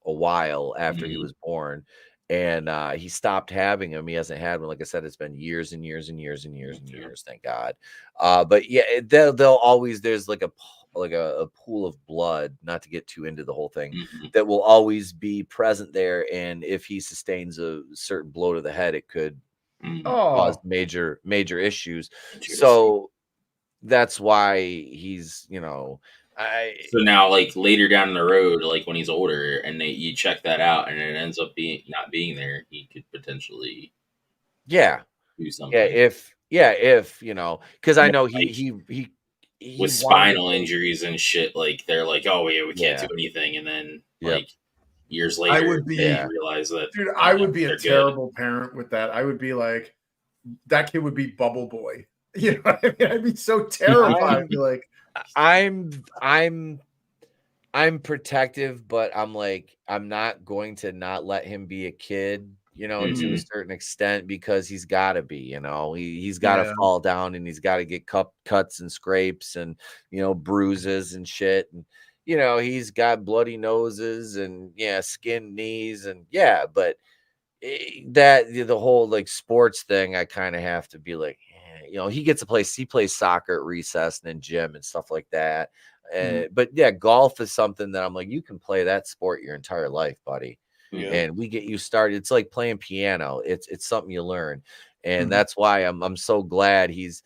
a while after he was born, and he stopped having them. He hasn't had one. Like I said, it's been years and years and years and years and years. Thank God. But yeah, they'll always, there's like a pool of blood, not to get too into the whole thing, that will always be present there. And if he sustains a certain blow to the head, it could cause major issues. So that's why he's, so now, like later down the road, like when he's older, and you check that out, and it ends up not being there, he could potentially, do something. If because I know he with spinal injuries and shit, like they're like, oh yeah, we can't do anything, and then like years later, they realize that. Dude, I would be a terrible parent with that. I would be like, that kid would be Bubble Boy. You know what I mean? I'd be so terrified. I'd be like, I'm protective, but I'm like, I'm not going to not let him be a kid, to a certain extent, because he's got to be, he's got to fall down, and he's got to get cuts and scrapes and, bruises and shit. And, he's got bloody noses and skinned knees and but that the whole like sports thing, I kind of have to be like, he plays soccer at recess and in gym and stuff like that. But yeah, golf is something that I'm like, you can play that sport your entire life, buddy. And we get you started. It's like playing piano. It's something you learn. And that's why I'm so glad he's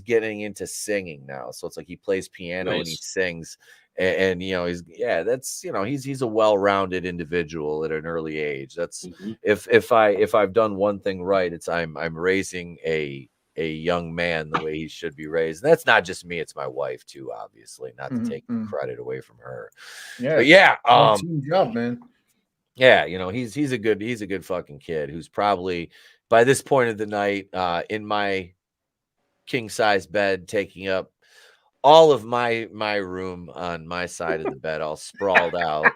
getting into singing now. So it's like he plays piano and he sings. And he's a well-rounded individual at an early age. That's if I've done one thing right, it's I'm raising a young man the way he should be raised. And that's not just me, it's my wife too, obviously, not to take credit away from her. Team job, man. Yeah, you know, he's a good fucking kid who's probably by this point of the night in my king size bed, taking up all of my room on my side of the bed, all sprawled out.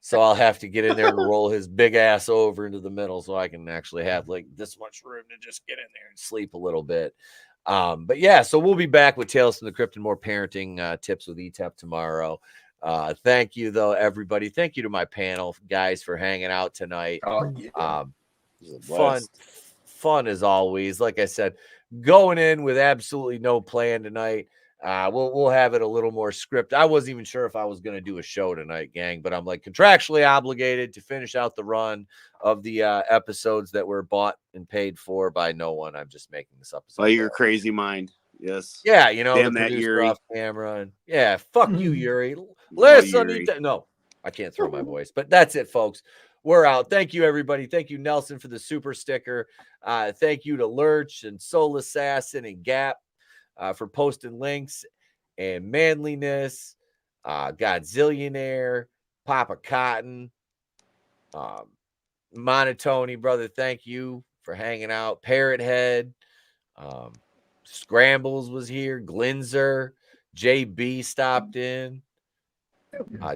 So I'll have to get in there and roll his big ass over into the middle so I can actually have like this much room to just get in there and sleep a little bit. But yeah, so we'll be back with Tales from the Crypt and more parenting tips with Etep tomorrow. Thank you though, everybody. Thank you to my panel guys for hanging out tonight. Fun as always. Like I said, going in with absolutely no plan tonight. We'll have it a little more script. I wasn't even sure if I was going to do a show tonight, gang, but I'm like contractually obligated to finish out the run of the episodes that were bought and paid for by no one. I'm just making this up. By your crazy mind. Yes. Yeah, you know, damn the that producer Yuri off camera. And yeah, fuck you, Yuri. Listen, Yuri. no, I can't throw my voice, but that's it, folks. We're out. Thank you, everybody. Thank you, Nelson, for the super sticker. Thank you to Lurch and Soul Assassin and Gap for posting links, and Manliness, Godzillionaire, Papa Cotton, monoTony, brother. Thank you for hanging out. Parrot Head, Scrambles was here. Glinzer, JB stopped in.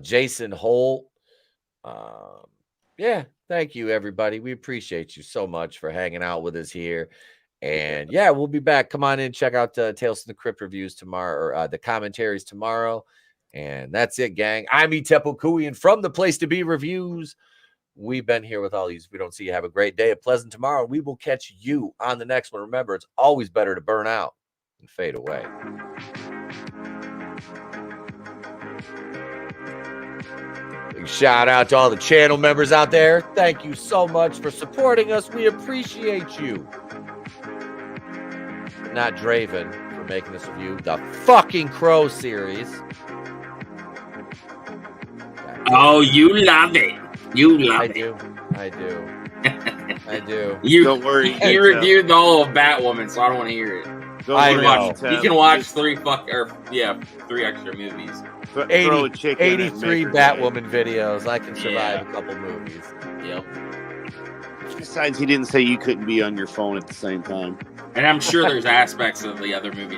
Jason Holt. Yeah, thank you, everybody. We appreciate you so much for hanging out with us here. And yeah, we'll be back. Come on in, check out Tales from the Crypt reviews tomorrow, or the commentaries tomorrow. And that's it, gang. I'm Etep Okuian from the Place to Be Reviews. We've been here with all these. We don't see you. Have a great day, a pleasant tomorrow. We will catch you on the next one. Remember, it's always better to burn out and fade away. Big shout out to all the channel members out there. Thank you so much for supporting us. We appreciate you. Not Draven for making this review. The fucking Crow series. Oh, you love it. You love it. I do. I do. You don't worry. He reviewed the whole of Batwoman, so I don't want to hear it. You can watch 3 extra movies. 83 Batwoman videos. I can survive a couple movies. Yep. Besides, he didn't say you couldn't be on your phone at the same time. And I'm sure there's aspects of the other movies